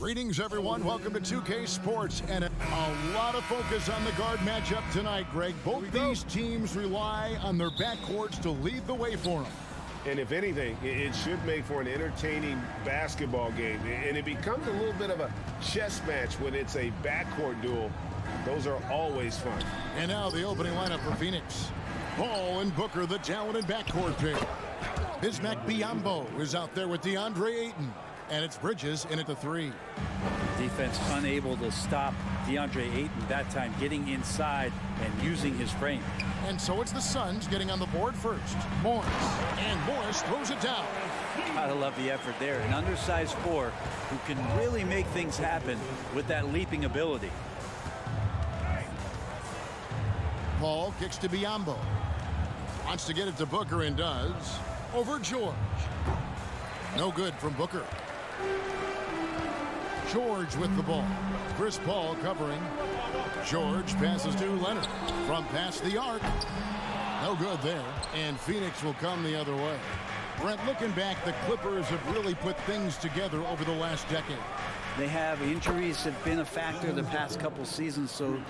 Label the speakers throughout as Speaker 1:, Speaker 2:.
Speaker 1: Greetings, everyone. Welcome to 2K Sports, and a lot of focus on the guard matchup tonight, Greg. Both these teams rely on their backcourts to lead the way for them.
Speaker 2: And if anything, it should make for an entertaining basketball game. And it becomes a little bit of a chess match when it's a backcourt duel. Those are always fun.
Speaker 1: And now the opening lineup for Phoenix. Paul and Booker, the talented backcourt pair. Bismack Biyombo is out there with DeAndre Ayton. And it's Bridges in at the three.
Speaker 3: Defense unable to stop DeAndre Ayton that time, getting inside and using his frame.
Speaker 1: And so it's the Suns getting on the board first. Morris. And Morris throws it down.
Speaker 3: Gotta love the effort there. An undersized four who can really make things happen with that leaping ability.
Speaker 1: Paul kicks to Biyombo. Wants to get it to Booker and does. Over George. No good from Booker. George with the ball. Chris Paul covering. George passes to Leonard from past the arc. No good there. And Phoenix will come the other way. Brent, looking back, the Clippers have really put things together over the last decade.
Speaker 3: They have. Injuries have been a factor the past couple seasons, so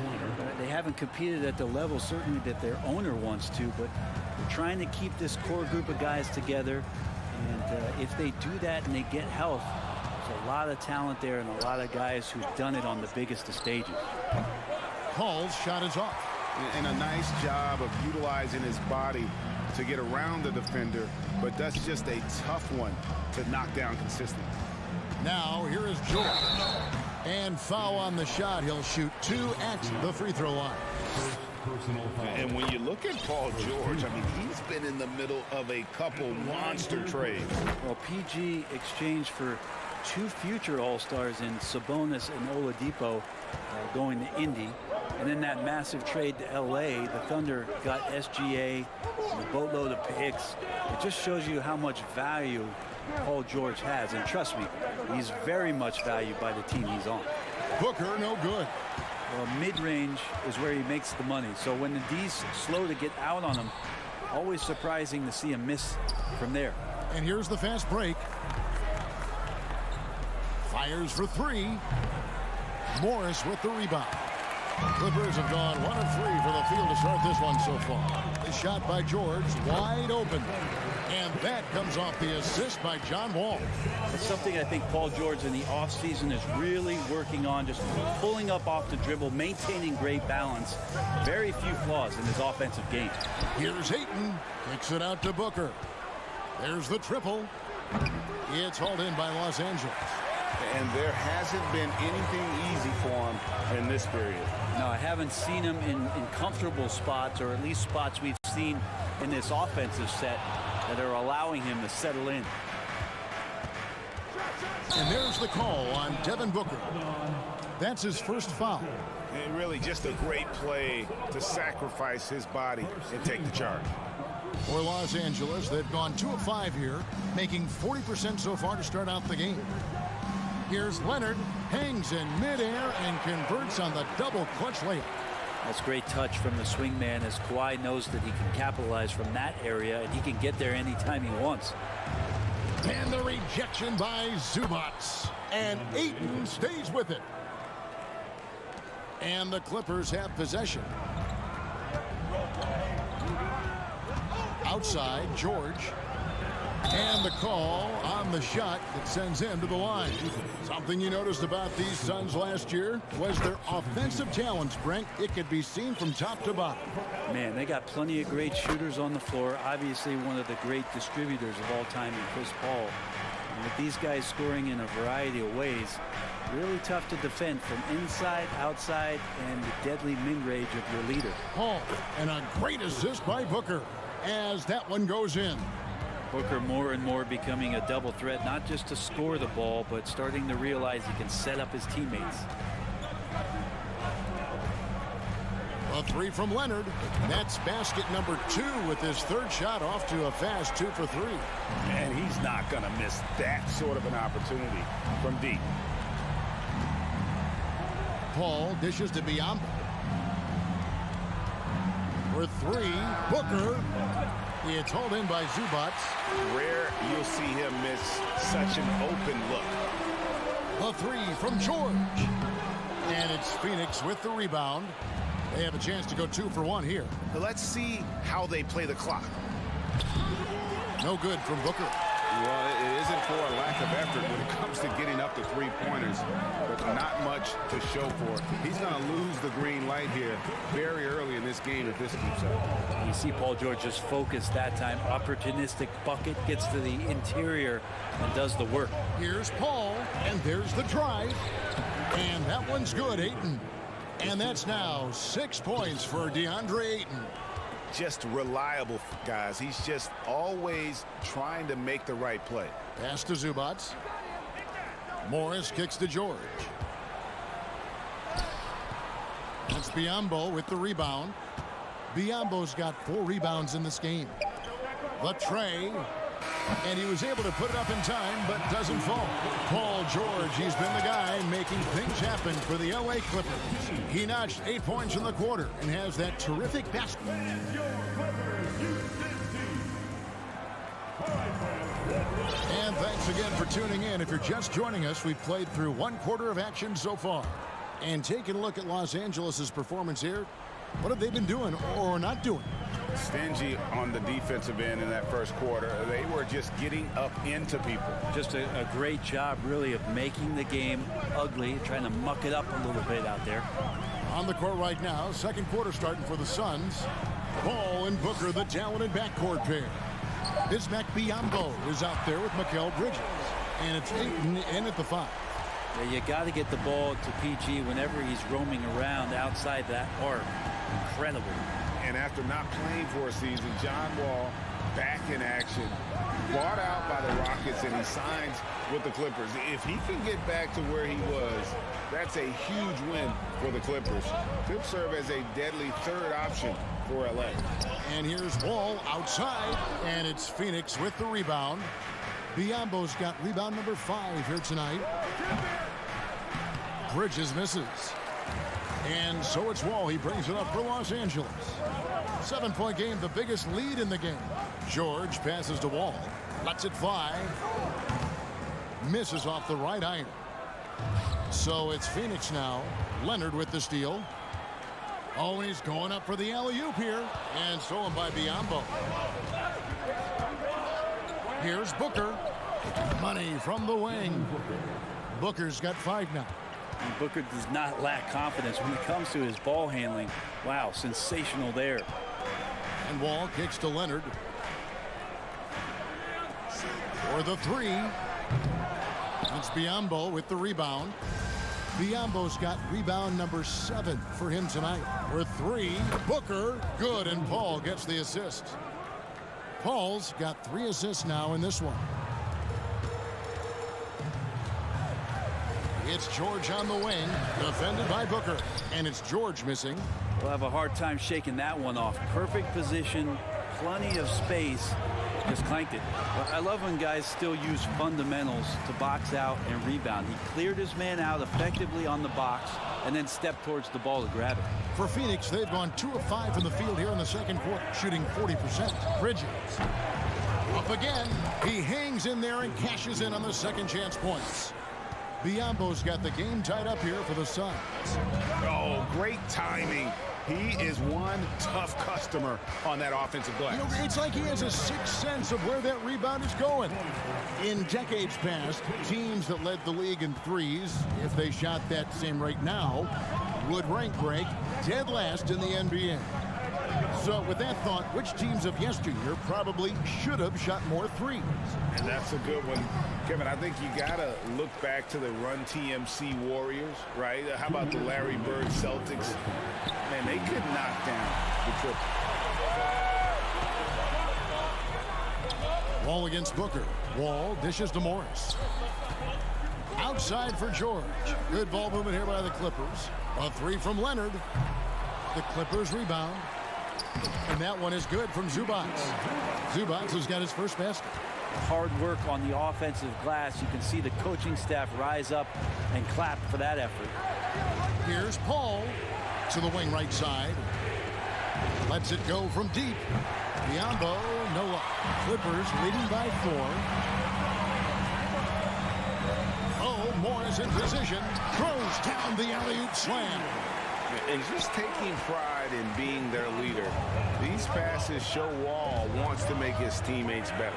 Speaker 3: they haven't competed at the level certainly that their owner wants to, but they're trying to keep this core group of guys together. And if they do that and they get health, there's a lot of talent there and a lot of guys who've done it on the biggest of stages.
Speaker 1: Paul's shot is off.
Speaker 2: And a nice job of utilizing his body to get around the defender, but that's just a tough one to knock down consistently.
Speaker 1: Now here is George. And foul on the shot. He'll shoot two at the free throw line.
Speaker 2: And when you look at Paul George, I mean, he's been in the middle of a couple monster trades.
Speaker 3: Well, PG exchanged for two future All-Stars in Sabonis and Oladipo going to Indy. And then that massive trade to L.A., the Thunder got SGA and a boatload of picks. It just shows you how much value Paul George has. And trust me, he's very much valued by the team he's on.
Speaker 1: Booker, no good.
Speaker 3: Well, mid-range is where he makes the money. So when the D's slow to get out on him, always surprising to see him miss from there.
Speaker 1: And here's the fast break. Fires for three. Morris with the rebound. Clippers have gone 1 of 3 for the field to start this one so far. The shot by George, wide open. And that comes off the assist by John Wall.
Speaker 3: It's something I think Paul George in the offseason is really working on, just pulling up off the dribble, maintaining great balance. Very few flaws in his offensive game.
Speaker 1: Here's Ayton. Kicks it out to Booker. There's the triple. It's hauled in by Los Angeles.
Speaker 2: And there hasn't been anything easy for him in this period.
Speaker 3: No, I haven't seen him in comfortable spots, or at least spots we've seen in this offensive set that are allowing him to settle in.
Speaker 1: And there's the call on Devin Booker. That's his first foul.
Speaker 2: And really just a great play to sacrifice his body and take the charge.
Speaker 1: For Los Angeles, they've gone 2 of 5 here, making 40% so far to start out the game. Here's Leonard, hangs in midair and converts on the double clutch layup.
Speaker 3: That's great touch from the swingman, as Kawhi knows that he can capitalize from that area and he can get there anytime he wants.
Speaker 1: And the rejection by Zubats. And Ayton stays with it. And the Clippers have possession. Outside, George. And the call on the shot that sends him to the line. Something you noticed about these Suns last year was their offensive talents, Brent. It could be seen from top to bottom.
Speaker 3: Man, they got plenty of great shooters on the floor. Obviously, one of the great distributors of all time in Chris Paul. And with these guys scoring in a variety of ways, really tough to defend from inside, outside, and the deadly mid-range of your leader.
Speaker 1: Paul, and a great assist by Booker as that one goes in.
Speaker 3: Booker more and more becoming a double threat, not just to score the ball, but starting to realize he can set up his teammates.
Speaker 1: A three from Leonard. That's basket number 2 with his third shot off to a fast 2 for 3.
Speaker 2: And he's not going to miss that sort of an opportunity from deep.
Speaker 1: Paul dishes to Biyombo. For 3, Booker. It's hauled in by Zubats.
Speaker 2: Rare you'll see him miss such an open look.
Speaker 1: The three from George. And it's Phoenix with the rebound. They have a chance to go 2 for 1 here.
Speaker 2: Let's see how they play the clock.
Speaker 1: No good from Booker.
Speaker 4: Well, it isn't for a lack of effort when it comes to getting up to three-pointers, but not much to show for it. He's going to lose the green light here very early in this game if this keeps up.
Speaker 3: You see Paul George just focused that time. Opportunistic bucket, gets to the interior and does the work.
Speaker 1: Here's Paul, and there's the drive. And that one's good, Ayton. And that's now 6 points for DeAndre Ayton.
Speaker 2: Just reliable, guys. He's just always trying to make the right play.
Speaker 1: Pass to Zubac. Morris kicks to George. That's Biyombo with the rebound. Biyombo's got 4 rebounds in this game. The tray. And he was able to put it up in time, but doesn't fall. Paul George, he's been the guy making things happen for the LA Clippers. He notched 8 points in the quarter and has that terrific basket. And thanks again for tuning in. If you're just joining us, we've played through 1 quarter of action so far. And taking a look at Los Angeles' performance here, what have they been doing or not doing?
Speaker 4: Stingy on the defensive end in that first quarter. They were just getting up into people.
Speaker 3: Just a great job, really, of making the game ugly, trying to muck it up a little bit out there.
Speaker 1: On the court right now, second quarter starting for the Suns. Ball and Booker, the talented backcourt pair. Bismack Biyombo is out there with Mikal Bridges. And it's Ayton in at the 5.
Speaker 3: Yeah, you got to get the ball to PG whenever he's roaming around outside that arc. Incredible.
Speaker 2: And after not playing for a season, John Wall back in action, bought out by the Rockets, and he signs with the Clippers. If he can get back to where he was, that's a huge win for the Clippers. Could serve as a deadly third option for LA.
Speaker 1: And here's Wall outside, and it's Phoenix with the rebound. Biyombo's got rebound number 5 here tonight. Bridges misses. And so it's Wall. He brings it up for Los Angeles. 7-point game, the biggest lead in the game. George passes to Wall. Lets it fly. Misses off the right iron. So it's Phoenix now. Leonard with the steal. Oh, he's going up for the alley-oop here. And stolen by Biyombo. Here's Booker. Money from the wing. Booker's got 5 now.
Speaker 3: And Booker does not lack confidence when it comes to his ball handling. Wow, sensational there.
Speaker 1: And Wall kicks to Leonard. For the 3. It's Biyombo with the rebound. Biyombo's got rebound number 7 for him tonight. For 3, Booker, good, and Paul gets the assist. Paul's got 3 assists now in this one. It's George on the wing, defended by Booker, and it's George missing.
Speaker 3: We'll have a hard time shaking that one off. Perfect position, plenty of space, just clanked it. But I love when guys still use fundamentals to box out and rebound. He cleared his man out effectively on the box and then stepped towards the ball to grab it.
Speaker 1: For Phoenix, they've gone 2 of 5 from the field here in the second quarter, shooting 40%. Bridges up again. He hangs in there and cashes in on the second chance points. Biyombo's got the game tied up here for the Suns.
Speaker 2: Oh, great timing. He is one tough customer on that offensive glass.
Speaker 1: You know, it's like he has a sixth sense of where that rebound is going. In decades past, teams that led the league in threes, if they shot that same rate now, would rank break dead last in the NBA. So with that thought, which teams of yesteryear probably should have shot more threes?
Speaker 2: And that's a good one. Kevin, I think you got to look back to the Run TMC Warriors, right? How about the Larry Bird Celtics? Man, they could knock down the triple.
Speaker 1: Wall against Booker. Wall dishes to Morris. Outside for George. Good ball movement here by the Clippers. A 3 from Leonard. The Clippers rebound. And that one is good from Zubac. Zubac has got his first basket.
Speaker 3: Hard work on the offensive glass. You can see the coaching staff rise up and clap for that effort.
Speaker 1: Here's Paul to the wing right side. Lets it go from deep. Biyombo, no luck. Clippers leading by 4. Oh, Morris in position. Throws down the alley-oop slam.
Speaker 2: And just taking pride in being their leader. These passes show Wall wants to make his teammates better.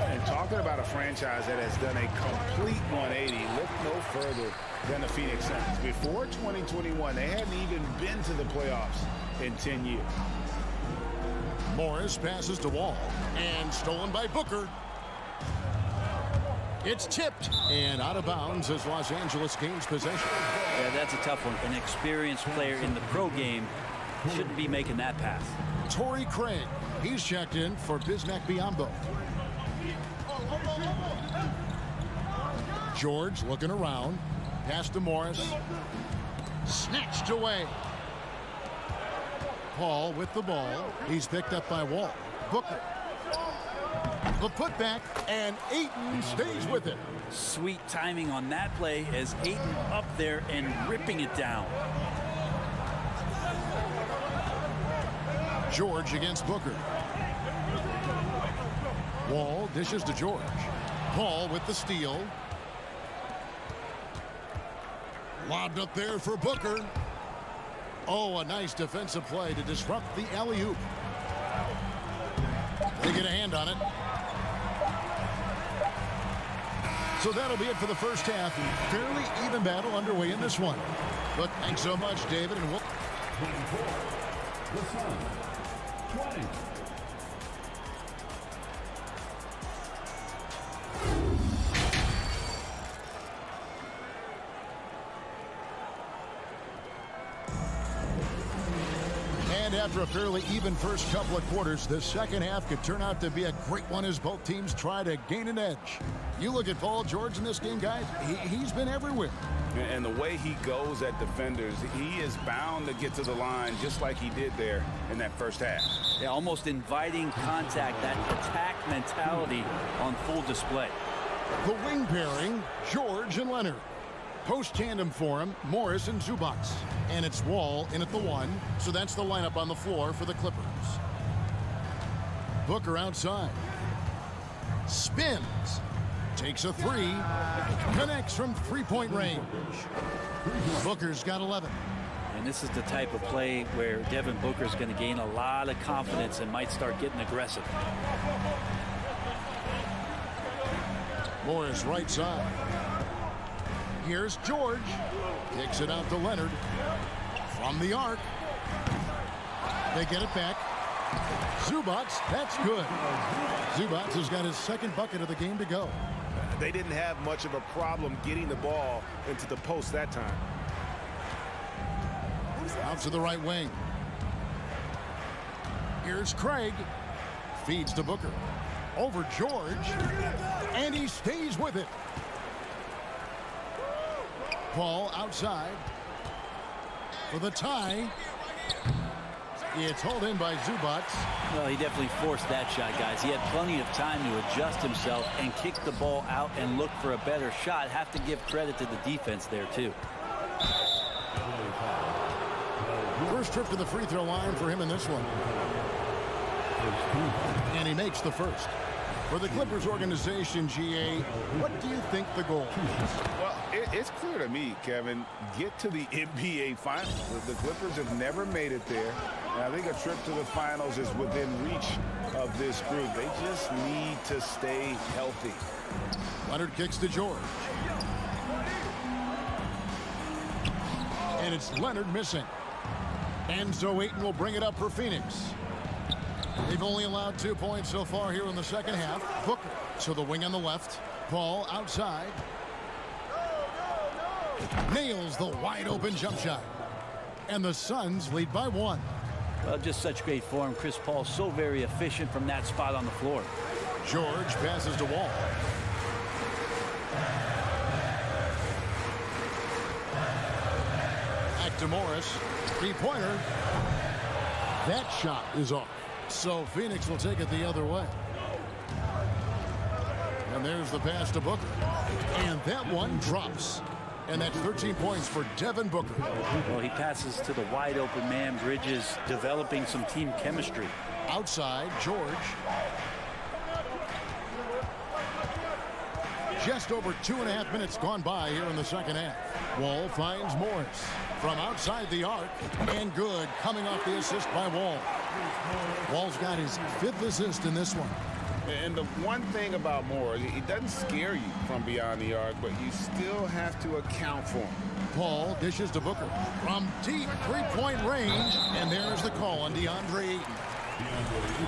Speaker 2: And talking about a franchise that has done a complete 180, look no further than the Phoenix Suns. Before 2021, they hadn't even been to the playoffs in 10 years.
Speaker 1: Morris passes to Wall. And stolen by Booker. It's tipped and out of bounds as Los Angeles gains possession.
Speaker 3: Yeah, that's a tough one. An experienced player in the pro game shouldn't be making that pass.
Speaker 1: Torrey Craig, he's checked in for Bismack Biyombo. George looking around. Pass to Morris. Snatched away. Paul with the ball. He's picked up by Wall. Booker. The putback, and Ayton stays with it.
Speaker 3: Sweet timing on that play as Ayton up there and ripping it down.
Speaker 1: George against Booker. Wall dishes to George. Paul with the steal. Lobbed up there for Booker. Oh, a nice defensive play to disrupt the alley-oop. They get a hand on it. So that'll be it for the first half. Fairly even battle underway in this one. But thanks so much, David. And we'll...
Speaker 5: 20.
Speaker 1: And after a fairly even first couple of quarters, the second half could turn out to be a great one as both teams try to gain an edge. You look at Paul George in this game, guys, he's been everywhere.
Speaker 2: And the way he goes at defenders, he is bound to get to the line just like he did there in that first half.
Speaker 3: Yeah, almost inviting contact, that attack mentality on full display.
Speaker 1: The wing pairing, George and Leonard. Post tandem for him, Morris and Zubac. And it's Wall in at the 1, so that's the lineup on the floor for the Clippers. Booker outside. Spins. Takes a 3. Connects from three-point range. Booker's got 11.
Speaker 3: And this is the type of play where Devin Booker's going to gain a lot of confidence and might start getting aggressive.
Speaker 1: Morris right side. Here's George. Kicks it out to Leonard. From the arc. They get it back. Zubac, that's good. Zubac has got his second bucket of the game to go.
Speaker 2: They didn't have much of a problem getting the ball into the post that time.
Speaker 1: Out to the right wing. Here's Craig. Feeds to Booker. Over George. And he stays with it. Paul outside. For the tie. It's hauled in by Zubac.
Speaker 3: Well, he definitely forced that shot, guys. He had plenty of time to adjust himself and kick the ball out and look for a better shot. Have to give credit to the defense there, too.
Speaker 1: First trip to the free throw line for him in this one. And he makes the first. For the Clippers organization, GA, what do you think the goal is?
Speaker 2: Well, it's clear to me, Kevin, get to the NBA Finals. The Clippers have never made it there. And I think a trip to the Finals is within reach of this group. They just need to stay healthy.
Speaker 1: Leonard kicks to George. And it's Leonard missing. And so Ayton will bring it up for Phoenix. They've only allowed 2 points so far here in the second half. Booker to the wing on the left. Paul outside. Nails the wide open jump shot. And the Suns lead by 1.
Speaker 3: Well, just such great form. Chris Paul so very efficient from that spot on the floor.
Speaker 1: George passes to Wall. Back to Morris. Three-pointer. That shot is off. So Phoenix will take it the other way. And there's the pass to Booker. And that one drops. And that's 13 points for Devin Booker.
Speaker 3: Well, he passes to the wide open man. Bridges developing some team chemistry. Outside,
Speaker 1: George. Just over 2.5 minutes gone by here in the second half. Wall finds Morris from outside the arc, and good, coming off the assist by Wall. Wall's got his 5th assist in this one.
Speaker 2: And the one thing about Moore, he doesn't scare you from beyond the arc, but you still have to account for him.
Speaker 1: Paul dishes to Booker from deep 3-point range, and there's the call on DeAndre Ayton.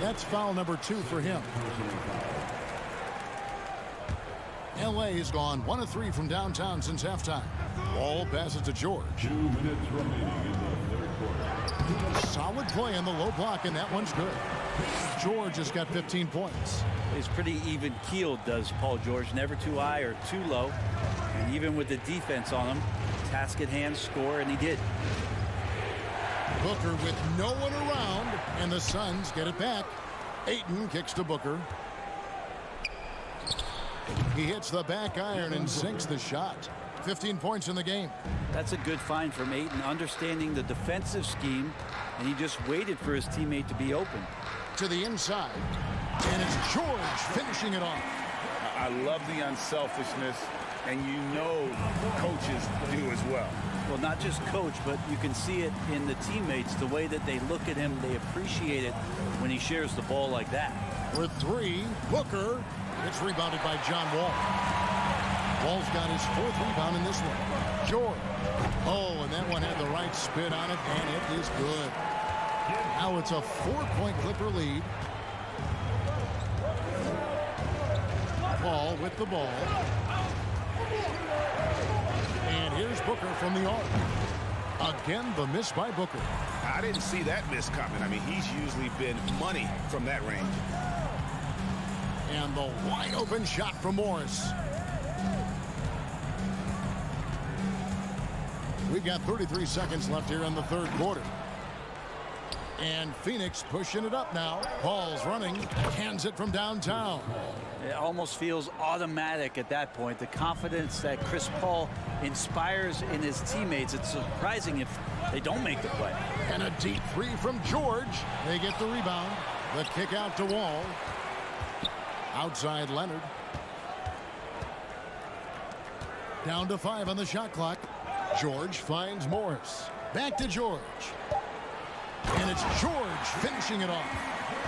Speaker 1: That's foul number 2 for him. LA's gone 1 of 3 from downtown since halftime. Wall passes to George.
Speaker 5: 2 minutes remaining in the third quarter.
Speaker 1: Solid play on the low block, and that one's good. George has got 15 points.
Speaker 3: He's pretty even-keeled, does Paul George. Never too high or too low. And even with the defense on him, task at hand, score, and he did.
Speaker 1: Booker with no one around, and the Suns get it back. Ayton kicks to Booker. He hits the back iron and sinks the shot. 15 points in the game.
Speaker 3: That's a good find from Ayton, understanding the defensive scheme, and he just waited for his teammate to be open.
Speaker 1: To the inside, and it's George finishing it off.
Speaker 2: I love the unselfishness, and you know coaches do as well.
Speaker 3: Well, not just coach, but you can see it in the teammates, the way that they look at him. They appreciate it when he shares the ball like that.
Speaker 1: With 3, Booker. It's rebounded by John Wall. Wall's got his 4th rebound in this one. George. Oh, and that one had the right spin on it, and it is good. Now it's a 4-point Clipper lead. Paul with the ball. And here's Booker from the arc. Again, the miss by Booker.
Speaker 2: I didn't see that miss coming. I mean, he's usually been money from that range.
Speaker 1: And the wide open shot from Morris. We've got 33 seconds left here in the third quarter. And Phoenix pushing it up now. Paul's running, cans it from downtown.
Speaker 3: It almost feels automatic at that point. The confidence that Chris Paul inspires in his teammates. It's surprising if they don't make the play.
Speaker 1: And a deep 3 from George. They get the rebound. The kick out to Wall. Outside Leonard. Down to 5 on the shot clock. George finds Morris. Back to George. And it's George finishing it off.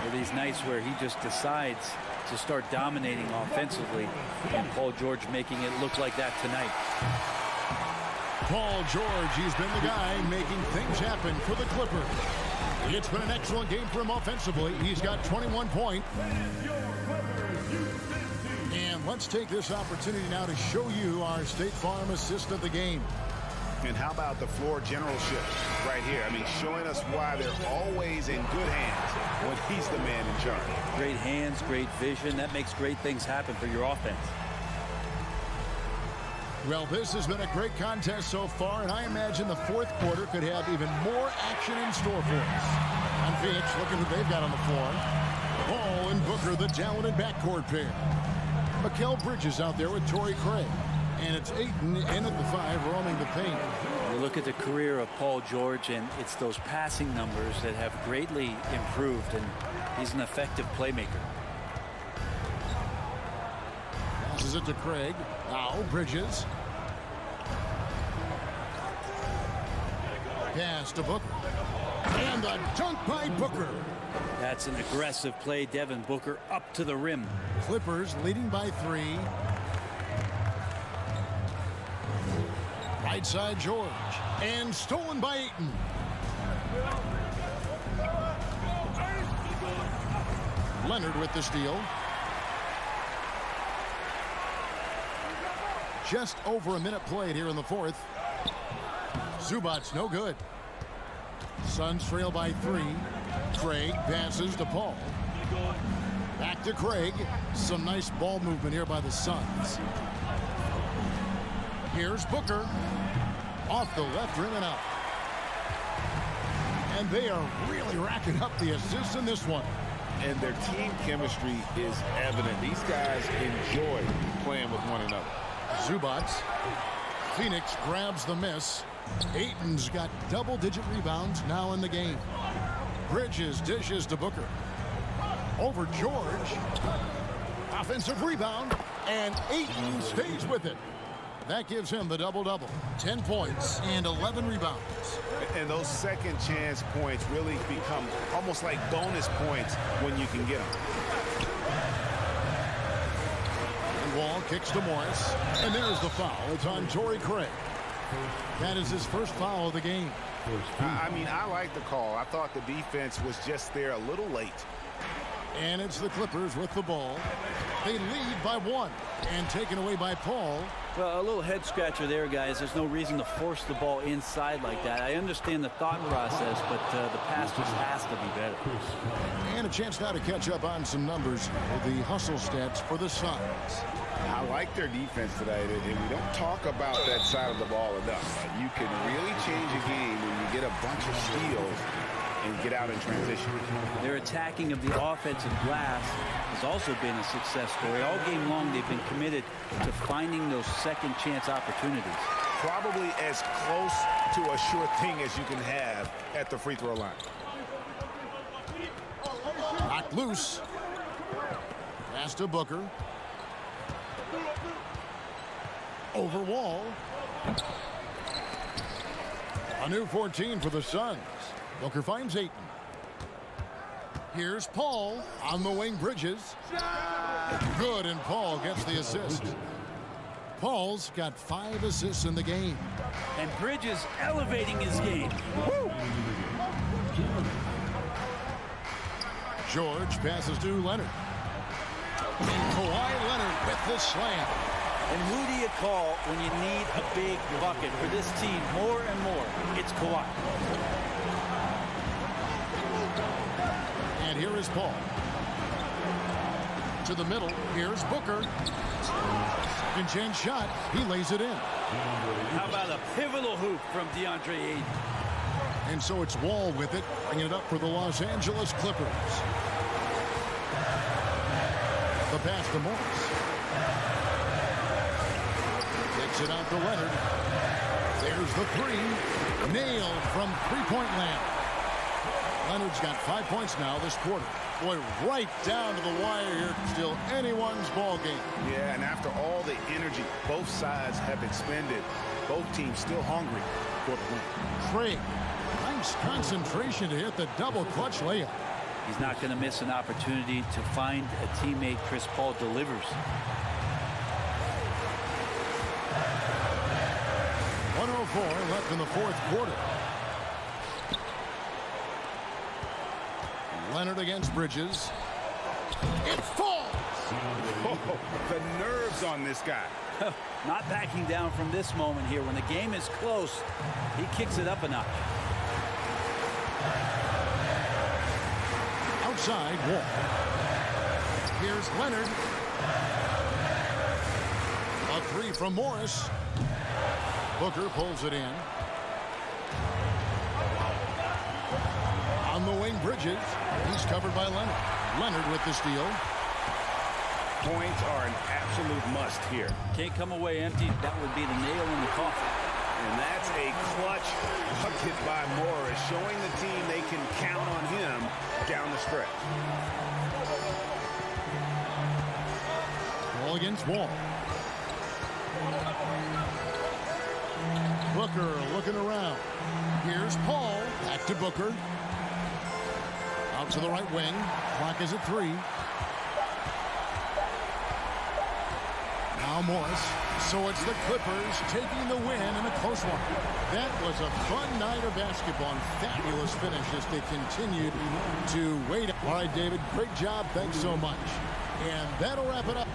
Speaker 3: Well, these nights where he just decides to start dominating offensively, and Paul George making it look like that tonight.
Speaker 1: Paul George, he's been the guy making things happen for the Clippers. It's been an excellent game for him offensively. He's got 21 points. And let's take this opportunity now to show you our State Farm assist of the game.
Speaker 2: And how about the floor generalship right here? I mean, showing us why they're always in good hands when he's the man in charge.
Speaker 3: Great hands, great vision. That makes great things happen for your offense.
Speaker 1: Well, this has been a great contest so far, and I imagine the fourth quarter could have even more action in store for us. On Phoenix, looking who they've got on the floor. Paul and Booker, the talented backcourt pair. Mikal Bridges out there with Torrey Craig. And it's Ayton in at the 5, roaming the paint.
Speaker 3: You look at the career of Paul George, and it's those passing numbers that have greatly improved, and he's an effective playmaker.
Speaker 1: Passes it to Craig. Now Bridges. Pass to Booker. And a dunk by Booker.
Speaker 3: That's an aggressive play. Devin Booker up to the rim.
Speaker 1: Clippers leading by 3. Right side George. And stolen by Ayton. Leonard with the steal. Just over a minute played here in the fourth. Zubac's no good. Suns trail by 3. Craig passes to Paul. Back to Craig. Some nice ball movement here by the Suns. Here's Booker. Off the left rim and out. And they are really racking up the assists in this one.
Speaker 2: And their team chemistry is evident. These guys enjoy playing with one another.
Speaker 1: Zubac. Phoenix grabs the miss. Ayton's got double-digit rebounds now in the game. Bridges dishes to Booker. Over George. Offensive rebound. And Ayton stays with it. That gives him the double-double. 10 points and 11 rebounds.
Speaker 2: And those second chance points really become almost like bonus points when you can get them.
Speaker 1: And Wall kicks to Morris. And there's the foul. It's on Torrey Craig. That is his first foul of the game.
Speaker 2: I mean, I like the call. I thought the defense was just there a little late.
Speaker 1: And it's the Clippers with the ball. They lead by 1 and taken away by Paul.
Speaker 3: Well, a little head scratcher there, guys. There's no reason to force the ball inside like that. I understand the thought process, but the pass just has to be better.
Speaker 1: And a chance now to catch up on some numbers with the hustle stats for the Suns.
Speaker 2: I like their defense today, and we don't talk about that side of the ball enough. You can really change a game when you get a bunch of steals and get out in transition.
Speaker 3: Their attacking of the offensive glass has also been a success story. All game long, they've been committed to finding those second chance opportunities.
Speaker 2: Probably as close to a sure thing as you can have at the free throw line.
Speaker 1: Knocked loose. Pass to Booker. Over Wall. A new 14 for the Suns. Booker finds Ayton. Here's Paul on the wing. Bridges. Good, and Paul gets the assist. Paul's got 5 assists in the game.
Speaker 3: And Bridges elevating his game. Woo!
Speaker 1: George passes to Leonard. And Kawhi Leonard with the slam.
Speaker 3: And who do you call when you need a big bucket for this team more and more? It's Kawhi.
Speaker 1: And here is Paul. To the middle. Here's Booker. Second chance shot. He lays it in.
Speaker 3: How about a pivotal hoop from DeAndre Ayton?
Speaker 1: And so it's Wall with it, bringing it up for the Los Angeles Clippers. The pass to Morris. Takes it out to Leonard. There's the three. Nailed from three-point land. Leonard's got 5 points now this quarter. Boy, right down to the wire here. Still anyone's ball game.
Speaker 2: Yeah, and after all the energy both sides have expended, both teams still hungry for the win.
Speaker 1: Craig, nice concentration to hit the double clutch layup.
Speaker 3: He's not going to miss an opportunity to find a teammate. Chris Paul delivers.
Speaker 1: 104 left in the fourth quarter. Leonard against Bridges. It falls.
Speaker 2: Oh, the nerves on this guy.
Speaker 3: Not backing down from this moment here. When the game is close, he kicks it up a notch.
Speaker 1: Outside Wall. Here's Leonard. A three from Morris. Booker pulls it in. On the wing, Bridges. He's covered by Leonard. Leonard with the steal.
Speaker 2: Points are an absolute must here.
Speaker 3: Can't come away empty. That would be the nail in the coffin.
Speaker 2: And that's a clutch bucket by Morris, showing the team they can count on him down the stretch.
Speaker 1: Ball against Wall. Booker looking around. Here's Paul. Back to Booker. Out to the right wing. Clock is at 3. Now Morris. So it's the Clippers taking the win in a close one. That was a fun night of basketball and fabulous finish as they continued to wait. All right, David, great job. Thanks so much. And that'll wrap it up.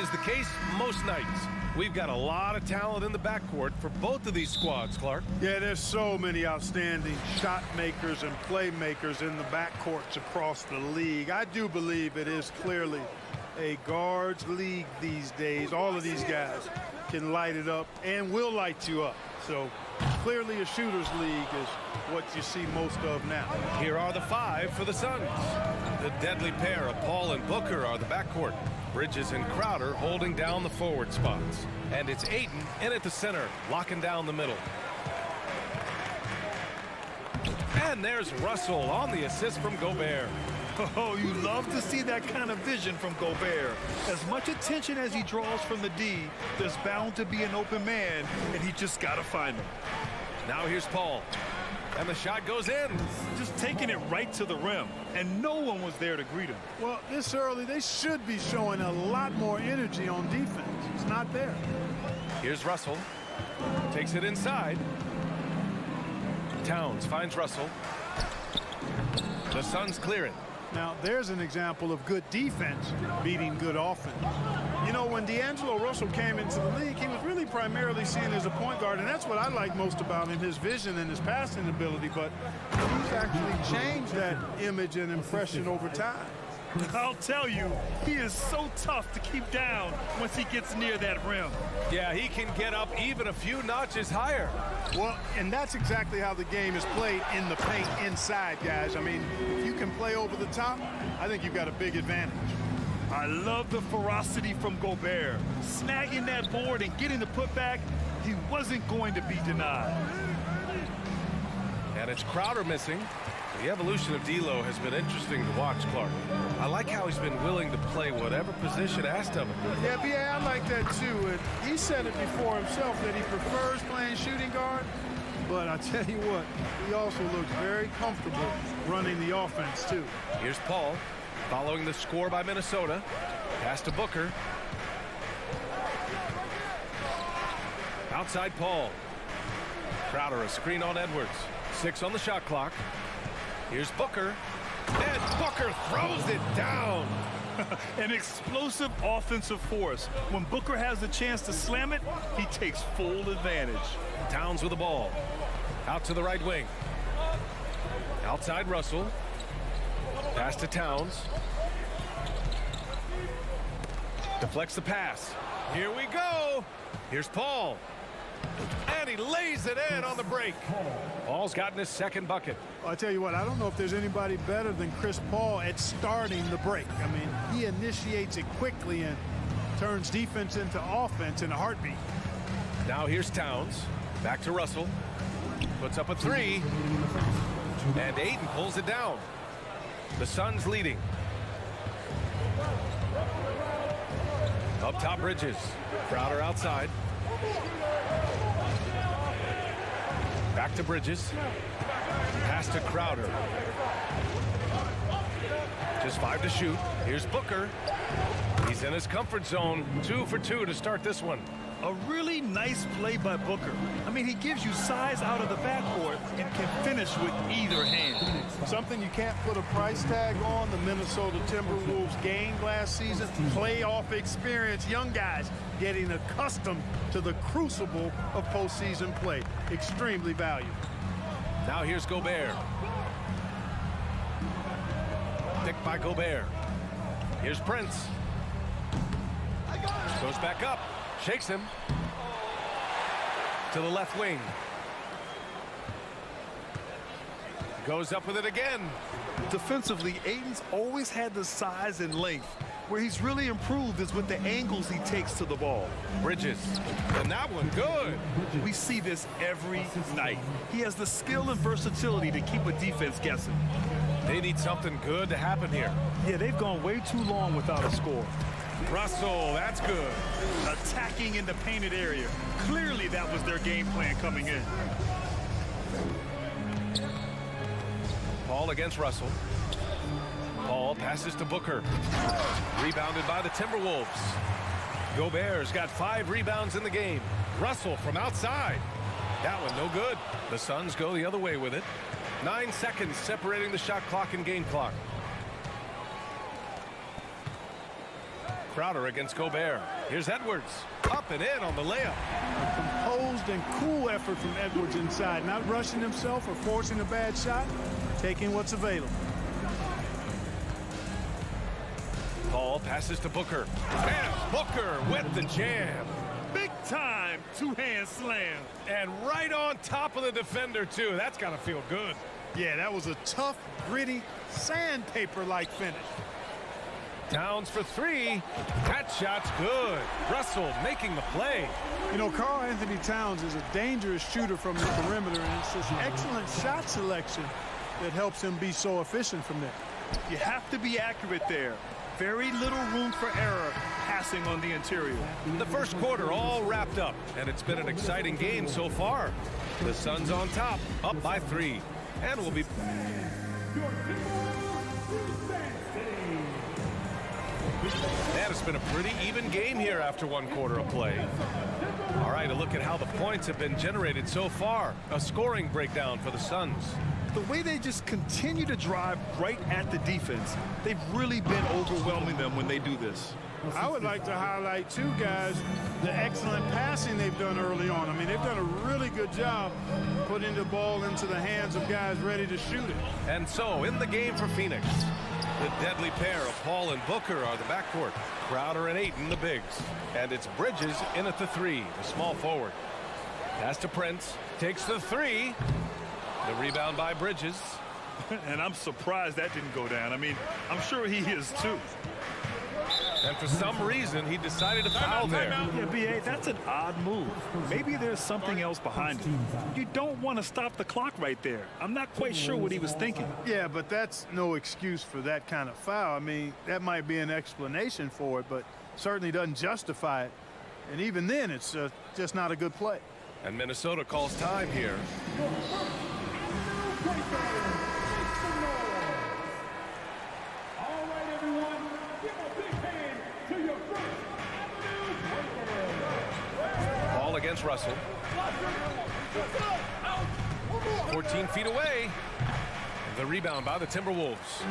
Speaker 6: is the case most nights. We've got a lot of talent in the backcourt for both of these squads, Clark.
Speaker 7: Yeah, there's so many outstanding shot makers and playmakers in the backcourts across the league. I do believe it is clearly a guards league these days. All of these guys can light it up and will light you up. So clearly a shooters league is what you see most of now.
Speaker 6: Here are the 5 for the Suns. The deadly pair of Paul and Booker are the backcourt. Bridges and Crowder holding down the forward spots. And it's Ayton in at the center, locking down the middle. And there's Russell on the assist from Gobert.
Speaker 8: Oh, you love to see that kind of vision from Gobert. As much attention as he draws from the D, there's bound to be an open man, and he just got to find him.
Speaker 6: Now here's Paul. And the shot goes in.
Speaker 8: Just taking it right to the rim, and no one was there to greet him.
Speaker 7: Well, this early, they should be showing a lot more energy on defense. It's not there.
Speaker 6: Here's Russell. Takes it inside. Towns finds Russell. The Suns clear it.
Speaker 7: Now, there's an example of good defense beating good offense. You know, when D'Angelo Russell came into the league, he was really primarily seen as a point guard, and that's what I like most about him, his vision and his passing ability, but he's actually changed that image and impression over time.
Speaker 8: I'll tell you, he is so tough to keep down once he gets near that rim.
Speaker 6: Yeah, he can get up even a few notches higher.
Speaker 7: Well, and that's exactly how the game is played in the paint inside, guys. I mean, if you can play over the top, I think you've got a big advantage.
Speaker 8: I love the ferocity from Gobert. Snagging that board and getting the putback, he wasn't going to be denied.
Speaker 6: And it's Crowder missing. The evolution of D'Lo has been interesting to watch, Clark. I like how he's been willing to play whatever position asked of him.
Speaker 7: Yeah, B.A., I like that too. And he said it before himself that he prefers playing shooting guard. But I tell you what, he also looks very comfortable running the offense too.
Speaker 6: Here's Paul, following the score by Minnesota. Pass to Booker. Outside Paul. Crowder, a screen on Edwards. 6 on the shot clock. Here's Booker. And Booker throws it down.
Speaker 8: An explosive offensive force. When Booker has a chance to slam it, he takes full advantage.
Speaker 6: Towns with the ball. Out to the right wing. Outside Russell. Pass to Towns. Deflects the pass. Here we go. Here's Paul. And he lays it in on the break. Paul's gotten his second bucket.
Speaker 7: I'll tell you what, I don't know if there's anybody better than Chris Paul at starting the break. I mean, he initiates it quickly and turns defense into offense in a heartbeat.
Speaker 6: Now here's Towns. Back to Russell. Puts up a 3. And Ayton pulls it down. The Suns leading. Up top, Bridges. Crowder outside. Back to Bridges. Pass to Crowder. Just 5 to shoot. Here's Booker. He's in his comfort zone. 2 for 2 to start this one.
Speaker 8: A really nice play by Booker. I mean, he gives you size out of the backcourt and can finish with either hand.
Speaker 7: Something you can't put a price tag on, the Minnesota Timberwolves gained last season. Playoff experience, young guys getting accustomed to the crucible of postseason play. Extremely valuable.
Speaker 6: Now here's Gobert. Picked by Gobert. Here's Prince. Goes back up. Shakes him. To the left wing. Goes up with it again.
Speaker 8: Defensively, Ayton's always had the size and length. Where he's really improved is with the angles he takes to the ball.
Speaker 6: Bridges. And that one good.
Speaker 8: We see this every night. He has the skill and versatility to keep a defense guessing.
Speaker 6: They need something good to happen here.
Speaker 8: Yeah, they've gone way too long without a score.
Speaker 6: Russell, that's good.
Speaker 8: Attacking in the painted area. Clearly that was their game plan coming in.
Speaker 6: Paul against Russell. Paul passes to Booker. Rebounded by the Timberwolves. Gobert's got 5 rebounds in the game. Russell from outside. That one no good. The Suns go the other way with it. 9 seconds separating the shot clock and game clock. Crowder against Gobert. Here's Edwards. Up and in on the layup.
Speaker 7: A composed and cool effort from Edwards inside. Not rushing himself or forcing a bad shot. Taking what's available.
Speaker 6: Paul passes to Booker. And Booker with the jam.
Speaker 8: Big time two-hand slam.
Speaker 6: And right on top of the defender, too. That's got to feel good.
Speaker 7: Yeah, that was a tough, gritty, sandpaper-like finish.
Speaker 6: Towns for three. That shot's good. Russell making the play.
Speaker 7: You know, Karl Anthony Towns is a dangerous shooter from the perimeter, and it's this excellent shot selection that helps him be so efficient from there.
Speaker 8: You have to be accurate there. Very little room for error passing on the interior.
Speaker 6: The first quarter all wrapped up, and it's been an exciting game so far. The Suns on top, up by 3. And we'll be... And it's been a pretty even game here after one quarter of play. All right, a look at how the points have been generated so far. A scoring breakdown for the Suns.
Speaker 8: The way they just continue to drive right at the defense, they've really been overwhelming them when they do this.
Speaker 7: I would like to highlight, too, guys, the excellent passing they've done early on. I mean, they've done a really good job putting the ball into the hands of guys ready to shoot it.
Speaker 6: And so, in the game for Phoenix, the deadly pair of Paul and Booker are the backcourt. Crowder and Ayton, the bigs. And it's Bridges in at the 3, the small forward. Pass to Prince, takes the 3. The rebound by Bridges.
Speaker 8: And I'm surprised that didn't go down. I mean, I'm sure he is too.
Speaker 6: And for some reason, he decided to foul there.
Speaker 8: Yeah, B.A., that's an odd move. Maybe there's something else behind it. You don't want to stop the clock right there. I'm not quite sure what he was thinking.
Speaker 7: Yeah, but that's no excuse for that kind of foul. I mean, that might be an explanation for it, but certainly doesn't justify it. And even then, it's just not a good play.
Speaker 6: And Minnesota calls time here.
Speaker 5: All right, everyone, give a big hand to your first Avenue.
Speaker 6: Ball against Russell. 14 feet away. The rebound by the Timberwolves.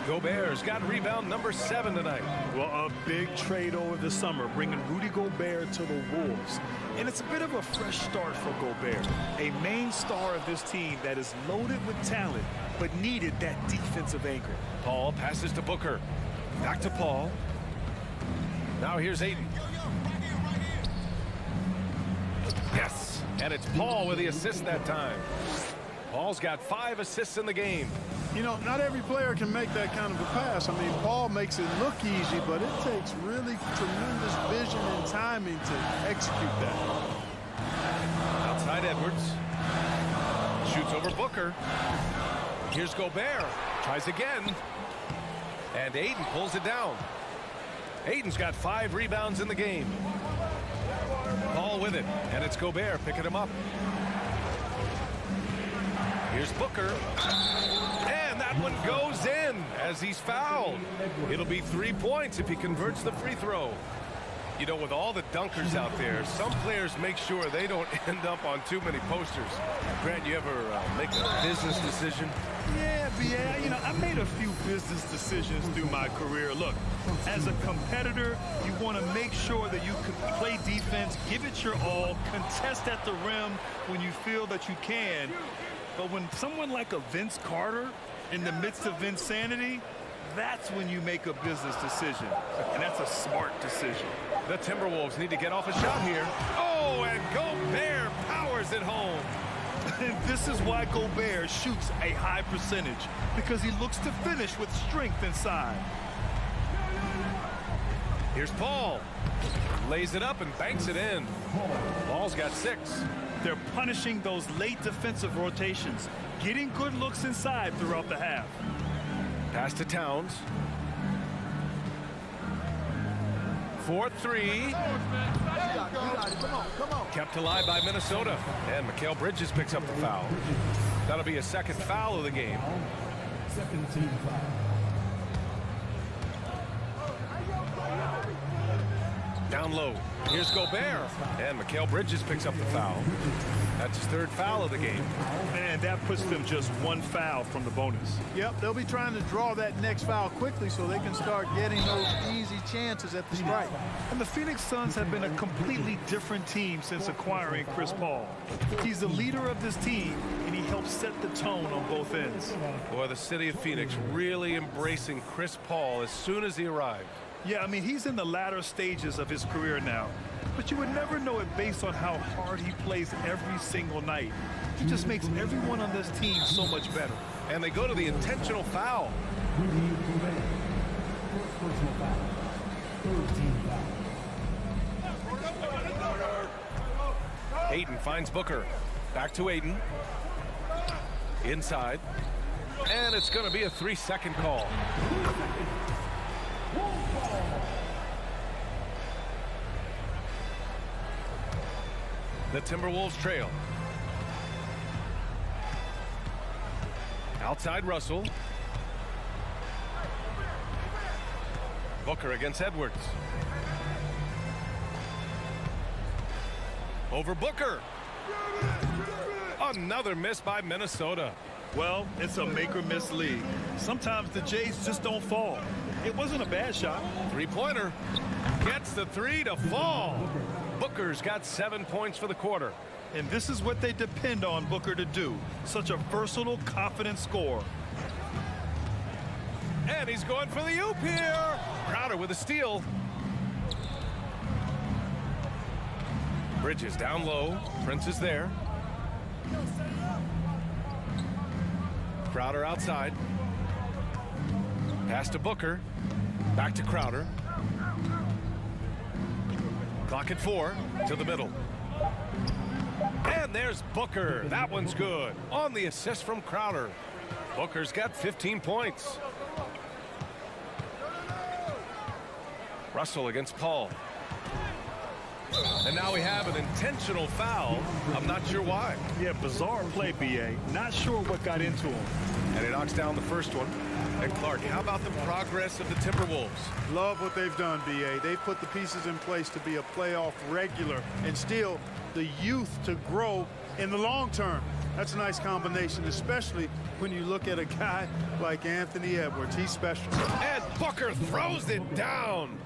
Speaker 6: Gobert's got rebound number 7 tonight.
Speaker 8: Well, a big trade over the summer, bringing Rudy Gobert to the Wolves. And it's a bit of a fresh start for Gobert, a main star of this team that is loaded with talent, but needed that defensive anchor.
Speaker 6: Paul passes to Booker. Back to Paul. Now here's Ayton. Yes, and it's Paul with the assist that time. Paul's got 5 assists in the game.
Speaker 7: You know, not every player can make that kind of a pass. I mean, Paul makes it look easy, but it takes really tremendous vision and timing to execute that.
Speaker 6: Outside Edwards. Shoots over Booker. Here's Gobert. Tries again. And Ayton pulls it down. Ayton's got 5 rebounds in the game. Paul with it. And it's Gobert picking him up. Here's Booker. And that one goes in as he's fouled. It'll be 3 points if he converts the free throw. You know, with all the dunkers out there, some players make sure they don't end up on too many posters. Grant, you ever make a business decision?
Speaker 8: Yeah, B.A., you know, I made a few business decisions through my career. Look, as a competitor, you want to make sure that you can play defense, give it your all, contest at the rim when you feel that you can. But when someone like a Vince Carter in the midst of insanity, that's when you make a business decision. And that's a smart decision.
Speaker 6: The Timberwolves need to get off a shot here. Oh, and Gobert powers it home.
Speaker 8: And this is why Gobert shoots a high percentage, because he looks to finish with strength inside.
Speaker 6: Here's Paul. Lays it up and banks it in. Paul's got 6.
Speaker 8: They're punishing those late defensive rotations, getting good looks inside throughout the half.
Speaker 6: Pass to Towns. 4-3. Kept alive by Minnesota. And Mikal Bridges picks up the foul. That'll be a second foul of the game.
Speaker 5: Second team foul.
Speaker 6: Down low. Here's Gobert. And Mikal Bridges picks up the foul. That's his third foul of the game.
Speaker 8: And that puts them just one foul from the bonus.
Speaker 7: Yep, they'll be trying to draw that next foul quickly so they can start getting those easy chances at the strike.
Speaker 8: And the Phoenix Suns have been a completely different team since acquiring Chris Paul. He's the leader of this team, and he helps set the tone on both ends.
Speaker 6: Boy, the city of Phoenix really embracing Chris Paul as soon as he arrived.
Speaker 8: Yeah, I mean, he's in the latter stages of his career now. But you would never know it based on how hard he plays every single night. He just makes everyone on this team so much better.
Speaker 6: And they go to the intentional foul. Ayton finds Booker. Back to Ayton. Inside. And it's going to be a 3-second call. The Timberwolves trail. Outside Russell. Booker against Edwards. Over Booker. Another miss by Minnesota.
Speaker 8: Well, it's a make-or-miss league. Sometimes the Jays just don't fall. It wasn't a bad shot.
Speaker 6: Three-pointer. Gets the three to fall. Booker's got 7 points for the quarter.
Speaker 8: And this is what they depend on Booker to do. Such a versatile, confident scorer.
Speaker 6: And he's going for the oop here. Crowder with a steal. Bridges down low. Prince is there. Crowder outside. Pass to Booker. Back to Crowder. Clock at 4 to the middle. And there's Booker. That one's good. On the assist from Crowder. Booker's got 15 points. Russell against Paul. And now we have an intentional foul. I'm not sure why.
Speaker 8: Yeah, bizarre play, B.A. Not sure what got into him.
Speaker 6: And he knocks down the first one. And Clark, how about the progress of the Timberwolves?
Speaker 7: Love what they've done, B.A. They've put the pieces in place to be a playoff regular and still the youth to grow in the long term. That's a nice combination, especially when you look at a guy like Anthony Edwards. He's special.
Speaker 6: And Booker throws it down.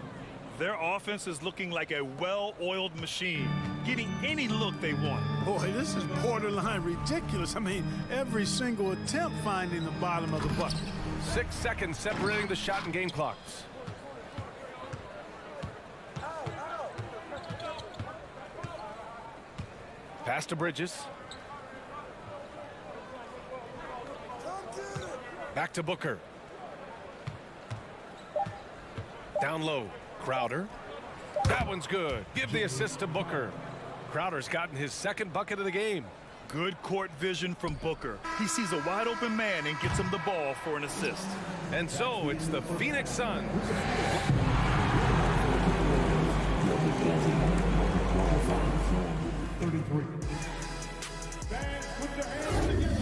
Speaker 8: Their offense is looking like a well-oiled machine, getting any look they want.
Speaker 7: Boy, this is borderline ridiculous. I mean, every single attempt finding the bottom of the bucket.
Speaker 6: 6 seconds separating the shot and game clocks. Pass to Bridges. Back to Booker. Down low. Crowder. That one's good. Give the assist to Booker. Crowder's gotten his second bucket of the game.
Speaker 8: Good court vision from Booker. He sees a wide open man and gets him the ball for an assist.
Speaker 6: And so it's the Phoenix Suns.
Speaker 5: Fans, put your hands together.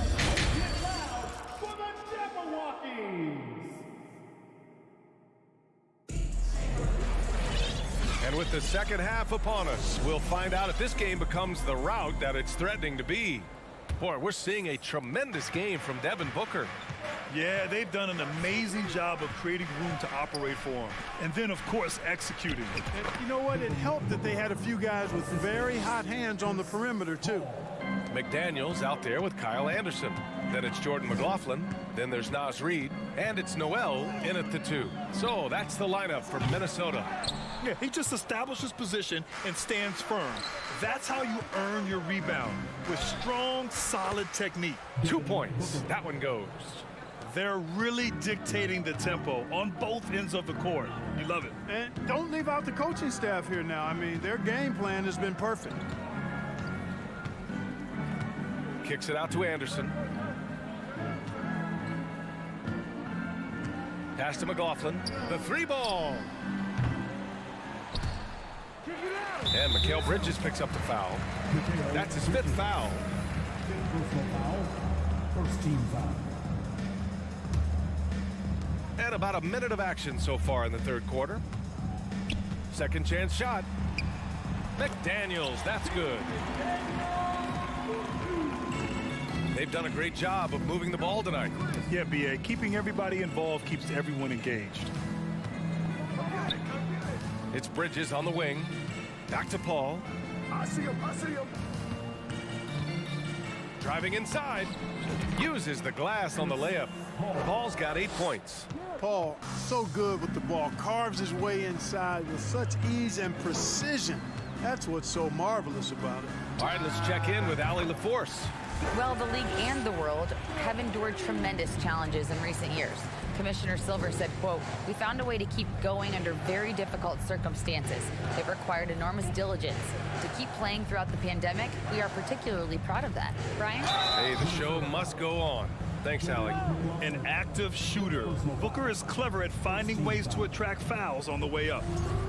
Speaker 5: Get loud for the Jabberwockies.
Speaker 6: And with the second half upon us, we'll find out if this game becomes the rout that it's threatening to be. Boy, we're seeing a tremendous game from Devin Booker.
Speaker 8: Yeah, they've done an amazing job of creating room to operate for him. And then, of course, executing.
Speaker 7: And you know what? It helped that they had a few guys with very hot hands on the perimeter, too.
Speaker 6: McDaniels out there with Kyle Anderson. Then it's Jordan McLaughlin. Then there's Naz Reid. And it's Noel in at the 2. So that's the lineup for Minnesota.
Speaker 8: Yeah, he just establishes position and stands firm. That's how you earn your rebound, with strong, solid technique.
Speaker 6: 2 points. That one goes.
Speaker 8: They're really dictating the tempo on both ends of the court. You love it.
Speaker 7: And don't leave out the coaching staff here now. I mean, their game plan has been perfect.
Speaker 6: Kicks it out to Anderson. Pass to McLaughlin. The 3 ball. And Mikal Bridges picks up the foul. That's his 5th foul.
Speaker 5: First team foul.
Speaker 6: And about a minute of action so far in the third quarter. Second chance shot. McDaniels, that's good. They've done a great job of moving the ball tonight.
Speaker 8: Yeah, B.A. Keeping everybody involved keeps everyone engaged.
Speaker 6: It's Bridges on the wing. Back to Paul.
Speaker 5: I see him.
Speaker 6: Driving inside. Uses the glass on the layup. Paul's got 8 points.
Speaker 7: Paul, so good with the ball. Carves his way inside with such ease and precision. That's what's so marvelous about it.
Speaker 6: All right, let's check in with Allie LaForce.
Speaker 9: Well, the league and the world have endured tremendous challenges in recent years. Commissioner Silver said, quote, "We found a way to keep going under very difficult circumstances. It required enormous diligence. To keep playing throughout the pandemic, we are particularly proud of that." Brian?
Speaker 6: Hey, the show must go on. Thanks, Allie.
Speaker 8: An active shooter. Booker is clever at finding ways to attract fouls on the way up.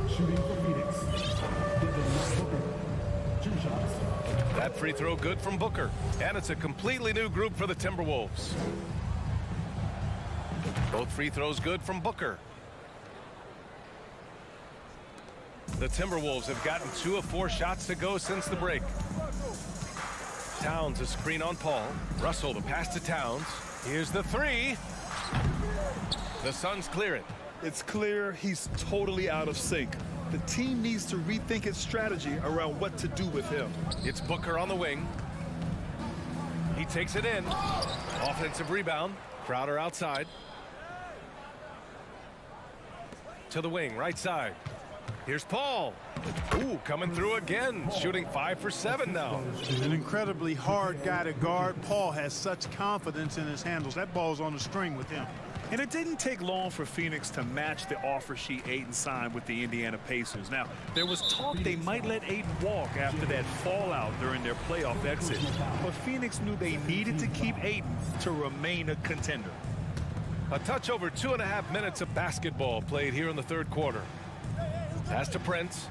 Speaker 5: Shooting for Phoenix. Booker. 2 shots.
Speaker 6: That free throw good from Booker. And it's a completely new group for the Timberwolves. Both free throws good from Booker. The Timberwolves have gotten 2 of 4 shots to go since the break. Towns a screen on Paul. Russell the pass to Towns. Here's the 3. The Suns clear it.
Speaker 8: It's clear he's totally out of sync. The team needs to rethink its strategy around what to do with him.
Speaker 6: It's Booker on the wing. He takes it in. Offensive rebound. Crowder outside. To the wing, right side. Here's Paul. Ooh, coming through again. Shooting 5 for 7 now.
Speaker 7: An incredibly hard guy to guard. Paul has such confidence in his handles. That ball's on the string with him.
Speaker 8: And it didn't take long for Phoenix to match the offer sheet Ayton signed with the Indiana Pacers. Now, there was talk they might let Ayton walk after that fallout during their playoff exit. But Phoenix knew they needed to keep Ayton to remain a contender.
Speaker 6: A touch over 2.5 minutes of basketball played here in the third quarter. Pass to Prince.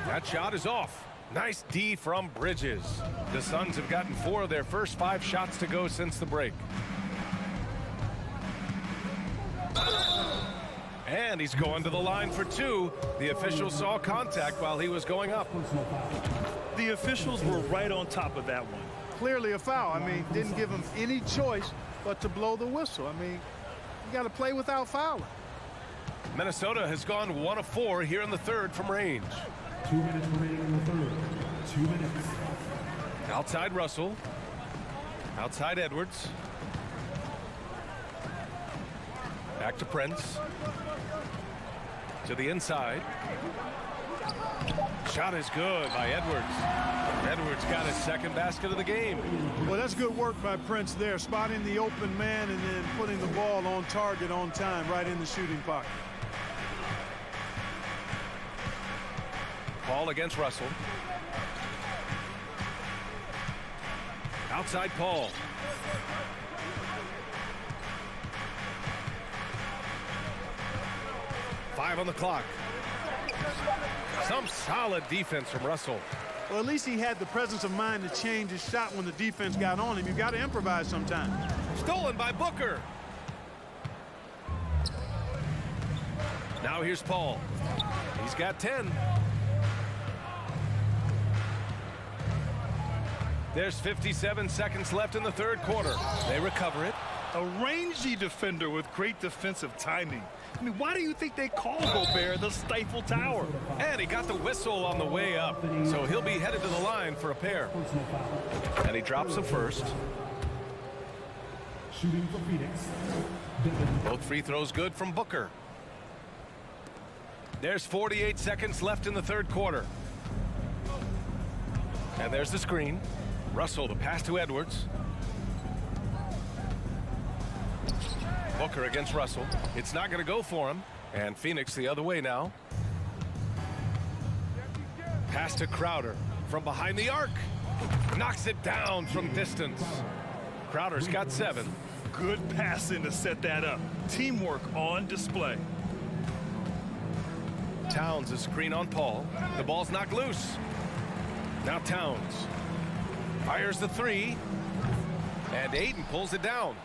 Speaker 6: That shot is off. Nice D from Bridges. The Suns have gotten 4 of their first 5 shots to go since the break. And he's going to the line for 2. The official saw contact while he was going up.
Speaker 8: The officials were right on top of that one.
Speaker 7: Clearly a foul. I mean, didn't give him any choice but to blow the whistle. I mean, you got to play without fouling.
Speaker 6: Minnesota has gone 1 of 4 here in the third from range.
Speaker 5: 2 minutes remaining in the third. 2 minutes.
Speaker 6: Outside Russell. Outside Edwards. Back to Prince. To the inside. Shot is good by Edwards. Edwards got his second basket of the game.
Speaker 7: Well, that's good work by Prince there, spotting the open man and then putting the ball on target on time right in the shooting pocket.
Speaker 6: Paul against Russell. Outside Paul. Five on the clock. Some solid defense from Russell.
Speaker 7: Well, at least he had the presence of mind to change his shot when the defense got on him. You got to improvise sometimes.
Speaker 6: Stolen by Booker. Now here's Paul. He's got 10. There's 57 seconds left in the third quarter. They recover it.
Speaker 8: A rangy defender with great defensive timing. I mean, why do you think they call Gobert the Stifle Tower?
Speaker 6: And he got the whistle on the way up, so he'll be headed to the line for a pair. And he drops the first.
Speaker 5: Shooting for Phoenix.
Speaker 6: Both free throws good from Booker. There's 48 seconds left in the third quarter. And there's the screen. Russell, the pass to Edwards. Booker against Russell. It's not going to go for him. And Phoenix the other way now. Pass to Crowder from behind the arc. Knocks it down from distance. Crowder's got 7.
Speaker 8: Good passing to set that up. Teamwork on display.
Speaker 6: Towns a screen on Paul. The ball's knocked loose. Now Towns fires the 3. And Ayton pulls it down.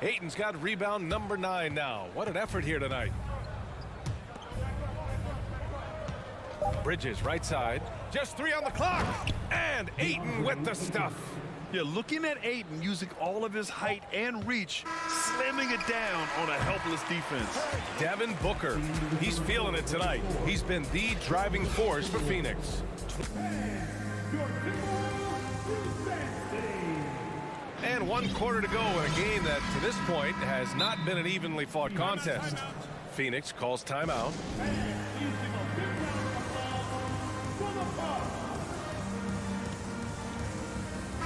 Speaker 6: Ayton's got rebound number 9 now. What an effort here tonight. Bridges right side. Just 3 on the clock. And Ayton with the stuff.
Speaker 8: Yeah, looking at Ayton using all of his height and reach, slamming it down on a helpless defense.
Speaker 6: Devin Booker. He's feeling it tonight. He's been the driving force for Phoenix. And 1 quarter to go in a game that, to this point, has not been an evenly fought contest. Phoenix calls timeout.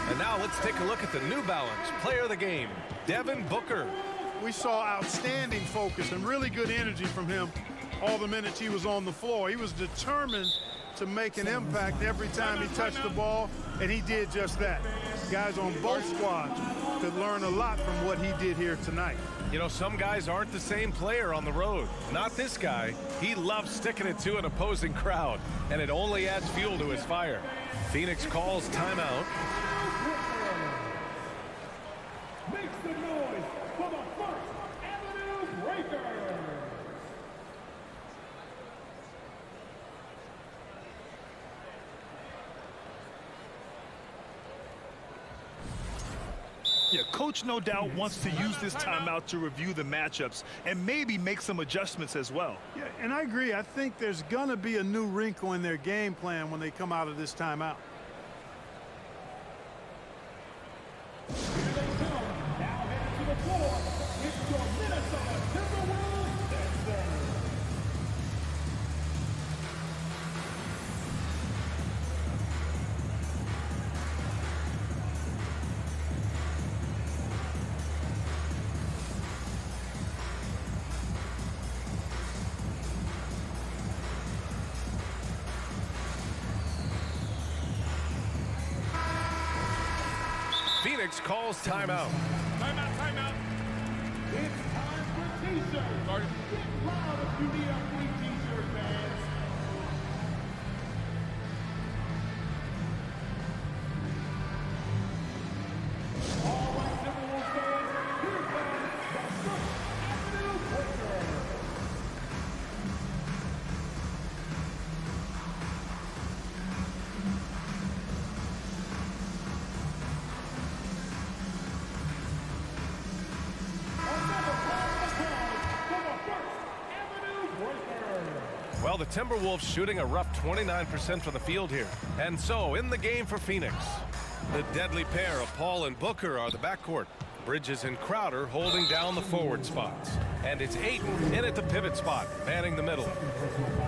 Speaker 6: And now let's take a look at the New Balance player of the game, Devin Booker.
Speaker 7: We saw outstanding focus and really good energy from him all the minutes he was on the floor. He was determined to make an impact every time he touched the ball, and he did just that. Guys on both squads could learn a lot from what he did here tonight.
Speaker 6: You know, some guys aren't the same player on the road. Not this guy. He loves sticking it to an opposing crowd, and it only adds fuel to his fire. Phoenix calls timeout.
Speaker 5: Makes the noise for the First Avenue Breaker.
Speaker 8: Yeah, coach no doubt wants to use this timeout to review the matchups and maybe make some adjustments as well.
Speaker 7: Yeah, and I agree. I think there's going to be a new wrinkle in their game plan when they come out of this timeout.
Speaker 5: Here they come. Now heading to the floor. It's your Minnesota Timberwolves Dexter.
Speaker 6: Phoenix calls timeout.
Speaker 5: Timeout, timeout. It's time for t-shirts. Get loud if you need a free t-shirt, fans. All right, Timberwolves fans, here comes the First Avenue Breaker.
Speaker 6: Well, the Timberwolves shooting a rough 29% from the field here. And so, in the game for Phoenix, the deadly pair of Paul and Booker are the backcourt. Bridges and Crowder holding down the forward spots. And it's Ayton in at the pivot spot, manning the middle.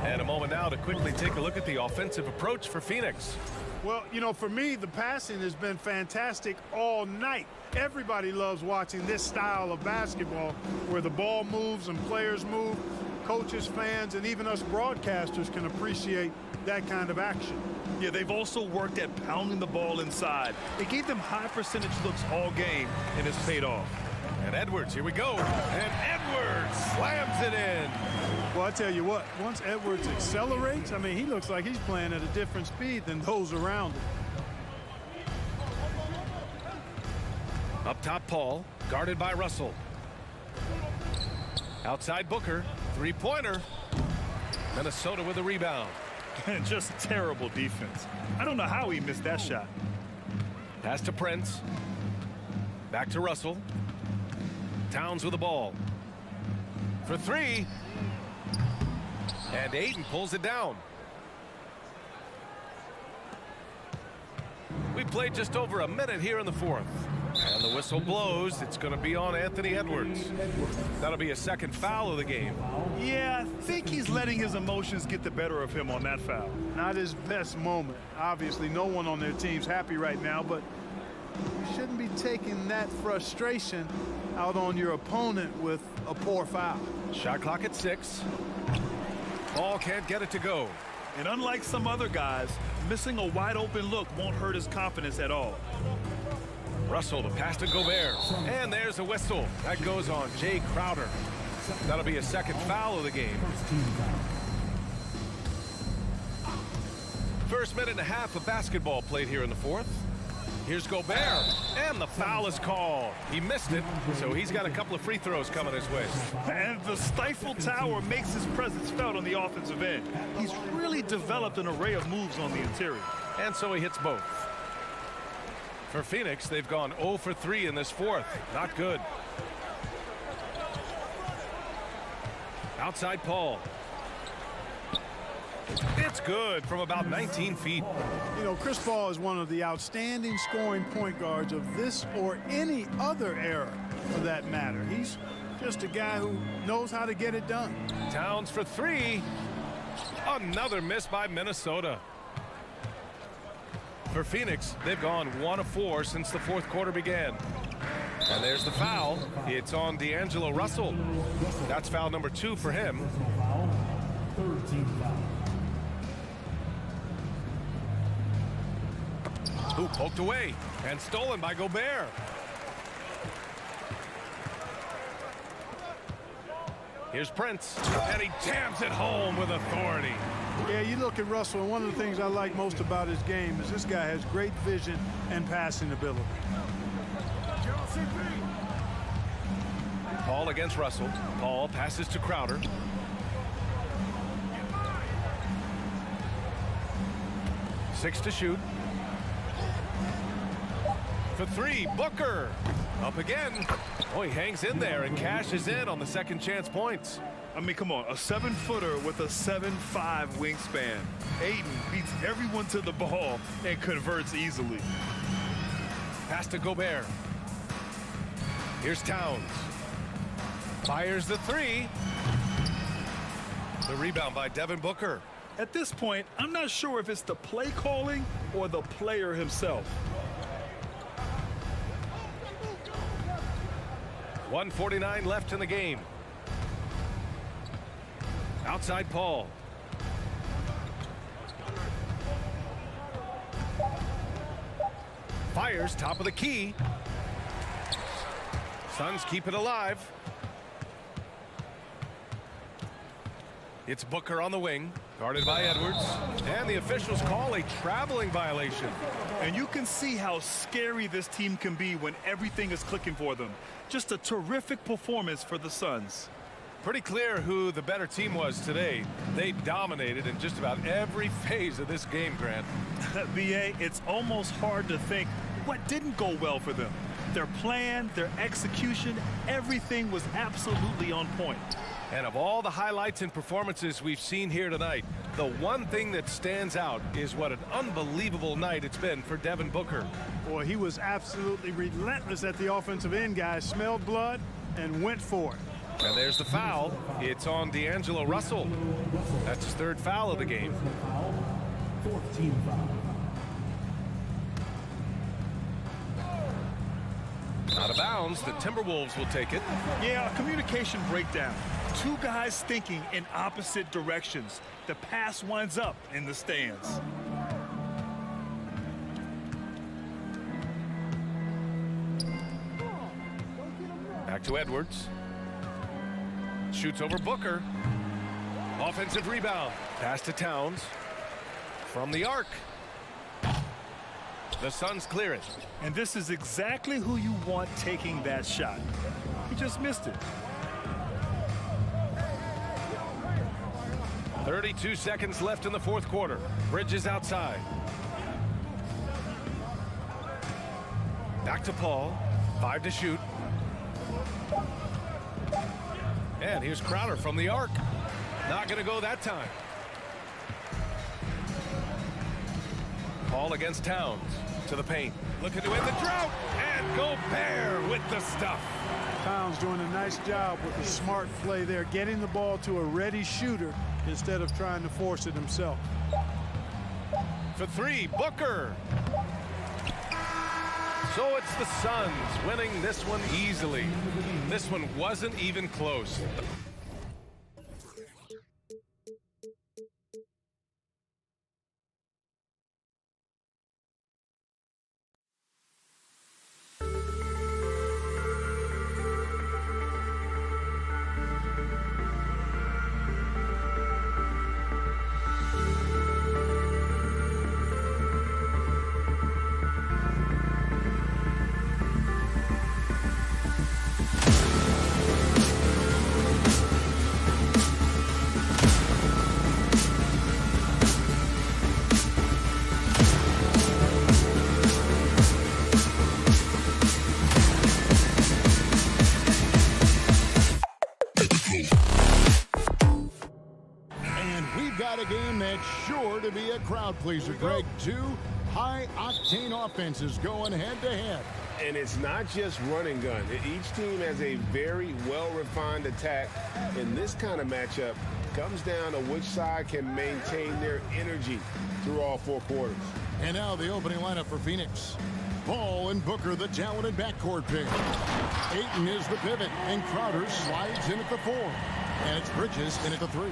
Speaker 6: And a moment now to quickly take a look at the offensive approach for Phoenix.
Speaker 7: Well, you know, for me, the passing has been fantastic all night. Everybody loves watching this style of basketball where the ball moves and players move. Coaches, fans, and even us broadcasters can appreciate that kind of action.
Speaker 8: Yeah, they've also worked at pounding the ball inside. It gave them high percentage looks all game, and it's paid off.
Speaker 6: And Edwards, here we go. And Edwards slams it in.
Speaker 7: Well, I tell you what, once Edwards accelerates, I mean, he looks like he's playing at a different speed than those around him.
Speaker 6: Up top, Paul, guarded by Russell. Outside Booker, three-pointer. Minnesota with a rebound.
Speaker 8: And just terrible defense. I don't know how he missed that shot.
Speaker 6: Pass to Prince. Back to Russell. Towns with the ball. For three. And Ayton pulls it down. We played just over a minute here in the fourth. And the whistle blows. It's going to be on Anthony Edwards. That'll be a second foul of the game.
Speaker 8: Yeah, I think he's letting his emotions get the better of him on that foul.
Speaker 7: Not his best moment. Obviously, no one on their team's happy right now, but you shouldn't be taking that frustration out on your opponent with a poor foul.
Speaker 6: Shot clock at 6. Ball can't get it to go.
Speaker 8: And unlike some other guys, missing a wide open look won't hurt his confidence at all.
Speaker 6: Russell to pass to Gobert. And there's a whistle. That goes on Jay Crowder. That'll be a second foul of the game. First minute and a half of basketball played here in the fourth. Here's Gobert, and the foul is called. He missed it, so he's got a couple of free throws coming his way.
Speaker 8: And the Stifle Tower makes his presence felt on the offensive end. He's really developed an array of moves on the interior.
Speaker 6: And so he hits both. For Phoenix, they've gone 0 for 3 in this fourth. Not good. Outside Paul. It's good from about 19 feet.
Speaker 7: You know, Chris Paul is one of the outstanding scoring point guards of this or any other era, for that matter. He's just a guy who knows how to get it done.
Speaker 6: Towns for 3. Another miss by Minnesota. For Phoenix, they've gone 1 of 4 since the fourth quarter began. And there's the foul. It's on D'Angelo Russell. That's foul number 2 for him. Who poked away and stolen by Gobert. Here's Prince, and he jams it home with authority.
Speaker 7: Yeah, you look at Russell, and one of the things I like most about his game is this guy has great vision and passing ability.
Speaker 6: Paul against Russell. Paul passes to Crowder. Six to shoot. For 3, Booker. Up again. Oh, he hangs in there and cashes in on the second chance points.
Speaker 8: I mean, come on, a 7-footer with a 7'5" wingspan. Aiden beats everyone to the ball and converts easily.
Speaker 6: Pass to Gobert. Here's Towns. Fires the 3. The rebound by Devin Booker.
Speaker 8: At this point, I'm not sure if it's the play calling or the player himself.
Speaker 6: 1:49 left in the game. Outside Paul. Fires top of the key. Suns keep it alive. It's Booker on the wing, guarded by Edwards, and the officials call a traveling violation.
Speaker 8: And you can see how scary this team can be when everything is clicking for them. Just a terrific performance for the Suns.
Speaker 6: Pretty clear who the better team was today. They dominated in just about every phase of this game, Grant.
Speaker 8: BA, it's almost hard to think what didn't go well for them. Their plan, their execution, everything was absolutely on point.
Speaker 6: And of all the highlights and performances we've seen here tonight, the one thing that stands out is what an unbelievable night it's been for Devin Booker.
Speaker 7: Boy, he was absolutely relentless at the offensive end, guys. Smelled blood and went for it.
Speaker 6: And there's the foul. It's on D'Angelo Russell. That's his 3rd foul of the game.
Speaker 5: 14 foul.
Speaker 6: Out of bounds, the Timberwolves will take it.
Speaker 8: Yeah, a communication breakdown. 2 guys thinking in opposite directions. The pass winds up in the stands.
Speaker 6: Back to Edwards. Shoots over Booker. Offensive rebound. Pass to Towns. From the arc. The Suns clear it.
Speaker 8: And this is exactly who you want taking that shot. He just missed it.
Speaker 6: 32 seconds left in the fourth quarter. Bridges outside. Back to Paul. 5 to shoot. And here's Crowder from the arc. Not going to go that time. Paul against Towns. To the paint. Looking to end the drought. And Gobert with the stuff.
Speaker 7: Towns doing a nice job with a smart play there, getting the ball to a ready shooter instead of trying to force it himself.
Speaker 6: For 3, Booker. So it's the Suns winning this one easily. This one wasn't even close.
Speaker 1: It's sure to be a crowd pleaser, Greg. Two high-octane offenses going head-to-head.
Speaker 2: And it's not just run and gun. Each team has a very well-refined attack. In this kind of matchup, comes down to which side can maintain their energy through all 4 quarters.
Speaker 1: And now the opening lineup for Phoenix. Ball and Booker, the talented backcourt pair. Ayton is the pivot, and Crowder slides in at the 4. And it's Bridges in at the 3.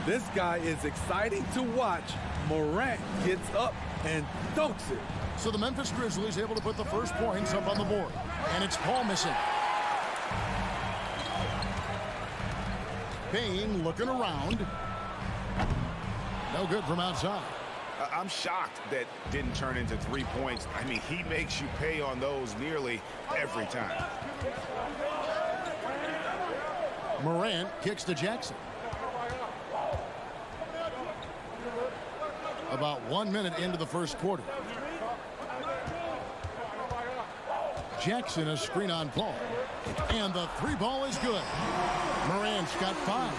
Speaker 10: This guy is exciting to watch. Morant gets up and dunks it.
Speaker 1: So the Memphis Grizzlies able to put the first points up on the board. And it's Paul missing. Payne looking around. No good from outside.
Speaker 2: I'm shocked that didn't turn into 3 points. I mean, he makes you pay on those nearly every time.
Speaker 1: Morant kicks to Jackson. About 1 minute into the first quarter. Jackson a screen on Paul. And the 3 ball is good. Morant's got 5.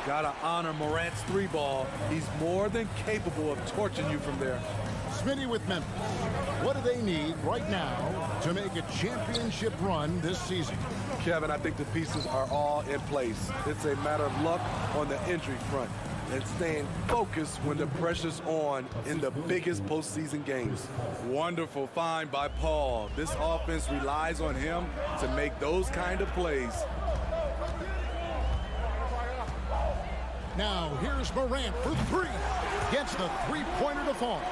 Speaker 10: Gotta honor Morant's 3 ball. He's more than capable of torching you from there.
Speaker 1: Smitty with Memphis. What do they need right now to make a championship run this season?
Speaker 10: Kevin, I think the pieces are all in place. It's a matter of luck on the injury front and staying focused when the pressure's on in the biggest postseason games. Wonderful find by Paul. This offense relies on him to make those kind of plays.
Speaker 1: Now here's Morant for 3. Gets the 3-pointer to fall.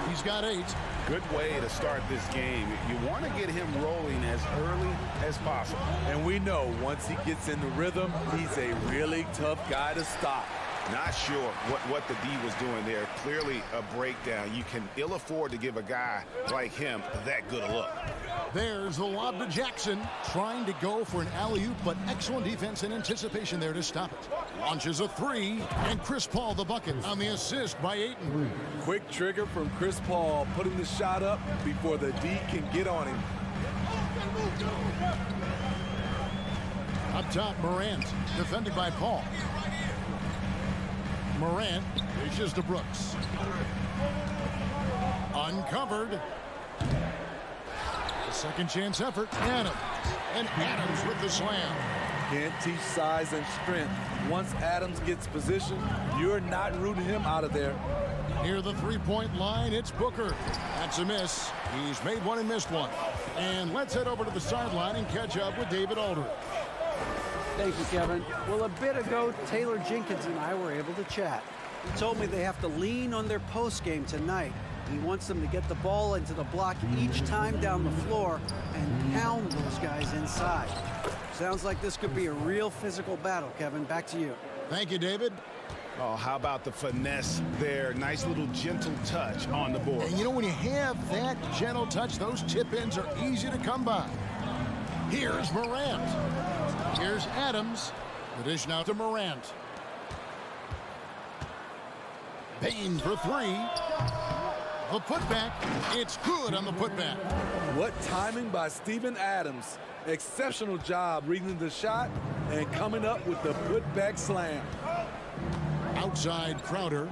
Speaker 1: He's got 8.
Speaker 2: Good way to start this game. You want to get him rolling as early as possible.
Speaker 10: And we know once he gets in the rhythm, he's a really tough guy to stop.
Speaker 2: Not sure what the D was doing there. Clearly a breakdown. You can ill afford to give a guy like him that good a look.
Speaker 1: There's the lob to Jackson, trying to go for an alley-oop, but excellent defense and anticipation there to stop it. Launches a 3, and Chris Paul the bucket on the assist by Ayton.
Speaker 10: Quick trigger from Chris Paul, putting the shot up before the D can get on him.
Speaker 1: Up top, Morant, defended by Paul. Morant dishes to Brooks. Uncovered. A second chance effort. Adams. And Adams with the slam.
Speaker 10: Can't teach size and strength. Once Adams gets position, you're not rooting him out of there.
Speaker 1: Near the 3-point line, it's Booker. That's a miss. He's made one and missed one. And let's head over to the sideline and catch up with David Aldridge.
Speaker 11: Thank you, Kevin. Well, a bit ago, Taylor Jenkins and I were able to chat. He told me they have to lean on their post game tonight. He wants them to get the ball into the block each time down the floor and pound those guys inside. Sounds like this could be a real physical battle, Kevin. Back to you.
Speaker 1: Thank you, David.
Speaker 2: Oh, how about the finesse there? Nice little gentle touch on the board.
Speaker 1: And you know, when you have that gentle touch, those tip-ins are easy to come by. Here's Morant. Here's Adams. The dish now to Morant. Payne for 3. The putback. It's good on the putback.
Speaker 10: What timing by Steven Adams. Exceptional job reading the shot and coming up with the putback slam.
Speaker 1: Outside Crowder.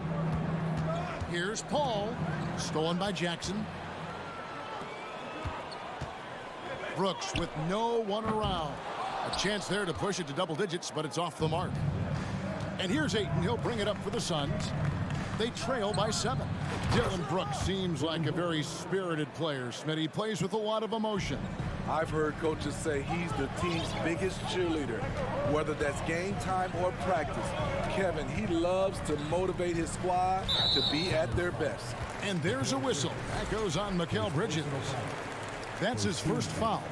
Speaker 1: Here's Paul. Stolen by Jackson. Brooks with no one around. A chance there to push it to double digits, but it's off the mark. And here's Ayton. He'll bring it up for the Suns. They trail by 7. Dillon Brooks seems like a very spirited player. Smitty plays with a lot of emotion.
Speaker 10: I've heard coaches say he's the team's biggest cheerleader, whether that's game time or practice. Kevin, he loves to motivate his squad to be at their best.
Speaker 1: And there's a whistle. That goes on Mikal Bridges. That's his first foul.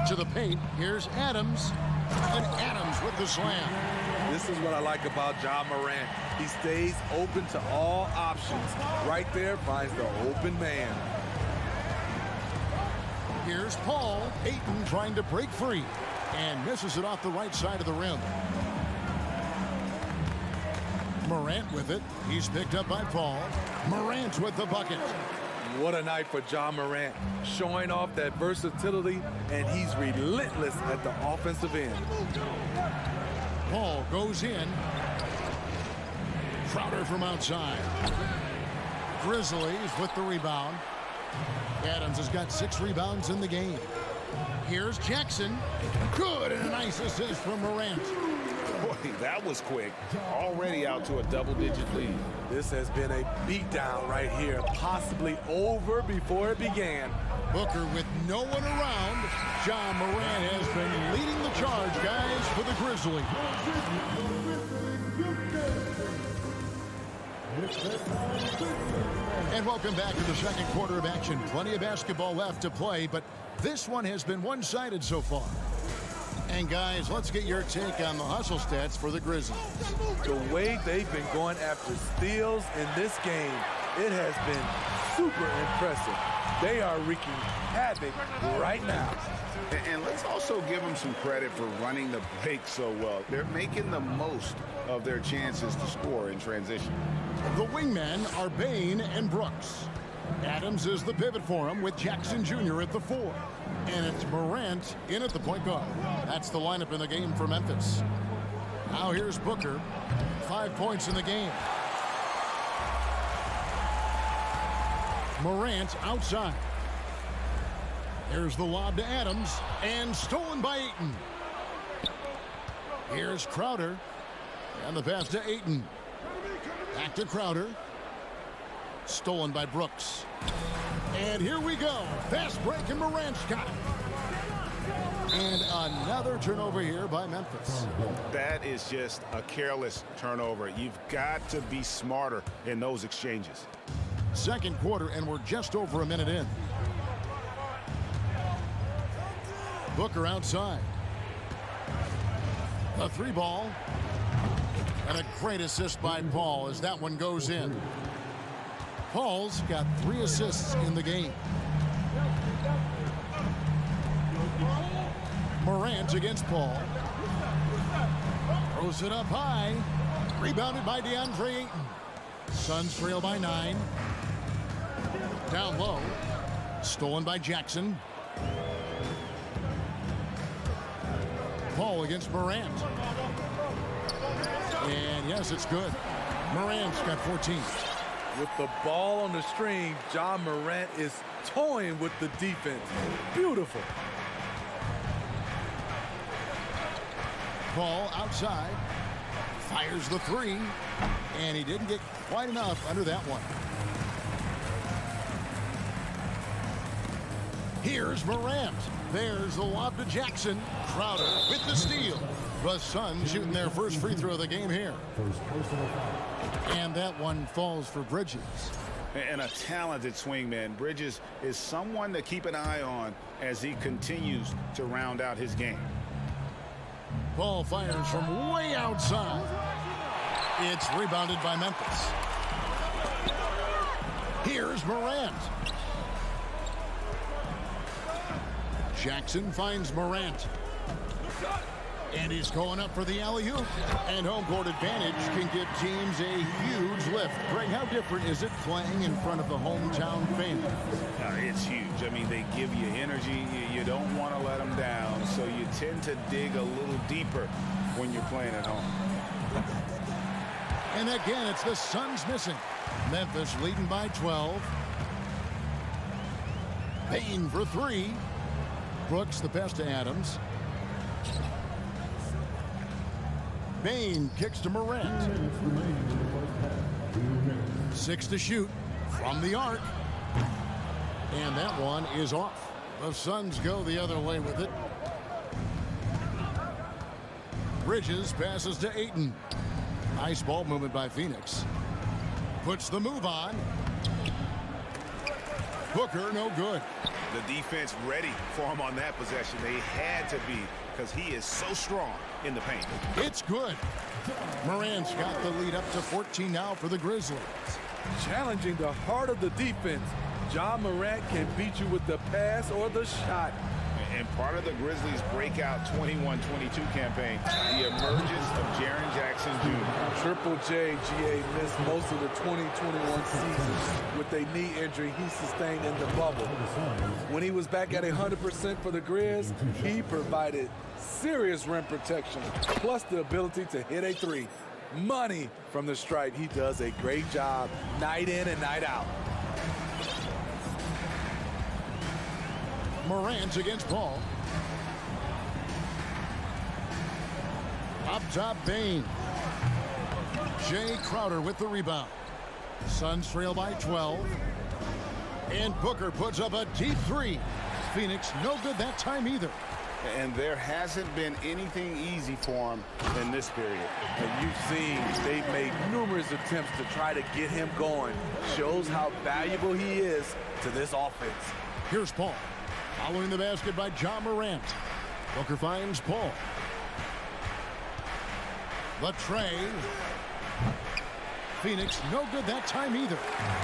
Speaker 1: To the paint, here's Adams. And Adams with the slam.
Speaker 10: This is what I like about Ja Morant. He stays open to all options. Right there finds the open man.
Speaker 1: Here's Paul. Ayton trying to break free. And misses it off the right side of the rim. Morant with it. He's picked up by Paul. Morant with the bucket.
Speaker 10: What a night for Ja Morant, showing off that versatility, and he's relentless at the offensive end.
Speaker 1: Paul goes in. Crowder from outside. Grizzlies with the rebound. Adams has got 6 rebounds in the game. Here's Jackson. Good, and a nice assist from Morant.
Speaker 2: Boy, that was quick. Already out to a double-digit lead.
Speaker 10: This has been a beatdown right here, possibly over before it began.
Speaker 1: Booker with no one around. John Morant has been leading the charge, guys, for the Grizzlies. And welcome back to the second quarter of action. Plenty of basketball left to play, but this one has been one-sided so far. And guys, let's get your take on the hustle stats for the Grizzlies.
Speaker 10: The way they've been going after steals in this game, it has been super impressive. They are wreaking havoc right now.
Speaker 2: And let's also give them some credit for running the break so well. They're making the most of their chances to score in transition.
Speaker 1: The wingmen are Bain and Brooks. Adams is the pivot for him with Jackson Jr. at the 4. And it's Morant in at the point guard. That's the lineup in the game for Memphis. Now here's Booker. 5 points in the game. Morant outside. Here's the lob to Adams, and stolen by Ayton. Here's Crowder, and the pass to Ayton. Back to Crowder. Stolen by Brooks. And here we go. Fast break, and Morant's got it. And another turnover here by Memphis.
Speaker 2: That is just a careless turnover. You've got to be smarter in those exchanges.
Speaker 1: Second quarter, and we're just over a minute in. Booker outside. A 3-ball. And a great assist by Paul as that one goes in. Paul's got 3 assists in the game. Morant against Paul. Throws it up high. Rebounded by DeAndre Ayton. Suns trail by 9. Down low. Stolen by Jackson. Paul against Morant. And yes, it's good. Morant's got 14.
Speaker 10: With the ball on the string, John Morant is toying with the defense. Beautiful.
Speaker 1: Paul outside. Fires the 3. And he didn't get quite enough under that one. Here's Morant. There's the lob to Jackson. Crowder with the steal. The Suns shooting their first free throw of the game here. And that one falls for Bridges.
Speaker 2: And a talented swingman. Bridges is someone to keep an eye on as he continues to round out his game.
Speaker 1: Paul fires from way outside. It's rebounded by Memphis. Here's Morant. Jackson finds Morant. And he's going up for the alley-oop. And home court advantage can give teams a huge lift. Greg, how different is it playing in front of the hometown fans?
Speaker 2: It's huge. I mean, they give you energy. You don't want to let them down. So you tend to dig a little deeper when you're playing at home.
Speaker 1: And again, it's the Suns missing. Memphis leading by 12. Payne for 3. Brooks the pass to Adams. Bain kicks to Morant. 6 to shoot from the arc. And that one is off. The Suns go the other way with it. Bridges passes to Ayton. Nice ball movement by Phoenix. Puts the move on. Booker, no good.
Speaker 2: The defense ready for him on that possession. They had to be, because he is so strong in the paint.
Speaker 1: It's good. Morant's got the lead up to 14 now for the Grizzlies.
Speaker 10: Challenging the heart of the defense. John Morant can beat you with the pass or the shot.
Speaker 2: And part of the Grizzlies' breakout 21-22 campaign, the emergence of Jaren Jackson Jr.
Speaker 10: Triple J, GA, missed most of the 2021 season with a knee injury he sustained in the bubble. When he was back at 100% for the Grizz, he provided serious rim protection, plus the ability to hit a three. Money from the stripe. He does a great job night in and night out.
Speaker 1: Morant against Paul. Up top, Bane. Jay Crowder with the rebound. Suns trail by 12. And Booker puts up a deep three. Phoenix no good that time either.
Speaker 2: And there hasn't been anything easy for him in this period.
Speaker 10: And you've seen they've made numerous attempts to try to get him going. Shows how valuable he is to this offense.
Speaker 1: Here's Paul. Following the basket by Ja Morant. Booker finds Paul. The tray. Phoenix no good that time either.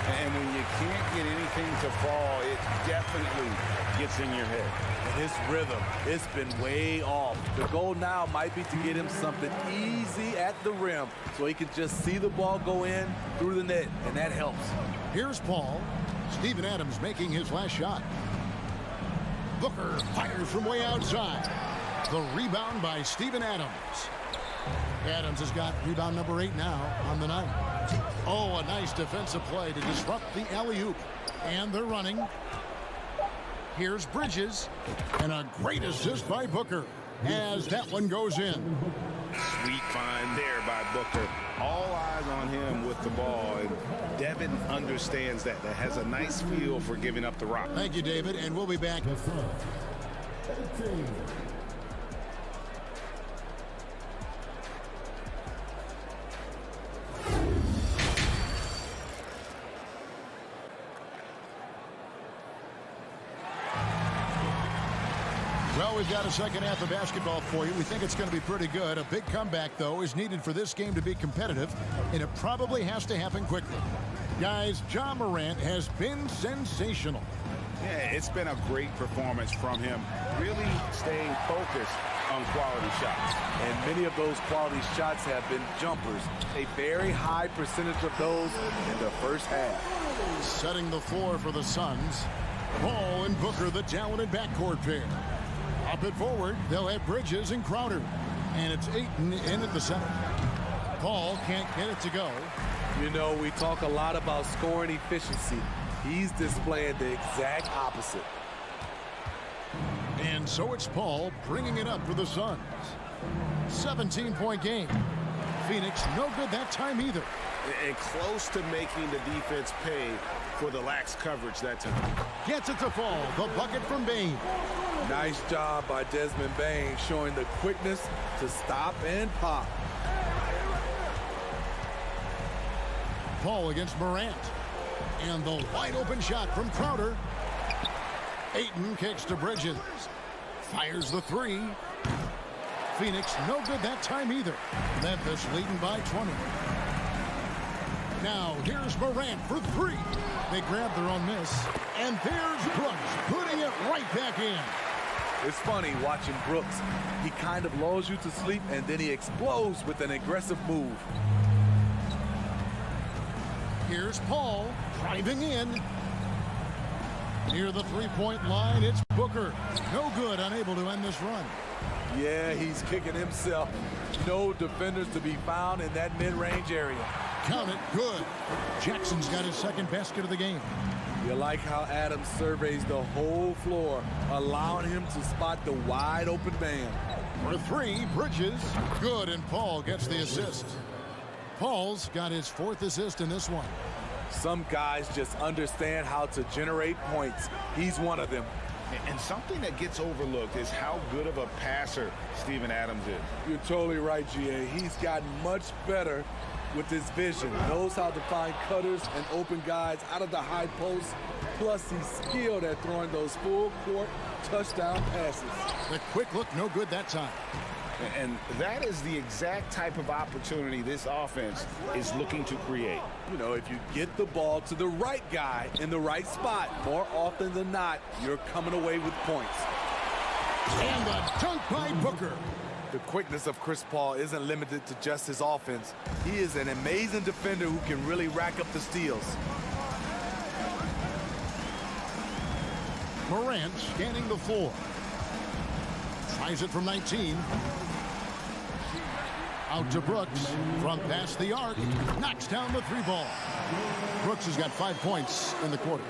Speaker 2: And when you can't get anything to fall, it definitely gets in your head.
Speaker 10: And his rhythm, it's been way off. The goal now might be to get him something easy at the rim so he can just see the ball go in through the net, and that helps.
Speaker 1: Here's Paul. Steven Adams making his last shot. Booker fires from way outside. The rebound by Steven Adams. Adams has got rebound number 8 now on the night. Oh, a nice defensive play to disrupt the alley-oop. And they're running. Here's Bridges. And a great assist by Booker as that one goes in.
Speaker 2: Sweet find there by Booker. All eyes on him with the ball. And Devin understands that. That has a nice feel for giving up the rock.
Speaker 1: Thank you, David, and we'll be back. Well, we've got a second half of basketball for you. We think it's going to be pretty good. A big comeback, though, is needed for this game to be competitive, and it probably has to happen quickly. Guys, Ja Morant has been sensational.
Speaker 2: Yeah, it's been a great performance from him. Really staying focused on quality shots.
Speaker 10: And many of those quality shots have been jumpers. A very high percentage of those in the first half.
Speaker 1: Setting the floor for the Suns. Paul and Booker, the talented backcourt pair. Up and forward, they'll have Bridges and Crowder. And it's Ayton in at the center. Paul can't get it to go.
Speaker 10: You know, we talk a lot about scoring efficiency. He's displaying the exact opposite.
Speaker 1: And so it's Paul bringing it up for the Suns. 17-point game. Phoenix no good that time either.
Speaker 2: And close to making the defense pay for the lax coverage that time.
Speaker 1: Gets it to fall. The bucket from Bane.
Speaker 10: Nice job by Desmond Bane, showing the quickness to stop and pop.
Speaker 1: Paul against Morant. And the wide open shot from Crowder. Ayton kicks to Bridges. Fires the three. Phoenix no good that time either. Memphis leading by 20. Now here's Morant for three. They grab their own miss. And there's Brooks putting it right back in.
Speaker 10: It's funny watching Brooks. He kind of lulls you to sleep and then he explodes with an aggressive move.
Speaker 1: Here's Paul driving in. Near the three-point line, it's Booker. No good, unable to end this run.
Speaker 10: Yeah, he's kicking himself. No defenders to be found in that mid-range area.
Speaker 1: Count it, good. Jackson's got his second basket of the game.
Speaker 10: You like how Adams surveys the whole floor, allowing him to spot the wide open man.
Speaker 1: For three, Bridges. Good, and Paul gets the assist. Paul's got his fourth assist in this one.
Speaker 10: Some guys just understand how to generate points. He's one of them.
Speaker 2: And something that gets overlooked is how good of a passer Steven Adams is.
Speaker 10: You're totally right, GA. He's gotten much better with his vision. Knows how to find cutters and open guys out of the high post. Plus, he's skilled at throwing those full-court touchdown passes.
Speaker 1: The quick look, no good that time.
Speaker 2: And that is the exact type of opportunity this offense is looking to create.
Speaker 10: You know, if you get the ball to the right guy in the right spot, more often than not, you're coming away with points.
Speaker 1: And the dunk by Booker.
Speaker 10: The quickness of Chris Paul isn't limited to just his offense. He is an amazing defender who can really rack up the steals.
Speaker 1: Morant scanning the floor. Tries it from 19. Out to Brooks from past the arc. Knocks down the 3-ball. Brooks has got 5 points in the quarter.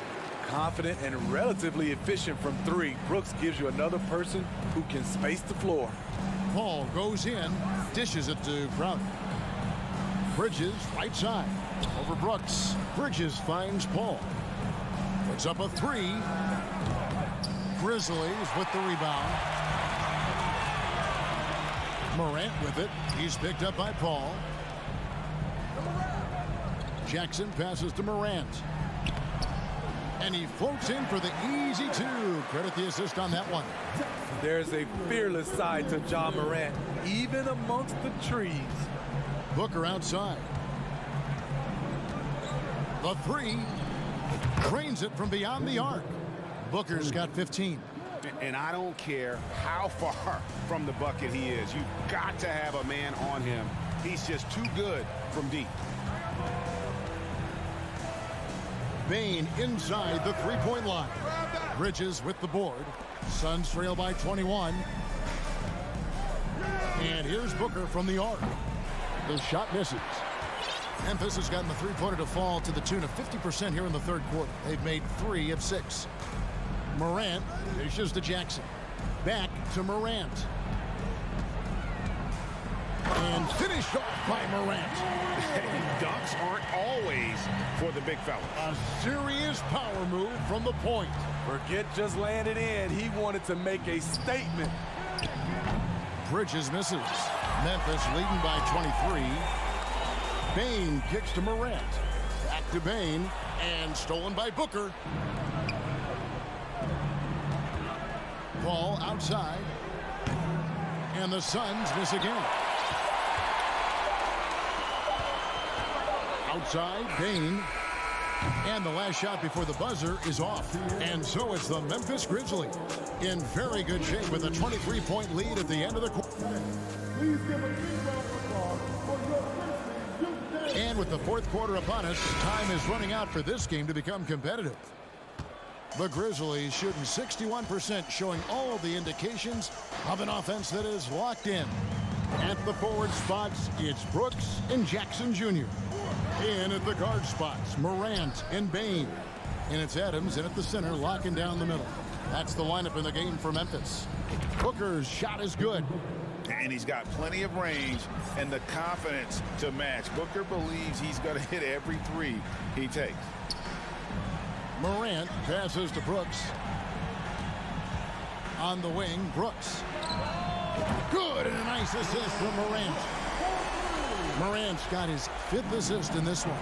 Speaker 10: Confident and relatively efficient from 3. Brooks gives you another person who can space the floor.
Speaker 1: Paul goes in, dishes it to Crowder. Bridges right side over Brooks. Bridges finds Paul. Puts up a 3. Grizzlies with the rebound. Morant with it. He's picked up by Paul. Jackson passes to Morant. And he floats in for the easy 2. Credit the assist on that one.
Speaker 10: There's a fearless side to Ja Morant, even amongst the trees.
Speaker 1: Booker outside. The 3. Drains it from beyond the arc. Booker's got 15.
Speaker 2: And I don't care how far from the bucket he is. You've got to have a man on him. He's just too good from deep.
Speaker 1: Bane inside the 3-point line. Bridges with the board. Suns trail by 21. And here's Booker from the arc. The shot misses. Memphis has gotten the 3-pointer to fall to the tune of 50% here in the third quarter. They've made 3 of 6. Morant dishes to Jackson. Back to Morant. And finished off by Morant.
Speaker 2: Dunks aren't always for the big fella.
Speaker 1: A serious power move from the point.
Speaker 10: Forget just laying it in. He wanted to make a statement.
Speaker 1: Bridges misses. Memphis leading by 23. Bane kicks to Morant. Back to Bane. And stolen by Booker. Ball outside. And the Suns miss again. Outside, Bane. And the last shot before the buzzer is off. And so it's the Memphis Grizzlies in very good shape with a 23-point lead at the end of the quarter.
Speaker 5: Please give a big round of applause for your Grizzlies.
Speaker 1: And with the fourth quarter upon us, time is running out for this game to become competitive. The Grizzlies shooting 61%, showing all of the indications of an offense that is locked in. At the forward spots, it's Brooks and Jackson Jr. In at the guard spots, Morant and Bane. And it's Adams in at the center, locking down the middle. That's the lineup in the game for Memphis. Booker's shot is good.
Speaker 2: And he's got plenty of range and the confidence to match. Booker believes he's going to hit every 3 he takes.
Speaker 1: Morant passes to Brooks. On the wing, Brooks. Good, and a nice assist from Morant. Morant's got his 5th assist in this one.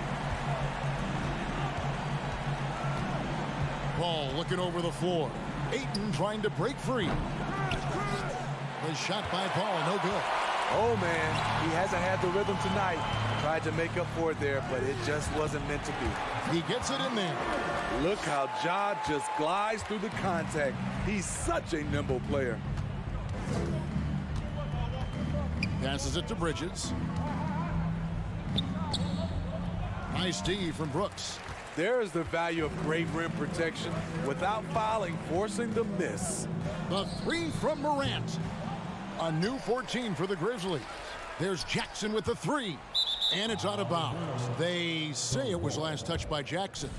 Speaker 1: Ball looking over the floor. Ayton trying to break free. The shot by Paul, no good.
Speaker 10: Oh, man, he hasn't had the rhythm tonight. Tried to make up for it there, but it just wasn't meant to be.
Speaker 1: He gets it in there.
Speaker 10: Look how Ja just glides through the contact. He's such a nimble player.
Speaker 1: Passes it to Bridges. Nice D from Brooks.
Speaker 10: There is the value of great rim protection without fouling, forcing the miss.
Speaker 1: The 3 from Morant. A new 14 for the Grizzlies. There's Jackson with the 3. And it's out of bounds. They say it was last touched by Jackson.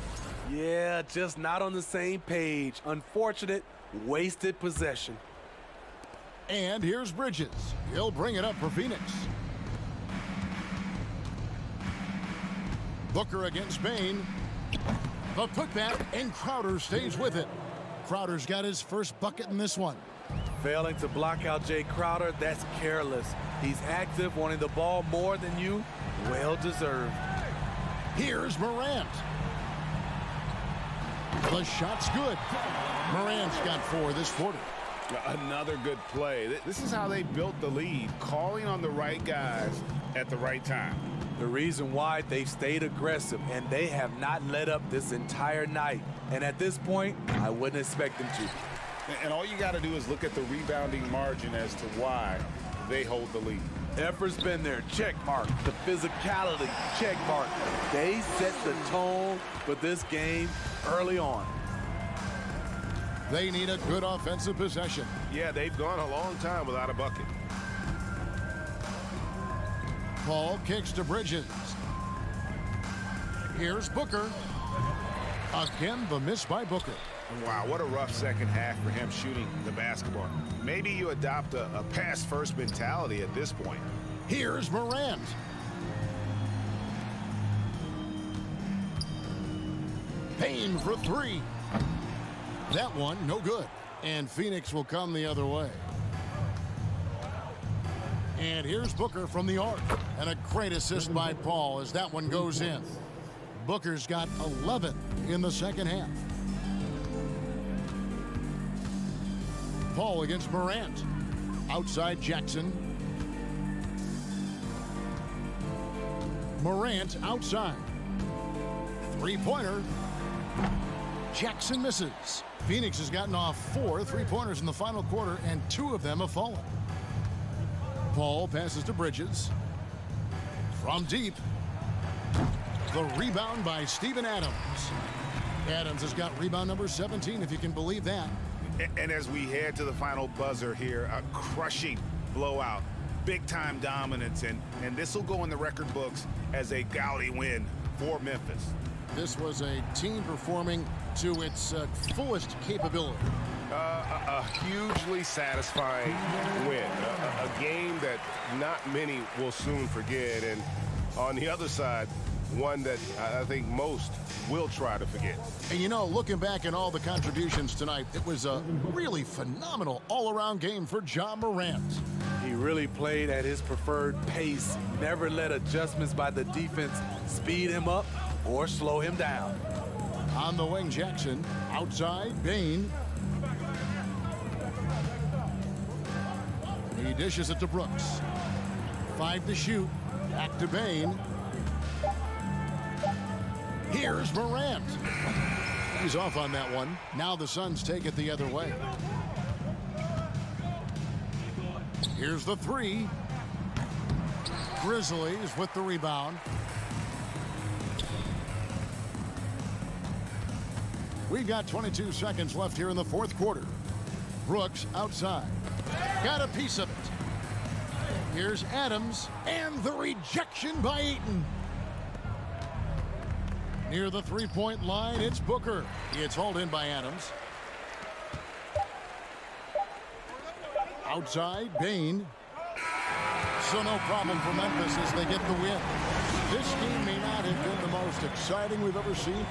Speaker 10: Yeah, just not on the same page. Unfortunate, wasted possession.
Speaker 1: And here's Bridges. He'll bring it up for Phoenix. Booker against Bane. The putback, and Crowder stays with it. Crowder's got his first bucket in this one.
Speaker 10: Failing to block out Jay Crowder, that's careless. He's active, wanting the ball more than you. Well deserved.
Speaker 1: Here's Morant. The shot's good. Morant's got 4 this quarter.
Speaker 2: Another good play. This is how they built the lead, calling on the right guys at the right time.
Speaker 10: The reason why they've stayed aggressive, and they have not let up this entire night. And at this point, I wouldn't expect them to.
Speaker 2: And all you got to do is look at the rebounding margin as to why they hold the lead.
Speaker 10: Effort's been there, check mark. The physicality, check mark. They set the tone for this game early on.
Speaker 1: They need a good offensive possession.
Speaker 4: Yeah, they've gone a long time without a bucket.
Speaker 1: Paul kicks to Bridges. Here's Booker. Again, the miss by Booker.
Speaker 2: Wow, what a rough second half for him shooting the basketball. Maybe you adopt a pass-first mentality at this point.
Speaker 1: Here's Morant. Payne for three. That one, no good. And Phoenix will come the other way. And here's Booker from the arc. And a great assist by Paul as that one goes in. Booker's got 11 in the second half. Paul against Morant. Outside Jackson. Morant outside. Three-pointer. Jackson misses. Phoenix has gotten off 4 3-pointers in the final quarter, and 2 of them have fallen. Paul passes to Bridges. From deep. The rebound by Steven Adams. Adams has got rebound number 17, if you can believe that.
Speaker 2: And as we head to the final buzzer here, a crushing blowout, big-time dominance, and this will go in the record books as a gaudy win for Memphis.
Speaker 1: This was a team performing to its fullest capability.
Speaker 4: A hugely satisfying win. A game that not many will soon forget. And on the other side, one that I think most will try to forget.
Speaker 1: And you know, looking back at all the contributions tonight, it was a really phenomenal all-around game for Ja Morant.
Speaker 10: He really played at his preferred pace, never let adjustments by the defense speed him up or slow him down.
Speaker 1: On the wing, Jackson. Outside, Bain. He dishes it to Brooks. 5 to shoot. Back to Bain. Here's Morant. He's off on that one. Now the Suns take it the other way. Here's the 3. Grizzlies with the rebound. We've got 22 seconds left here in the fourth quarter. Brooks outside. Got a piece of it. Here's Adams, and the rejection by Ayton. Near the three-point line, it's Booker. It's hauled in by Adams. Outside, Bain. So no problem for Memphis as they get the win. This game may not have been the most exciting we've ever seen.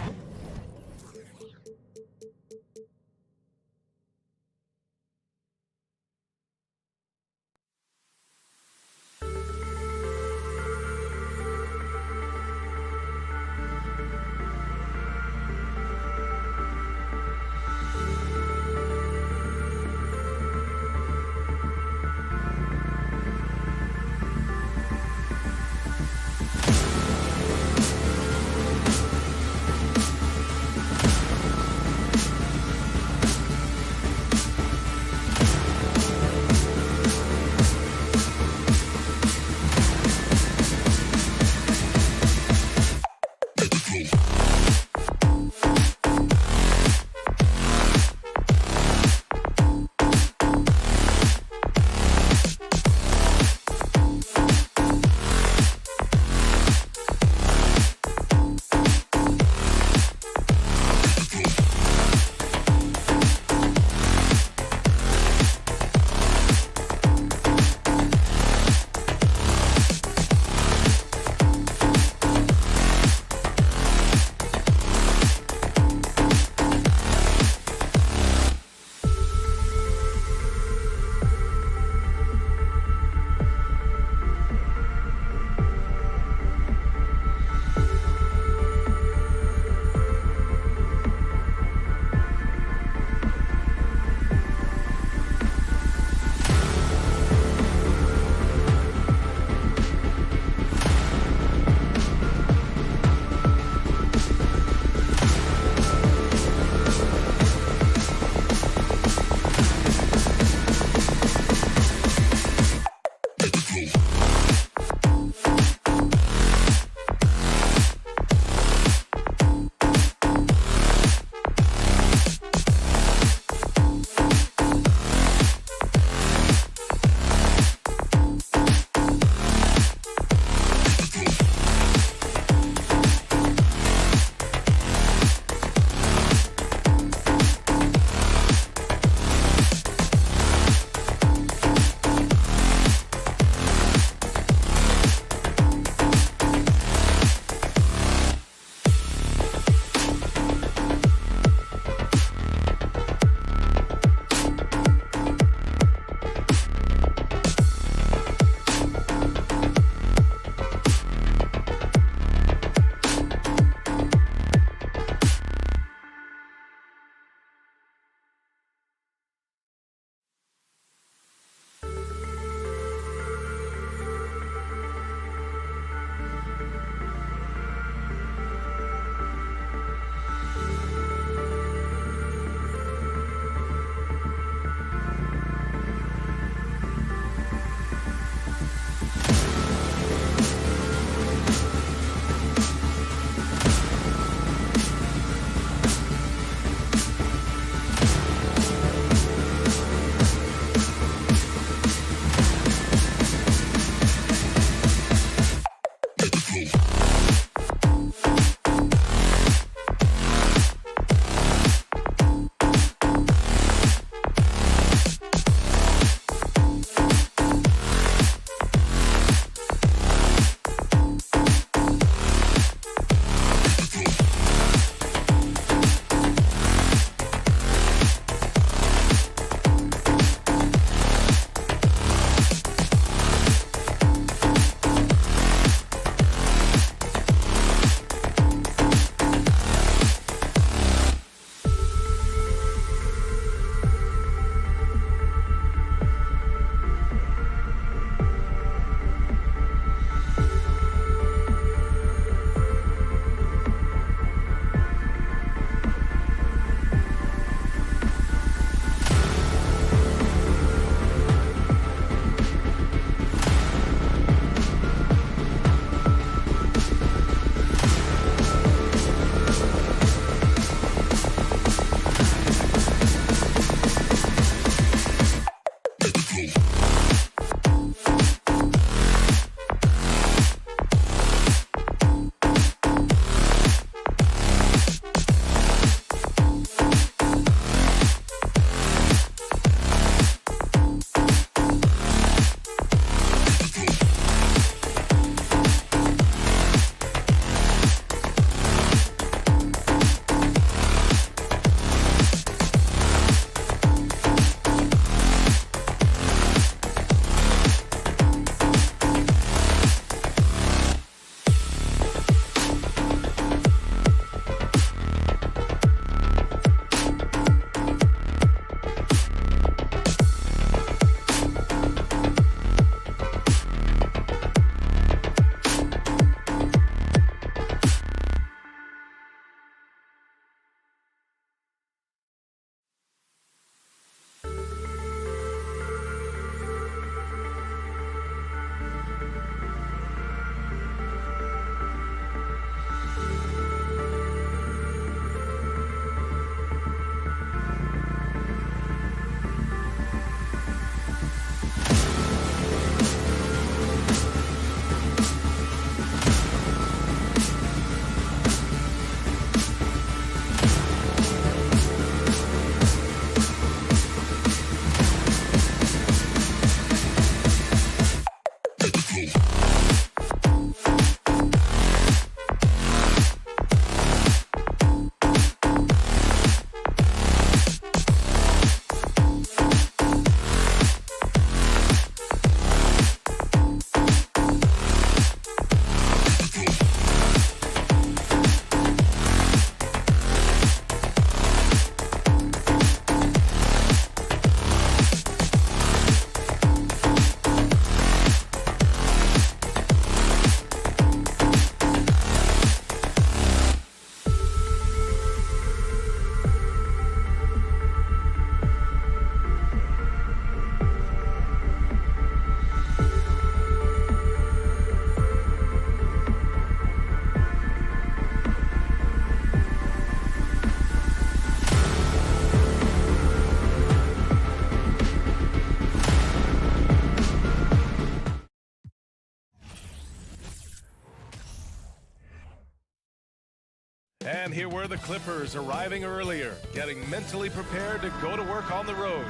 Speaker 6: And here were the Clippers arriving earlier, getting mentally prepared to go to work on the road.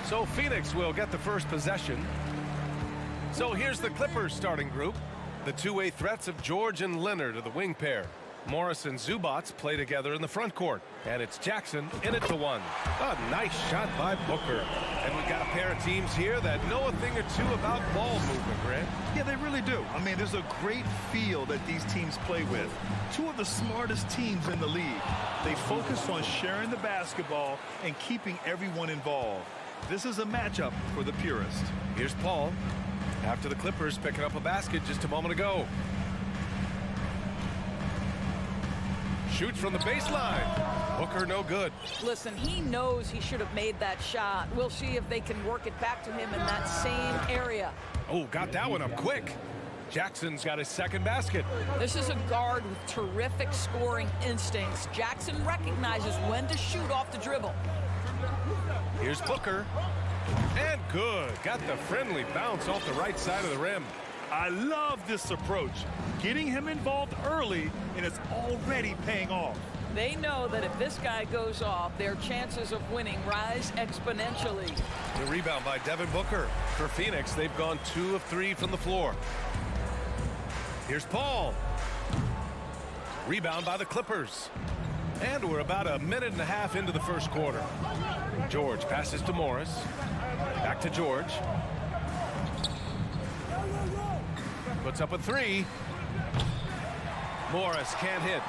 Speaker 6: So Phoenix will get the first possession. So here's the Clippers starting group. The two-way threats of George and Leonard are the wing pair. Morris and Zubats play together in the front court. And it's Jackson in it to one. A nice shot by Booker. And we've got a pair of teams here that know a thing or two about ball movement, Grant.
Speaker 8: Yeah, they really do. I mean, there's a great feel that these teams play with. Two of the smartest teams in the league. They focus on sharing the basketball and keeping everyone involved. This is a matchup for the purist.
Speaker 6: Here's Paul after the Clippers picking up a basket just a moment ago. Shoots from the baseline. Booker no good.
Speaker 12: Listen, he knows he should have made that shot. We'll see if they can work it back to him in that same area.
Speaker 6: Oh, got that one up quick. Jackson's got his second basket.
Speaker 12: This is a guard with terrific scoring instincts. Jackson recognizes when to shoot off the dribble.
Speaker 6: Here's Booker. And good. Got the friendly bounce off the right side of the rim.
Speaker 8: I love this approach. Getting him involved early, and it's already paying off.
Speaker 12: They know that if this guy goes off, their chances of winning rise exponentially.
Speaker 6: The rebound by Devin Booker. For Phoenix, they've gone 2 of 3 from the floor. Here's Paul. Rebound by the Clippers. And we're about a minute and a half into the first quarter. George passes to Morris. Back to George. Puts up a 3. Morris can't hit.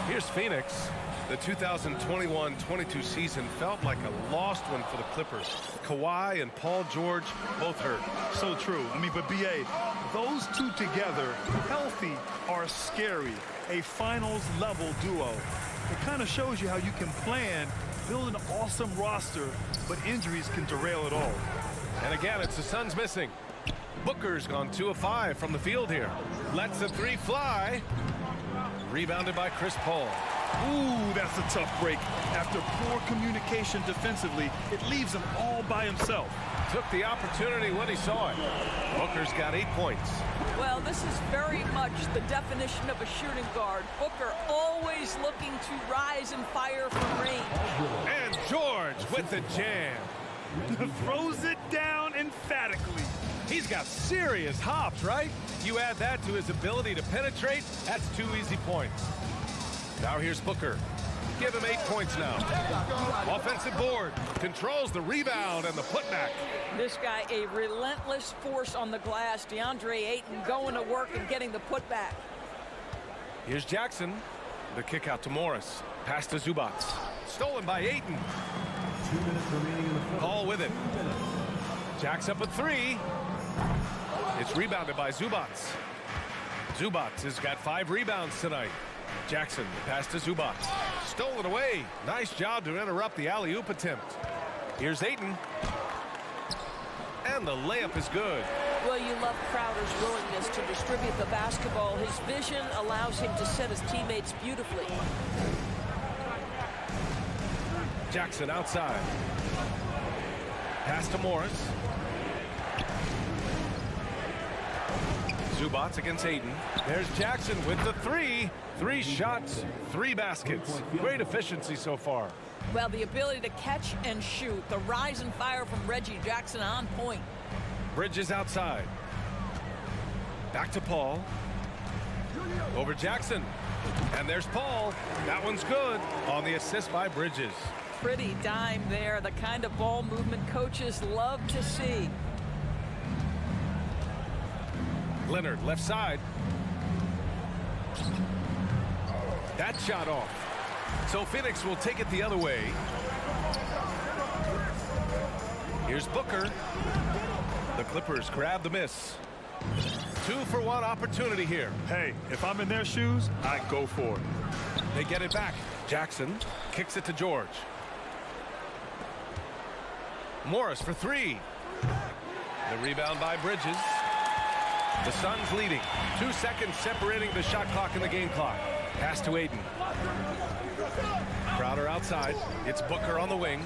Speaker 6: Here's Phoenix. The 2021-22 season felt like a lost one for the Clippers. Kawhi and Paul George both hurt.
Speaker 8: So true. I mean, but B.A., those two together, healthy, are scary. A finals-level duo. It kind of shows you how you can plan, build an awesome roster, but injuries can derail it all.
Speaker 6: And again, it's the Suns missing. Booker's gone 2 of 5 from the field here. Lets the 3 fly. Rebounded by Chris Paul.
Speaker 8: Ooh, that's a tough break. After poor communication defensively, it leaves him all by himself.
Speaker 6: Took the opportunity when he saw it. Booker's got 8 points.
Speaker 12: Well, this is very much the definition of a shooting guard. Booker always looking to rise and fire from range.
Speaker 6: And George with the jam.
Speaker 8: Throws it down emphatically.
Speaker 6: He's got serious hops, right? You add that to his ability to penetrate, that's 2 easy points. Now here's Booker. Give him 8 points now. Offensive board. Controls the rebound and the putback.
Speaker 12: This guy, a relentless force on the glass. DeAndre Ayton going to work and getting the putback.
Speaker 6: Here's Jackson. The kick out to Morris. Pass to Zubats. Stolen by Ayton. Paul with it. Jacks up a 3. It's rebounded by Zubats. Zubats has got 5 rebounds tonight. Jackson, the pass to Zubats. Stolen away. Nice job to interrupt the alley-oop attempt. Here's Ayton. And the layup is good.
Speaker 12: Well, you love Crowder's willingness to distribute the basketball. His vision allows him to set his teammates beautifully.
Speaker 6: Jackson outside. Pass to Morris. Zubats against Ayton. There's Jackson with the 3. 3 shots, 3 baskets. Great efficiency so far.
Speaker 12: Well, the ability to catch and shoot. The rise and fire from Reggie Jackson on point.
Speaker 6: Bridges outside. Back to Paul. Over Jackson. And there's Paul. That one's good on the assist by Bridges.
Speaker 12: Pretty dime there. The kind of ball movement coaches love to see.
Speaker 6: Leonard left side. That shot off. So Phoenix will take it the other way. Here's Booker. The Clippers grab the miss. 2-for-1 opportunity here.
Speaker 8: Hey, if I'm in their shoes, I go for it.
Speaker 6: They get it back. Jackson kicks it to George. Morris for 3. The rebound by Bridges. The Suns leading. 2 seconds separating the shot clock and the game clock. Pass to Ayton. Crowder outside. It's Booker on the wing.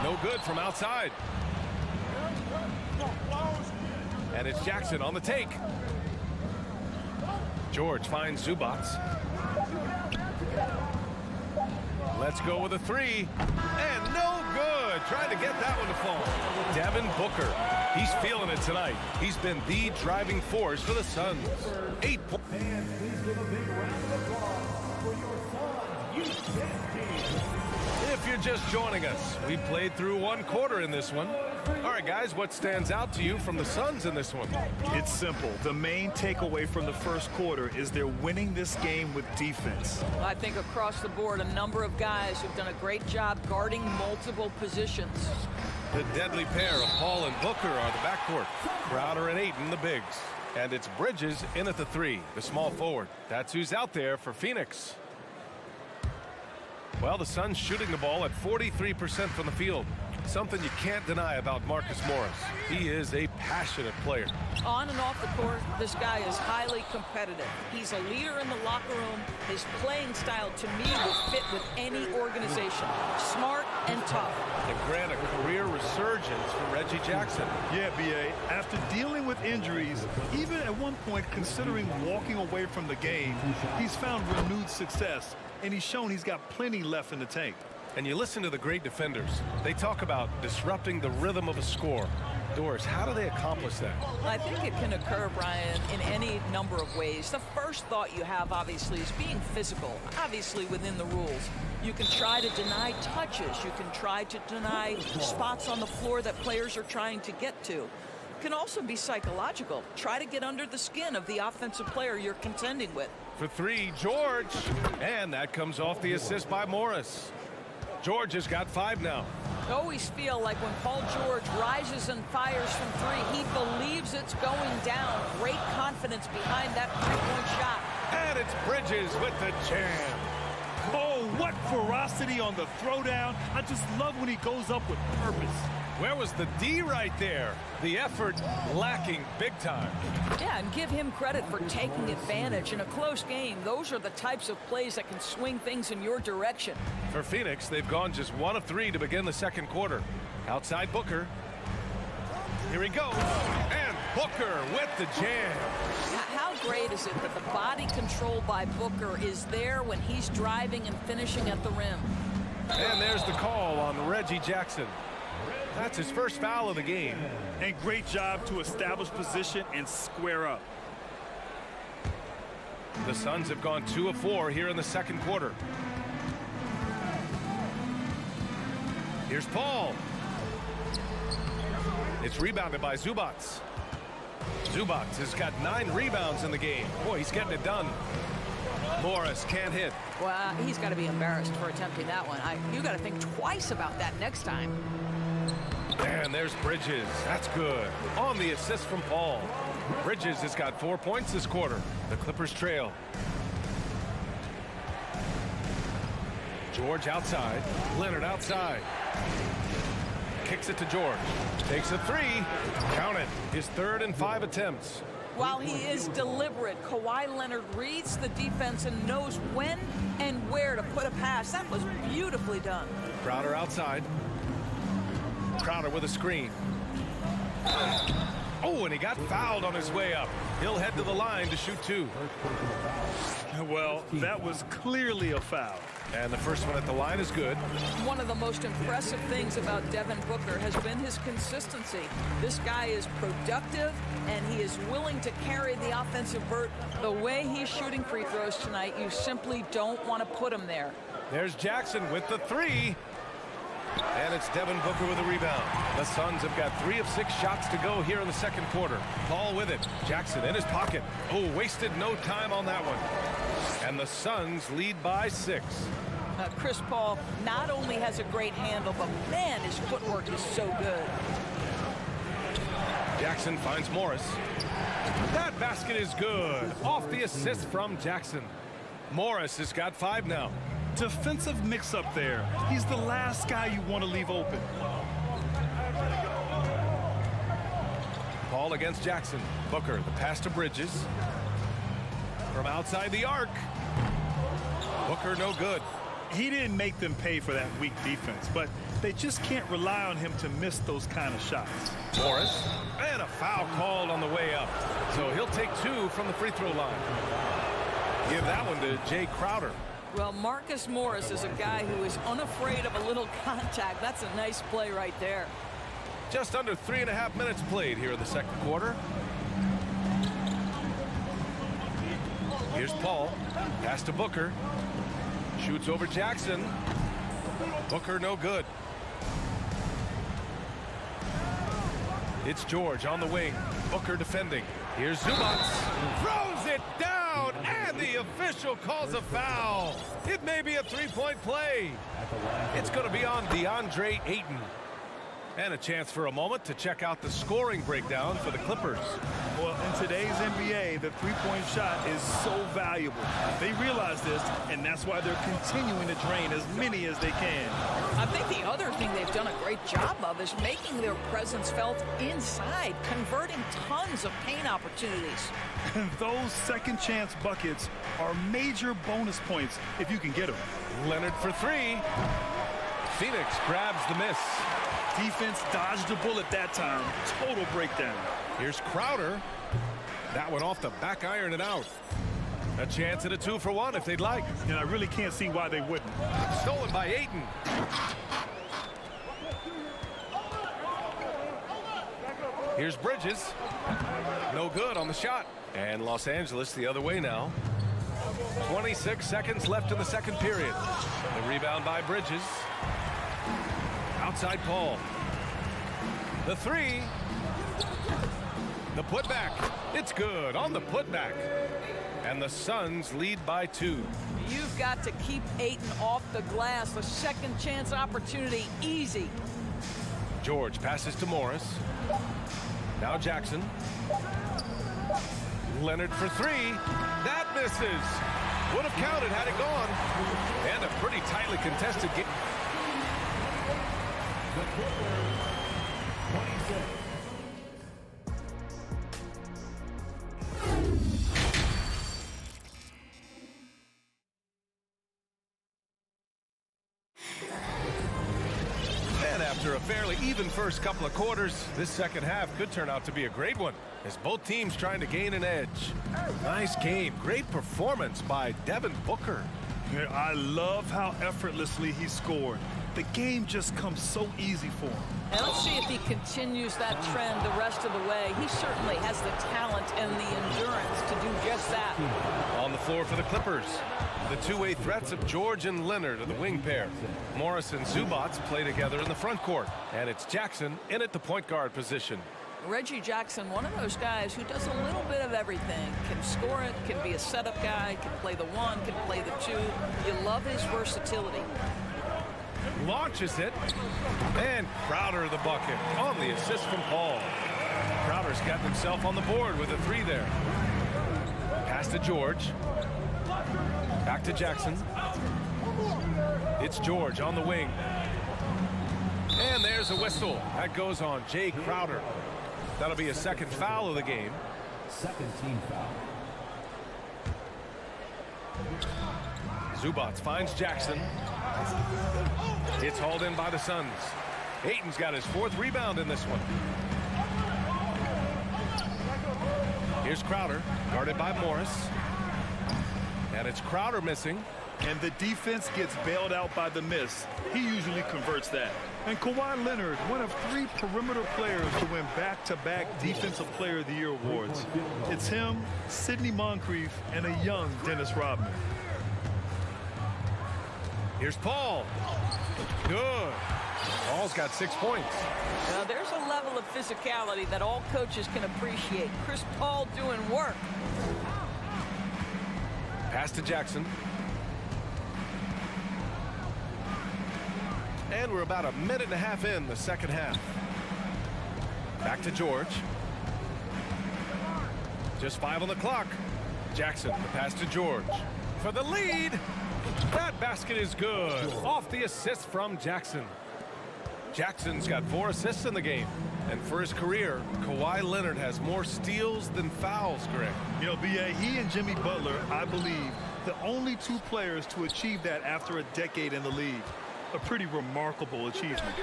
Speaker 6: No good from outside. And it's Jackson on the take. George finds Zubac. Let's go with a three. And no good. Trying to get that one to fall. Devin Booker. He's feeling it tonight. He's been the driving force for the Suns. 8 points.
Speaker 5: And please give a big round of applause for your Suns youth team.
Speaker 6: If you're just joining us, we played through 1 quarter in this one. All right, guys, what stands out to you from the Suns in this one?
Speaker 8: It's simple. The main takeaway from the first quarter is they're winning this game with defense.
Speaker 12: I think across the board, a number of guys who've done a great job guarding multiple positions.
Speaker 6: The deadly pair of Paul and Booker are the backcourt. Crowder and Ayton, the bigs. And it's Bridges in at the 3, the small forward. That's who's out there for Phoenix. Well, the Suns shooting the ball at 43% from the field. Something you can't deny about Marcus Morris. He is a passionate player.
Speaker 12: On and off the court, this guy is highly competitive. He's a leader in the locker room. His playing style, to me, would fit with any organization. Smart and tough.
Speaker 6: And grant a career resurgence for Reggie Jackson.
Speaker 8: Yeah, B.A., after dealing with injuries, even at one point considering walking away from the game, he's found renewed success, and he's shown he's got plenty left in the tank.
Speaker 6: And you listen to the great defenders. They talk about disrupting the rhythm of a score. Doris, how do they accomplish that?
Speaker 12: I think it can occur, Brian, in any number of ways. The first thought you have, obviously, is being physical, obviously within the rules. You can try to deny touches. You can try to deny spots on the floor that players are trying to get to. It can also be psychological. Try to get under the skin of the offensive player you're contending with.
Speaker 6: For 3, George. And that comes off the assist by Morris. George has got 5 now.
Speaker 12: I always feel like when Paul George rises and fires from 3, he believes it's going down. Great confidence behind that 3-point shot.
Speaker 6: And it's Bridges with the jam.
Speaker 8: Oh, what ferocity on the throwdown. I just love when he goes up with purpose.
Speaker 6: Where was the D right there? The effort lacking big time.
Speaker 12: Yeah, and give him credit for taking advantage in a close game. Those are the types of plays that can swing things in your direction.
Speaker 6: For Phoenix, they've gone just 1 of 3 to begin the second quarter. Outside Booker. Here he goes. And Booker with the jam.
Speaker 12: How great is it that the body control by Booker is there when he's driving and finishing at the rim?
Speaker 6: And there's the call on Reggie Jackson. That's his first foul of the game.
Speaker 8: And great job to establish position and square up.
Speaker 6: The Suns have gone 2 of 4 here in the second quarter. Here's Paul. It's rebounded by Zubac. Zubac has got 9 rebounds in the game. Boy, he's getting it done. Morris can't hit.
Speaker 12: Well, he's got to be embarrassed for attempting that one. You got to think twice about that next time.
Speaker 6: And there's Bridges. That's good. On the assist from Paul. Bridges has got 4 points this quarter. The Clippers trail. George outside. Leonard outside. Kicks it to George. Takes a 3. Count it. His 3rd and 5 attempts.
Speaker 12: While he is deliberate, Kawhi Leonard reads the defense and knows when and where to put a pass. That was beautifully done.
Speaker 6: Crowder outside. Crowder with a screen. Oh, and he got fouled on his way up. He'll head to the line to shoot 2.
Speaker 8: Well, that was clearly a foul.
Speaker 6: And the first one at the line is good.
Speaker 12: One of the most impressive things about Devin Booker has been his consistency. This guy is productive, and he is willing to carry the offensive burden. The way he's shooting free throws tonight, you simply don't want to put him there.
Speaker 6: There's Jackson with the 3. And it's Devin Booker with a rebound. The Suns have got 3 of 6 shots to go here in the second quarter. Paul with it. Jackson in his pocket. Oh, wasted no time on that one. And the Suns lead by 6.
Speaker 12: Chris Paul not only has a great handle, but man, his footwork is so good.
Speaker 6: Jackson finds Morris. That basket is good. Off the assist from Jackson. Morris has got 5 now.
Speaker 8: Defensive mix-up there. He's the last guy you want to leave open.
Speaker 6: Paul against Jackson. Booker, the pass to Bridges. From outside the arc. Booker no good.
Speaker 8: He didn't make them pay for that weak defense, but They just can't rely on him to miss those kind of shots.
Speaker 6: Morris, and a foul called on the way up. So he'll take 2 from the free throw line. Give that one to Jay Crowder.
Speaker 12: Well, Marcus Morris is a guy who is unafraid of a little contact. That's a nice play right there.
Speaker 6: Just under 3.5 minutes played here in the second quarter. Here's Paul. Pass to Booker. Shoots over Jackson. Booker no good. It's George on the wing. Booker defending. Here's Zubats. Throws it down, and the official calls a foul. It may be a three-point play. It's going to be on DeAndre Ayton. And a chance for a moment to check out the scoring breakdown for the Clippers.
Speaker 8: Well, in today's NBA, the three-point shot is so valuable. They realize this, and that's why they're continuing to drain as many as they can.
Speaker 12: I think the other thing they've done a great job of is making their presence felt inside, converting tons of paint opportunities.
Speaker 8: And those second-chance buckets are major bonus points if you can get them.
Speaker 6: Leonard for 3. Phoenix grabs the miss.
Speaker 8: Defense dodged a bullet that time. Total breakdown.
Speaker 6: Here's Crowder. That one off the back iron and out. A chance at a 2-for-1 if they'd like.
Speaker 8: And I really can't see why they wouldn't.
Speaker 6: Stolen by Ayton. Here's Bridges. No good on the shot. And Los Angeles the other way now. 26 seconds left in the second period. The rebound by Bridges. Outside Paul. The 3. The putback. It's good on the putback. And the Suns lead by 2.
Speaker 12: You've got to keep Ayton off the glass. A second chance opportunity, easy.
Speaker 6: George passes to Morris. Now Jackson. Leonard for 3. That misses. Would have counted had it gone. And a pretty tightly contested game. And after a fairly even first couple of quarters, this second half could turn out to be a great one as both teams trying to gain an edge. Nice game. Great performance by Devin Booker.
Speaker 8: I love how effortlessly he scored. The game just comes so easy for him.
Speaker 12: And let's see if he continues that trend the rest of the way. He certainly has the talent and the endurance to do just that.
Speaker 6: On the floor for the Clippers, the two-way threats of George and Leonard are the wing pair. Morris and Zubats play together in the front court. And it's Jackson in at the point guard position.
Speaker 12: Reggie Jackson, one of those guys who does a little bit of everything. Can score it, can be a setup guy, can play the 1, can play the 2. You love his versatility.
Speaker 6: Launches it, and Crowder the bucket on the assist from Paul. Crowder's got himself on the board with a 3 there. Pass to George. Back to Jackson. It's George on the wing. And there's a whistle. That goes on Jay Crowder. That'll be a second foul of the game.
Speaker 5: Second team foul.
Speaker 6: Zubats finds Jackson. It's hauled in by the Suns. Ayton's got his 4th rebound in this one. Here's Crowder, guarded by Morris. And it's Crowder missing.
Speaker 8: And the defense gets bailed out by the miss. He usually converts that. And Kawhi Leonard, one of 3 perimeter players to win back-to-back Defensive Player of the Year awards. It's him, Sidney Moncrief, and a young Dennis Rodman.
Speaker 6: Here's Paul. Good. Paul's got 6 points.
Speaker 12: Now there's a level of physicality that all coaches can appreciate. Chris Paul doing work.
Speaker 6: Pass to Jackson. And we're about a minute and a half in the second half. Back to George. Just 5 on the clock. Jackson, the pass to George. For the lead. That basket is good. Off the assist from Jackson. Jackson's got 4 assists in the game. And for his career, Kawhi Leonard has more steals than fouls, Greg.
Speaker 8: You know, B.A., he and Jimmy Butler, I believe, the only 2 players to achieve that after a decade in the league. a pretty remarkable achievement.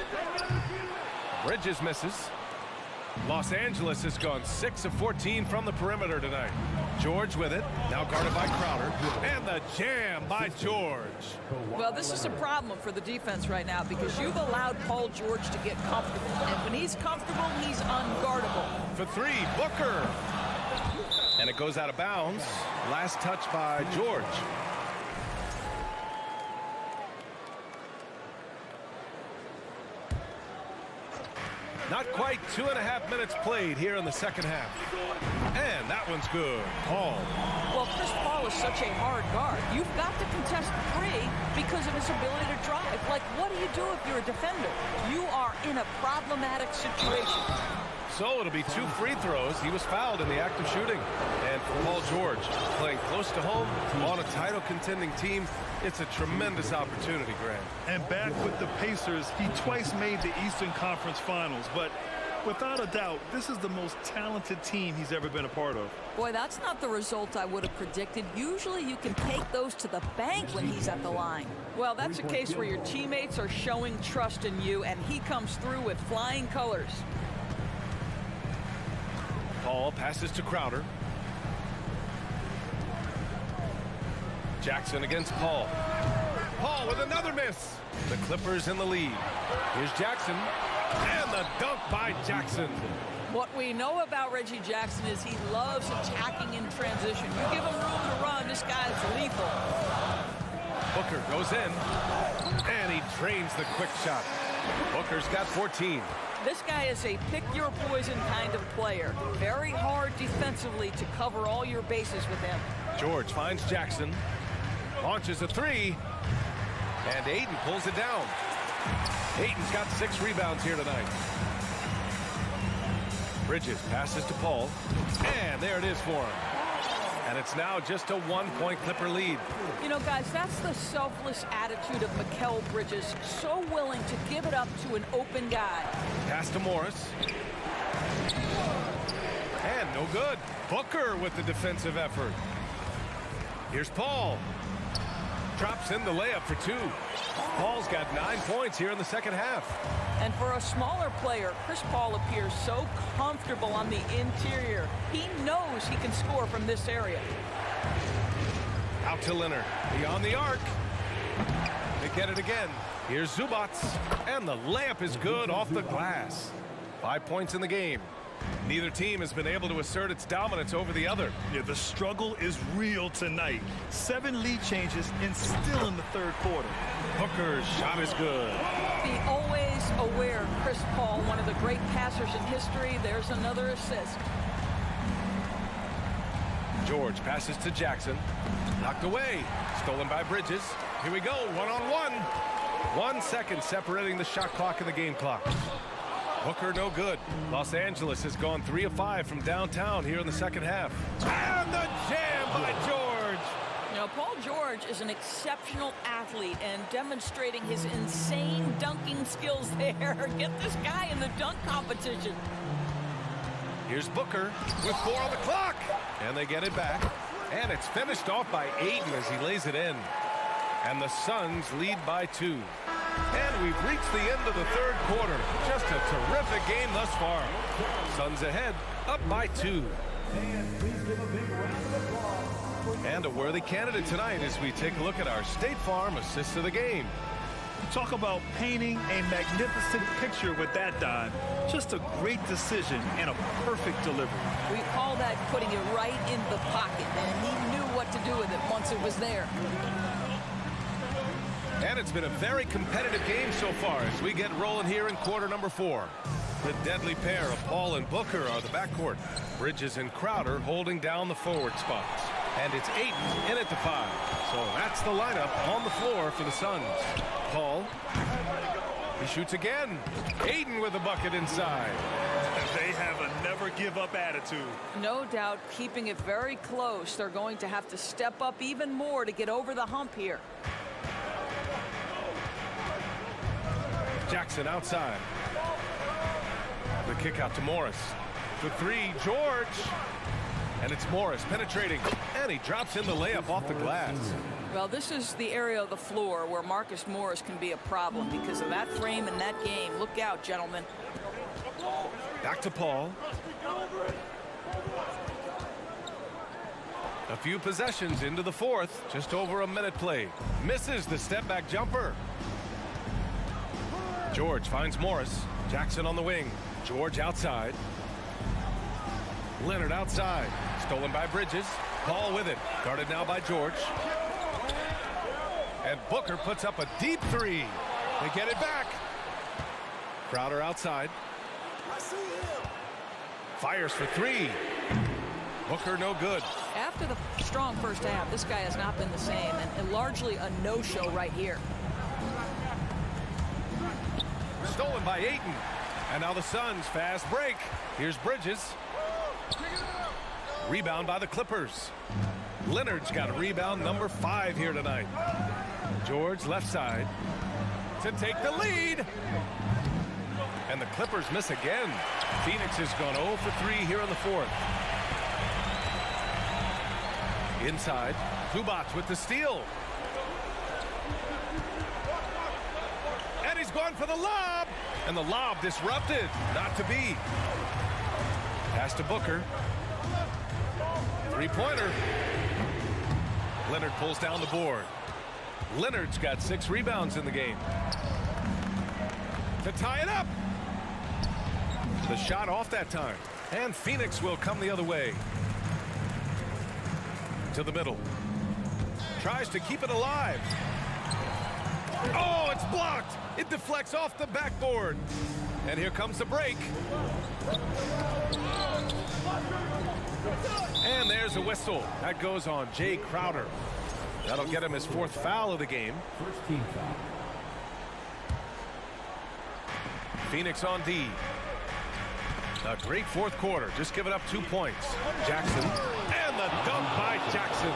Speaker 6: Bridges misses. Los Angeles has gone 6 of 14 from the perimeter tonight. George with it, now guarded by Crowder, and the jam by George.
Speaker 12: Well, this is a problem for the defense right now because you've allowed Paul George to get comfortable. And when he's comfortable, he's unguardable.
Speaker 6: For three, Booker. And it goes out of bounds. Last touch by George. Not quite 2.5 minutes played here in the second half. And that one's good. Paul.
Speaker 12: Well, Chris Paul is such a hard guard. You've got to contest the three because of his ability to drive. Like, what do you do if you're a defender? You are in a problematic situation.
Speaker 6: So it'll be 2 free throws. He was fouled in the act of shooting. And for Paul George, playing close to home on a title contending team, it's a tremendous opportunity, Grant.
Speaker 8: And back with the Pacers, he twice made the Eastern Conference Finals, but without a doubt, this is the most talented team he's ever been a part of.
Speaker 12: Boy, that's not the result I would have predicted. Usually you can take those to the bank when he's at the line. Well, that's a case where your teammates are showing trust in you, and he comes through with flying colors.
Speaker 6: Paul passes to Crowder. Jackson against Paul. Paul with another miss. The Clippers in the lead. Here's Jackson. And the dunk by Jackson.
Speaker 12: What we know about Reggie Jackson is he loves attacking in transition. You give him room to run, this guy's lethal.
Speaker 6: Booker goes in. And he drains the quick shot. Booker's got 14.
Speaker 12: This guy is a pick-your-poison kind of player. Very hard defensively to cover all your bases with him.
Speaker 6: George finds Jackson. Launches a three. And Ayton pulls it down. Ayton's got 6 rebounds here tonight. Bridges passes to Paul. And there it is for him. And it's now just a 1-point Clipper lead.
Speaker 12: You know, guys, that's the selfless attitude of Mikal Bridges. So willing to give it up to an open guy.
Speaker 6: Pass to Morris. And no good. Booker with the defensive effort. Here's Paul. Drops in the layup for 2. Paul's got 9 points here in the second half.
Speaker 12: And for a smaller player, Chris Paul appears so comfortable on the interior. He knows he can score from this area.
Speaker 6: Out to Leonard. Beyond the arc. They get it again. Here's Zubac. And the layup is good off the glass. 5 points in the game. Neither team has been able to assert its dominance over the other.
Speaker 8: Yeah, the struggle is real tonight. 7 lead changes and still in the third quarter.
Speaker 6: Booker's shot is good.
Speaker 12: Be always aware, Chris Paul, one of the great passers in history. There's another assist.
Speaker 6: George passes to Jackson. Knocked away. Stolen by Bridges. Here we go, one-on-one. 1 second separating the shot clock and the game clock. Booker no good. Los Angeles has gone 3 of 5 from downtown here in the second half. And the jam by George.
Speaker 12: You know, Paul George is an exceptional athlete and demonstrating his insane dunking skills there. Get this guy in the dunk competition.
Speaker 6: Here's Booker with 4 on the clock. And they get it back. And it's finished off by Ayton as he lays it in. And the Suns lead by 2. And we've reached the end of the third quarter. Just a terrific game thus far. Suns ahead, up by 2. And a worthy candidate tonight as we take a look at our State Farm assist of the game.
Speaker 8: Talk about painting a magnificent picture with that dime. Just a great decision and a perfect delivery.
Speaker 12: We call that putting it right in the pocket, and he knew what to do with it once it was there.
Speaker 6: And it's been a very competitive game so far as we get rolling here in quarter number 4. The deadly pair of Paul and Booker are the backcourt. Bridges and Crowder holding down the forward spots. And it's Ayton in at the 5. So that's the lineup on the floor for the Suns. Paul. He shoots again. Ayton with a bucket inside.
Speaker 8: They have a never-give-up attitude.
Speaker 12: No doubt, keeping it very close. They're going to have to step up even more to get over the hump here.
Speaker 6: Jackson outside. The kick out to Morris. The 3, George. And it's Morris penetrating. And he drops in the layup off the glass.
Speaker 12: Well, this is the area of the floor where Marcus Morris can be a problem because of that frame in that game. Look out, gentlemen.
Speaker 6: Back to Paul. A few possessions into the fourth. Just over a minute played. Misses the step-back jumper. George finds Morris. Jackson on the wing. George outside. Leonard outside. Stolen by Bridges. Paul with it. Guarded now by George. And Booker puts up a deep three. They get it back. Crowder outside. Fires for three. Booker no good.
Speaker 12: After the strong first half, this guy has not been the same, and largely a no-show right here.
Speaker 6: Stolen by Ayton. And now the Suns fast break. Here's Bridges. Rebound by the Clippers. Leonard's got rebound number 5 here tonight. George left side to take the lead. And the Clippers miss again. Phoenix has gone 0 for 3 here in the fourth. Inside, Zubac with the steal. And he's gone for the lob. And the lob disrupted. Not to be. Pass to Booker. Three-pointer. Leonard pulls down the board. Leonard's got 6 rebounds in the game. To tie it up. The shot off that time. And Phoenix will come the other way. To the middle. Tries to keep it alive. Oh, it's blocked. It deflects off the backboard. And here comes the break. And there's a whistle. That goes on Jay Crowder. That'll get him his 4th foul of the game.
Speaker 5: First team foul.
Speaker 6: Phoenix on D. A great 4th quarter. Just giving up 2 points. Jackson. And the dunk by Jackson.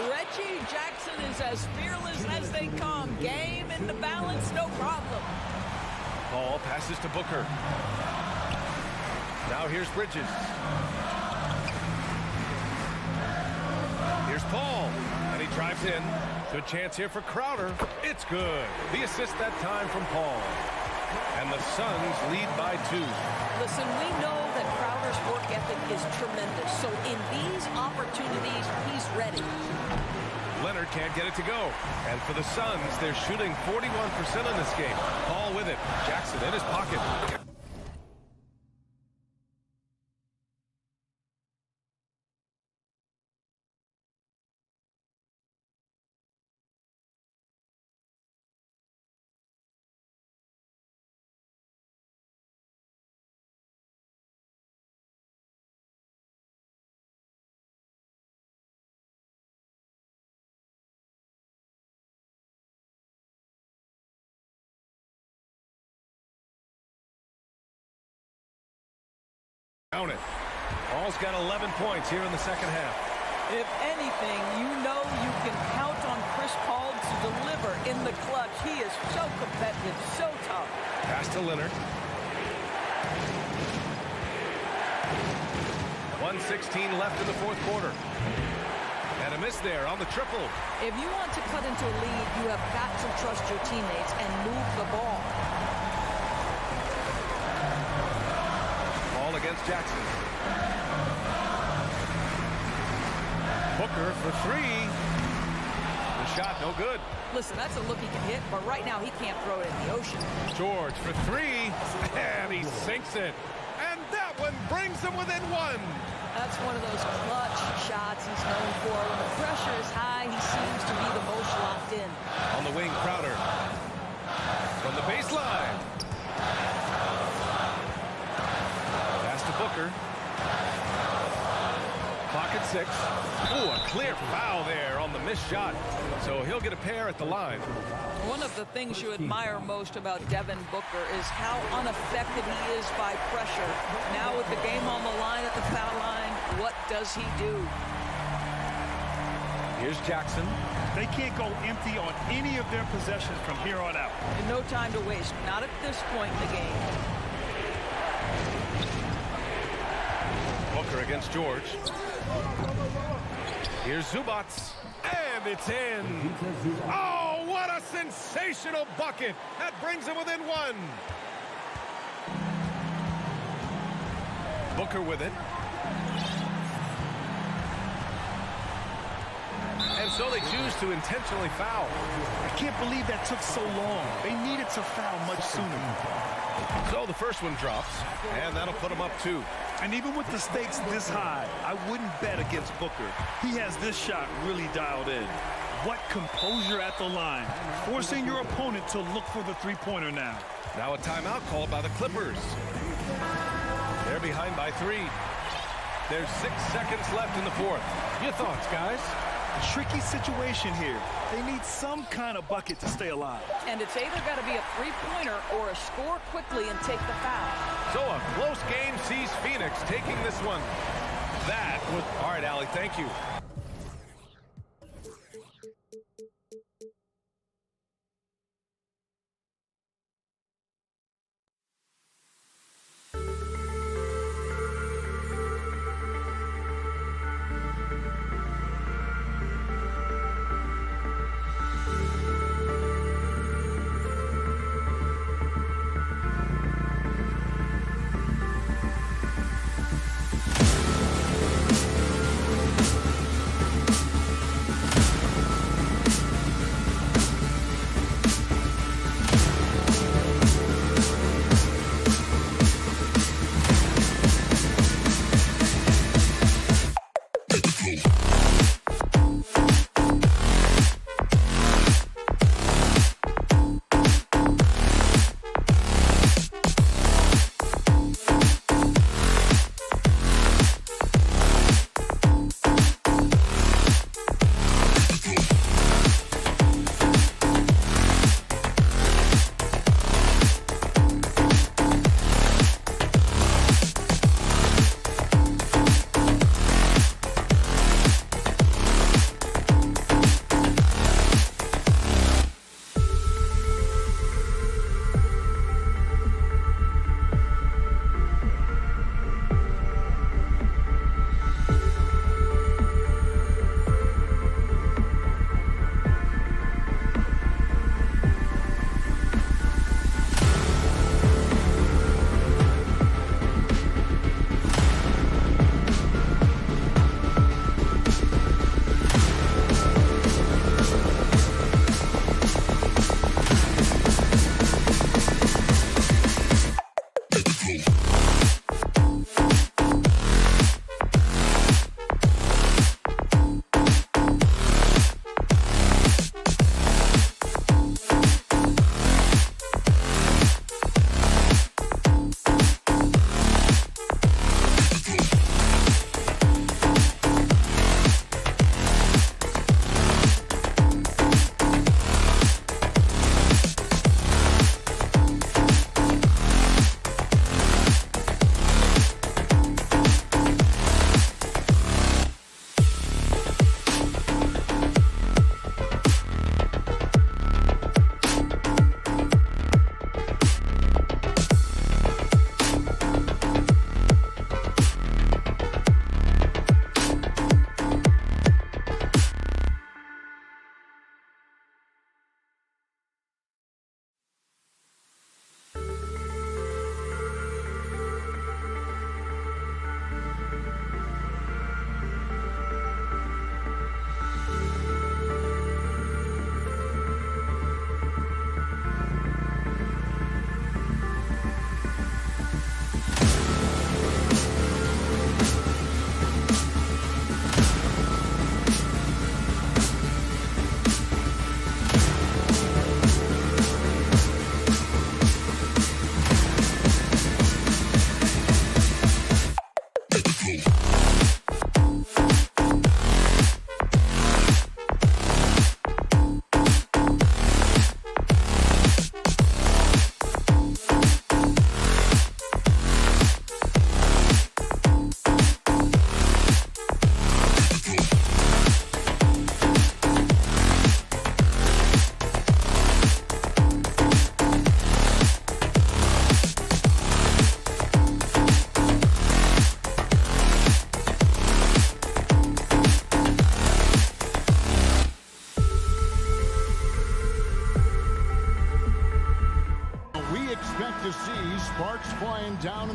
Speaker 12: Reggie Jackson is as fearless as they come. Game in the balance, no problem.
Speaker 6: Paul passes to Booker. Now here's Bridges. Here's Paul. And he drives in. Good chance here for Crowder. It's good. The assist that time from Paul. And the Suns lead by 2.
Speaker 12: Listen, we know that Crowder's work ethic is tremendous. So in these opportunities, he's ready.
Speaker 6: Leonard can't get it to go. And for the Suns, they're shooting 41% in this game. Paul with it. Jackson in his pocket. Count it. Paul's got 11 points here in the second half.
Speaker 12: If anything, you know you can count on Chris Paul to deliver in the clutch. He is so competitive, so tough.
Speaker 6: Pass to Leonard. 1:16 left in the 4th quarter. And a miss there on the triple.
Speaker 12: If you want to cut into a lead, you have got to trust your teammates and move the ball.
Speaker 6: Ball against Jackson. Booker for 3. The shot no good.
Speaker 12: Listen, that's a look he can hit, but right now he can't throw it in the ocean.
Speaker 6: George for 3. And he sinks it. And that one brings them within 1.
Speaker 12: That's one of those clutch shots he's known for. When the pressure is high, he seems to be the most locked in.
Speaker 6: On the wing, Crowder. From the baseline. Pass to Booker. Clock at 6. Ooh, a clear foul there on the missed shot. So he'll get a pair at the line.
Speaker 12: One of the things you admire most about Devin Booker is how unaffected he is by pressure. Now with the game on the line at the foul line, what does he do?
Speaker 6: Here's Jackson.
Speaker 8: They can't go empty on any of their possessions from here on out.
Speaker 12: And no time to waste. Not at this point in the game.
Speaker 6: Booker against George. Here's Zubats, and it's in. Oh, what a sensational bucket. That brings him within one. Booker with it. And so they choose to intentionally foul.
Speaker 8: I can't believe that took so long. They needed to foul much sooner.
Speaker 6: So the first one drops, and that'll put him up 2.
Speaker 8: And even with the stakes this high, I wouldn't bet against Booker. He has this shot really dialed in. What composure at the line, forcing your opponent to look for the three-pointer now.
Speaker 6: Now a timeout called by the Clippers. They're behind by 3. There's 6 seconds left in the fourth. Your thoughts, guys?
Speaker 8: A tricky situation here. They need some kind of bucket to stay alive.
Speaker 12: And it's either got to be a three-pointer or a score quickly and take the foul.
Speaker 6: So a close game sees Phoenix taking this one. That was... All right, Allie, thank you.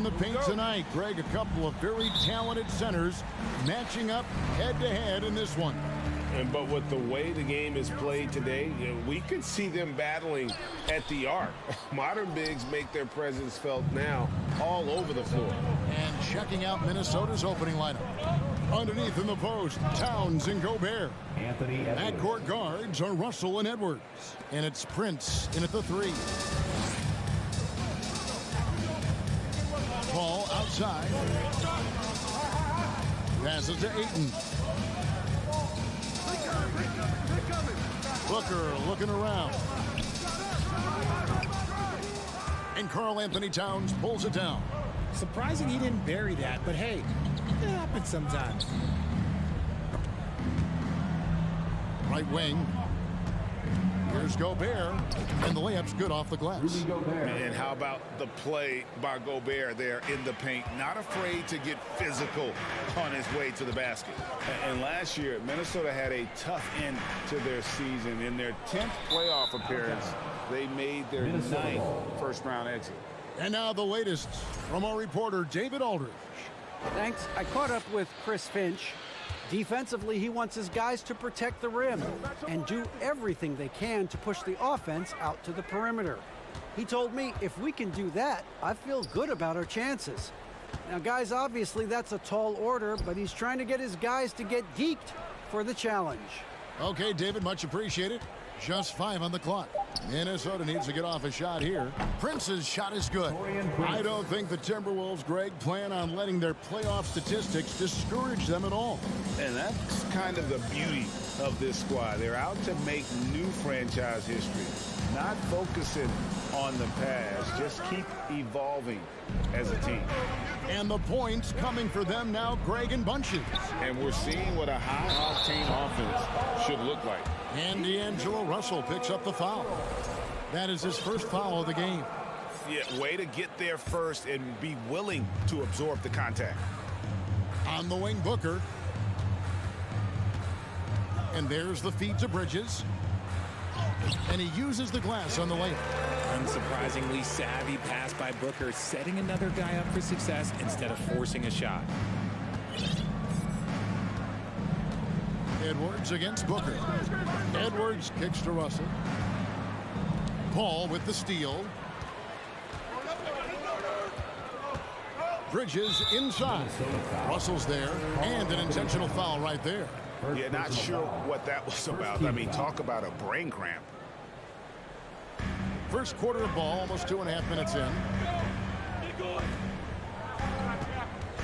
Speaker 1: in the paint tonight. Greg, a couple of very talented centers matching up head-to-head in this one.
Speaker 2: But with the way the game is played today, we could see them battling at the arc. Modern bigs make their presence felt now all over the floor.
Speaker 1: And checking out Minnesota's opening lineup. Underneath in the post, Towns and Gobert. Backcourt guards are Russell and Edwards. And it's Prince in at the 3. Ball outside. Passes to Ayton. Booker looking around. And Karl Anthony Towns pulls it down.
Speaker 13: Surprising he didn't bury that, but hey, it happens sometimes.
Speaker 1: Right wing. Here's Gobert, and the layup's good off the glass.
Speaker 2: And how about the play by Gobert there in the paint? Not afraid to get physical on his way to the basket. And last year, Minnesota had a tough end to their season. In their 10th playoff appearance, they made their 9th first-round exit.
Speaker 1: And now the latest from our reporter, David Aldridge.
Speaker 11: Thanks. I caught up with Chris Finch. Defensively, he wants his guys to protect the rim and do everything they can to push the offense out to the perimeter. He told me if we can do that, I feel good about our chances. Now, guys, obviously that's a tall order, but he's trying to get his guys to get geeked for the challenge.
Speaker 1: Okay, David, much appreciated. Just 5 on the clock. Minnesota needs to get off a shot here. Prince's shot is good. I don't think the Timberwolves, Greg, plan on letting their playoff statistics discourage them at all.
Speaker 2: And that's kind of the beauty of this squad. They're out to make new franchise history, not focusing on the past. Just keep evolving as a team.
Speaker 1: And the points coming for them now, Greg, in bunches.
Speaker 2: And we're seeing what a high-octane offense should look like.
Speaker 1: And D'Angelo Russell picks up the foul. That is his first foul of the game.
Speaker 2: Yeah, way to get there first and be willing to absorb the contact.
Speaker 1: On the wing, Booker. And there's the feed to Bridges. And he uses the glass on the layup.
Speaker 13: Unsurprisingly savvy pass by Booker, setting another guy up for success instead of forcing a shot.
Speaker 1: Edwards against Booker. Edwards kicks to Russell. Paul with the steal. Bridges inside. Russell's there, and an intentional foul right there.
Speaker 2: Yeah, not sure what that was about. I mean, talk about a brain cramp.
Speaker 1: First quarter of ball, almost 2.5 minutes in.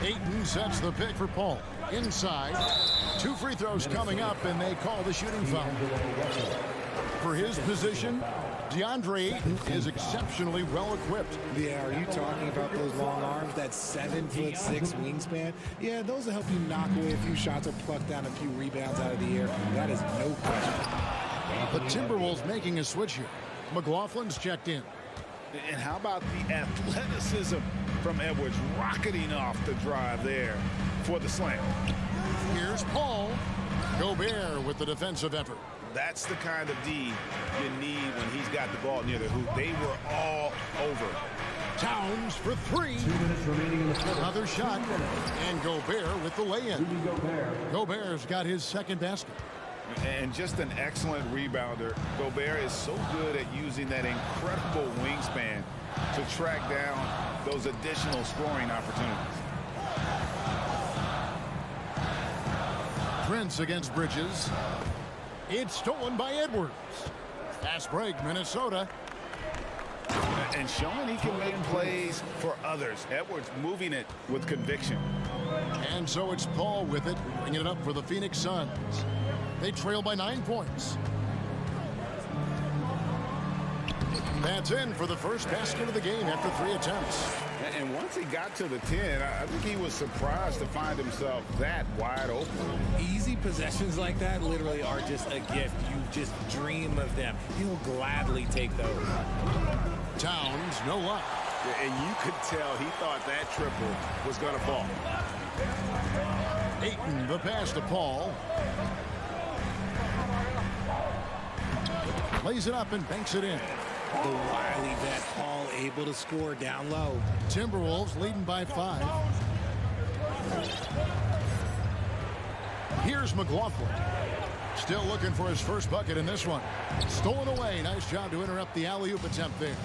Speaker 1: Ayton sets the pick for Paul. Inside. 2 free throws coming up, and they call the shooting foul. For his position, DeAndre Ayton is exceptionally well equipped.
Speaker 13: Yeah, are you talking about those long arms, that 7'6" wingspan? Yeah, those will help you knock away a few shots or pluck down a few rebounds out of the air. That is no question.
Speaker 1: The Timberwolves making a switch here. McLaughlin's checked in.
Speaker 2: And how about the athleticism from Edwards rocketing off the drive there for the slam.
Speaker 1: Here's Paul. Gobert with the defensive effort.
Speaker 2: That's the kind of D you need when he's got the ball near the hoop. They were all over.
Speaker 1: Towns for 3.
Speaker 5: 2 minutes remaining in the quarter.
Speaker 1: Another shot. And Gobert with the lay-in. Gobert's got his second basket.
Speaker 2: And just an excellent rebounder. Gobert is so good at using that incredible wingspan to track down those additional scoring opportunities.
Speaker 1: Prince against Bridges. It's stolen by Edwards. Fast break, Minnesota.
Speaker 2: And showing he can make plays for others. Edwards moving it with conviction.
Speaker 1: And so it's Paul with it, bringing it up for the Phoenix Suns. They trail by 9 points. That's in for the first basket of the game after 3 attempts.
Speaker 2: And once he got to the 10, I think he was surprised to find himself that wide open.
Speaker 13: Easy possessions like that literally are just a gift. You just dream of them. He'll gladly take those.
Speaker 1: Towns, no luck.
Speaker 2: And you could tell he thought that triple was going to fall.
Speaker 1: Ayton, the pass to Paul. Plays it up and banks it in.
Speaker 13: The wily vet Paul able to score down low.
Speaker 1: Timberwolves leading by 5. Here's McLaughlin. Still looking for his first bucket in this one. Stolen away. Nice job to interrupt the alley-oop attempt there.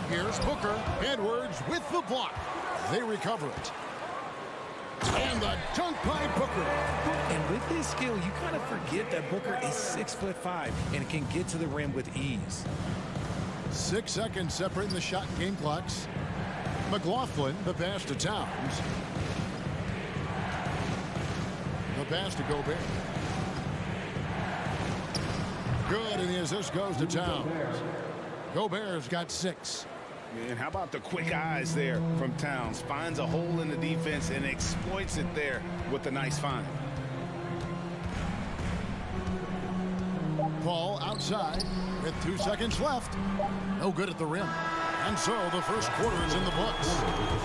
Speaker 1: Here's Booker. Edwards with the block. They recover it. And the dunk by Booker.
Speaker 13: And with his skill, you kind of forget that Booker is 6'5" and can get to the rim with ease.
Speaker 1: 6 seconds separating the shot and game clocks. McLaughlin, the pass to Towns. The pass to Gobert. Good, and the assist goes to Towns. Gobert's got 6.
Speaker 2: And how about the quick eyes there from Towns? Finds a hole in the defense and exploits it there with a nice find.
Speaker 1: Paul outside with 2 seconds left. No good at the rim. And so the first quarter is in the books.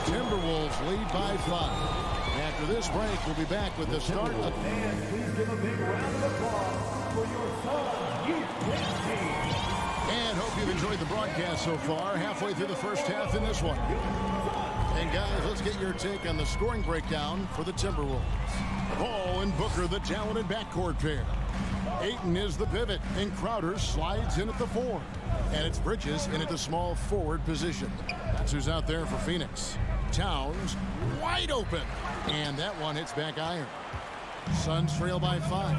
Speaker 1: Timberwolves lead by 5. After this break, we'll be back with the start of...
Speaker 5: And please give a big round of applause for your Sun Youth team.
Speaker 1: And hope you've enjoyed the broadcast so far. Halfway through the first half in this one. And guys, let's get your take on the scoring breakdown for the Timberwolves. Paul and Booker, the talented backcourt pair. Ayton is the pivot, and Crowder slides in at the 4. And it's Bridges in at the small forward position. That's who's out there for Phoenix. Towns wide open. And that one hits back iron. Suns trail by 5.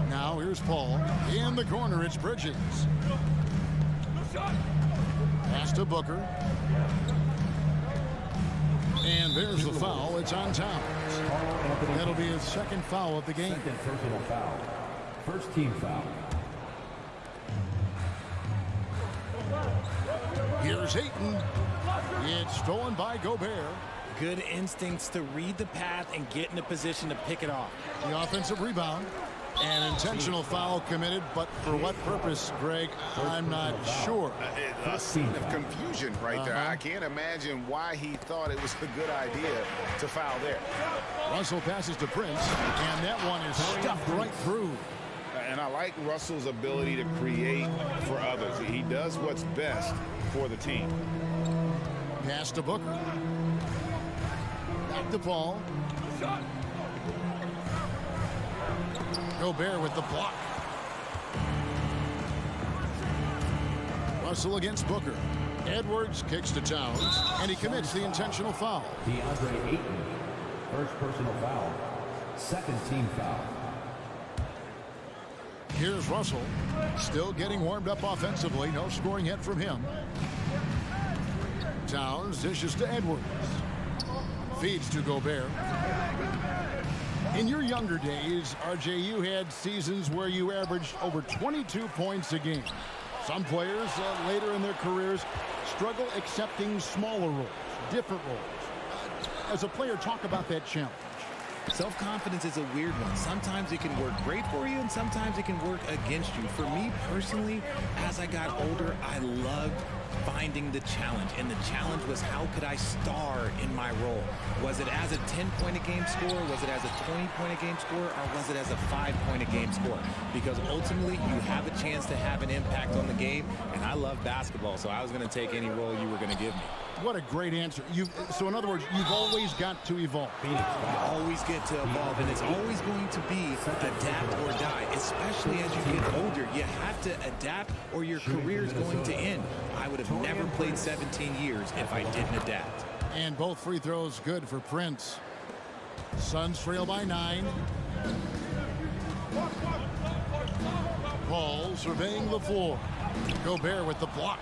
Speaker 1: Now here's Paul. In the corner, it's Bridges. Pass to Booker. And there's the foul. It's on Towns. That'll be his second foul of the game.
Speaker 5: Second personal foul. First team foul.
Speaker 1: Here's Ayton. It's stolen by Gobert.
Speaker 13: Good instincts to read the path and get in a position to pick it off.
Speaker 1: The offensive rebound. An intentional foul committed, but for what purpose, Greg, I'm not sure.
Speaker 2: A scene of confusion right there. I can't imagine why he thought it was a good idea to foul there.
Speaker 1: Russell passes to Prince, and that one is stuffed right through.
Speaker 2: And I like Russell's ability to create for others. He does what's best for the team.
Speaker 1: Pass to Booker. Back to Paul. Gobert with the block. Russell against Booker. Edwards kicks to Towns, and he commits the intentional foul.
Speaker 5: DeAndre Ayton, first personal foul. Second team foul.
Speaker 1: Here's Russell, still getting warmed up offensively. No scoring yet from him. Towns dishes to Edwards. Feeds to Gobert. In your younger days, RJ, you had seasons where you averaged over 22 points a game. Some players later in their careers struggle accepting smaller roles, different roles. As a player, talk about that challenge.
Speaker 13: Self-confidence is a weird one. Sometimes it can work great for you, and sometimes it can work against you. For me personally, as I got older, I loved finding the challenge, and the challenge was how could I star in my role? Was it as a 10-point-a-game scorer? Was it as a 20-point-a-game scorer? Or was it as a 5-point-a-game scorer? Because ultimately, you have a chance to have an impact on the game, and I love basketball, so I was going to take any role you were going to give me.
Speaker 1: What a great answer. So in other words, you've always got to evolve.
Speaker 13: You always get to evolve, and it's always going to be adapt or die, especially as you get older. You have to adapt or your career is going to end. I would have never played 17 years if I didn't adapt.
Speaker 1: And both free throws good for Prince. Suns trail by 9. Paul surveying the floor. Gobert with the block.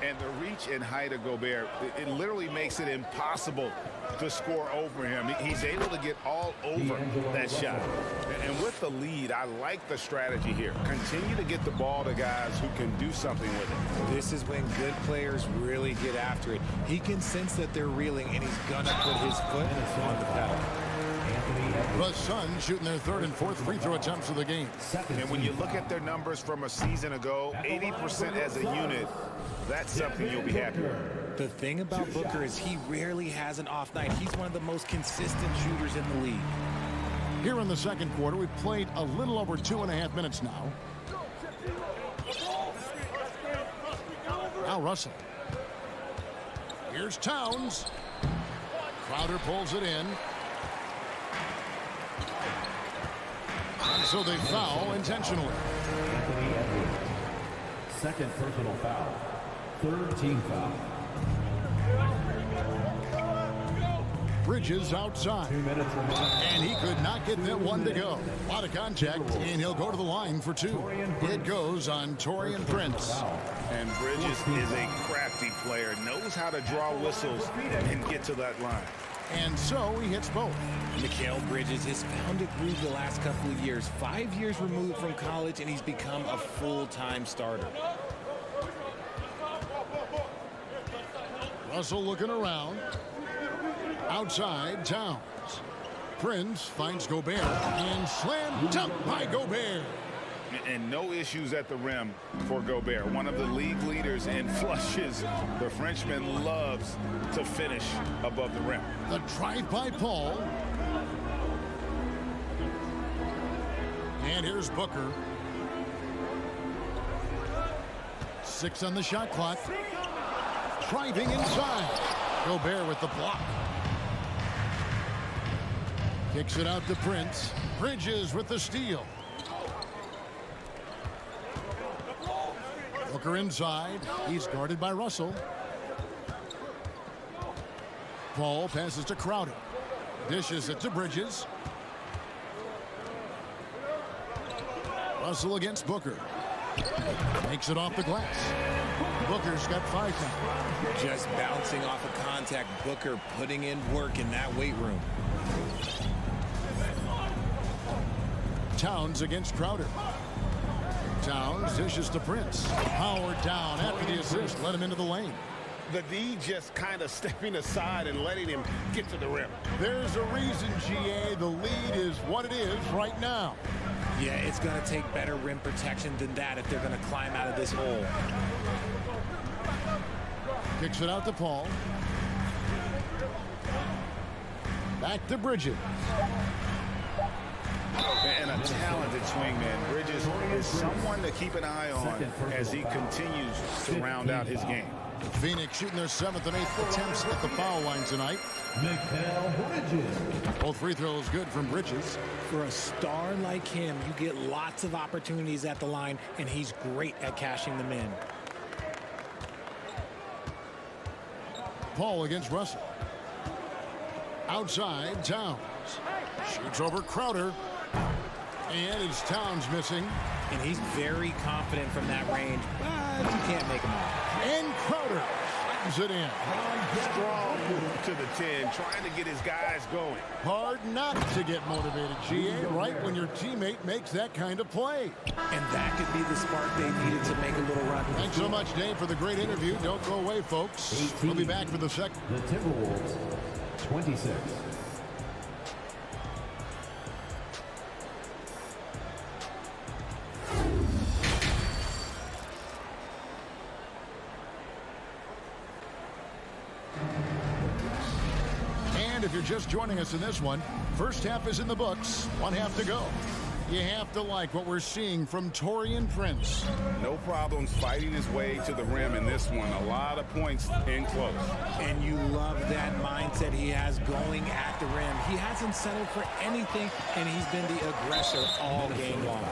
Speaker 2: And the reach and height of Gobert, it literally makes it impossible to score over him. He's able to get all over that shot. And with the lead, I like the strategy here. Continue to get the ball to guys who can do something with it.
Speaker 13: This is when good players really get after it. He can sense that they're reeling, and he's going to put his foot on the pedal.
Speaker 1: The Suns shooting their third and fourth free throw attempts of the game.
Speaker 2: And when you look at their numbers from a season ago, 80% as a unit, that's something you'll be happy with.
Speaker 13: The thing about Booker is he rarely has an off night. He's one of the most consistent shooters in the league.
Speaker 1: Here in the second quarter, we've played a little over 2.5 minutes now. Now Russell. Here's Towns. Crowder pulls it in. And so they foul intentionally.
Speaker 5: Second personal foul. Third team foul.
Speaker 1: Bridges outside.
Speaker 5: 2 minutes remaining.
Speaker 1: And he could not get that one to go. A lot of contact, and he'll go to the line for 2. It goes on Taurean Prince.
Speaker 2: And Bridges is a crafty player, knows how to draw whistles and get to that line.
Speaker 1: And so he hits both.
Speaker 13: Mikal Bridges has found a groove the last couple of years. 5 years removed from college, and he's become a full-time starter.
Speaker 1: Russell looking around. Outside, Towns. Prince finds Gobert and slam dunk by Gobert.
Speaker 2: And no issues at the rim for Gobert. One of the league leaders in flushes. The Frenchman loves to finish above the rim.
Speaker 1: The drive by Paul. And here's Booker. 6 on the shot clock. Driving inside. Gobert with the block. Kicks it out to Prince. Bridges with the steal. Booker inside. He's guarded by Russell. Paul passes to Crowder. Dishes it to Bridges. Russell against Booker. Makes it off the glass. Booker's got 5 now.
Speaker 13: Just bouncing off of contact. Booker putting in work in that weight room.
Speaker 1: Towns against Crowder. Towns dishes to Prince. Howard down after the assist. Let him into the lane.
Speaker 2: The D just kind of stepping aside and letting him get to the rim.
Speaker 1: There's a reason, GA. The lead is what it is right now.
Speaker 13: Yeah, it's going to take better rim protection than that if they're going to climb out of this hole.
Speaker 1: Kicks it out to Paul. Back to Bridges.
Speaker 2: And a talented swingman. Bridges is someone to keep an eye on as he continues to round out his game.
Speaker 1: Phoenix shooting their 7th and 8th attempts at the foul line tonight.
Speaker 5: Mikal Bridges.
Speaker 1: Both free throws good from Bridges.
Speaker 13: For a star like him, you get lots of opportunities at the line, and he's great at cashing them in.
Speaker 1: Paul against Russell. Outside, Towns. Shoots over Crowder. And it's Towns missing.
Speaker 13: And he's very confident from that range, but you can't make him out.
Speaker 1: And Crowder slams it in.
Speaker 2: Strong to the 10, trying to get his guys going.
Speaker 1: Hard not to get motivated, GA, right when your teammate makes that kind of play.
Speaker 13: And that could be the spark they needed to make a little run.
Speaker 1: Thanks so much, Dave, for the great interview. Don't go away, folks. We'll be back for the second.
Speaker 5: The Timberwolves, 26.
Speaker 1: If you're just joining us in this one, first half is in the books, 1 half to go. You have to like what we're seeing from Taurean Prince.
Speaker 2: No problems fighting his way to the rim in this one. A lot of points in close.
Speaker 13: And you love that mindset he has going at the rim. He hasn't settled for anything, and he's been the aggressor all game long.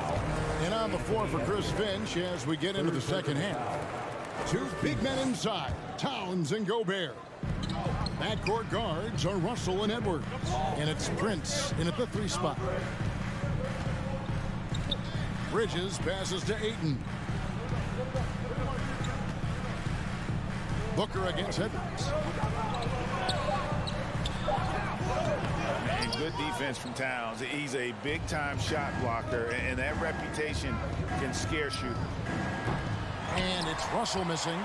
Speaker 1: And on the floor for Chris Finch as we get into the second half. 2 big men inside, Towns and Gobert. Backcourt guards are Russell and Edwards. And it's Prince in at the 3 spot. Bridges passes to Ayton. Booker against Edwards.
Speaker 2: And good defense from Towns. He's a big-time shot blocker, and that reputation can scare shooters.
Speaker 1: And it's Russell missing.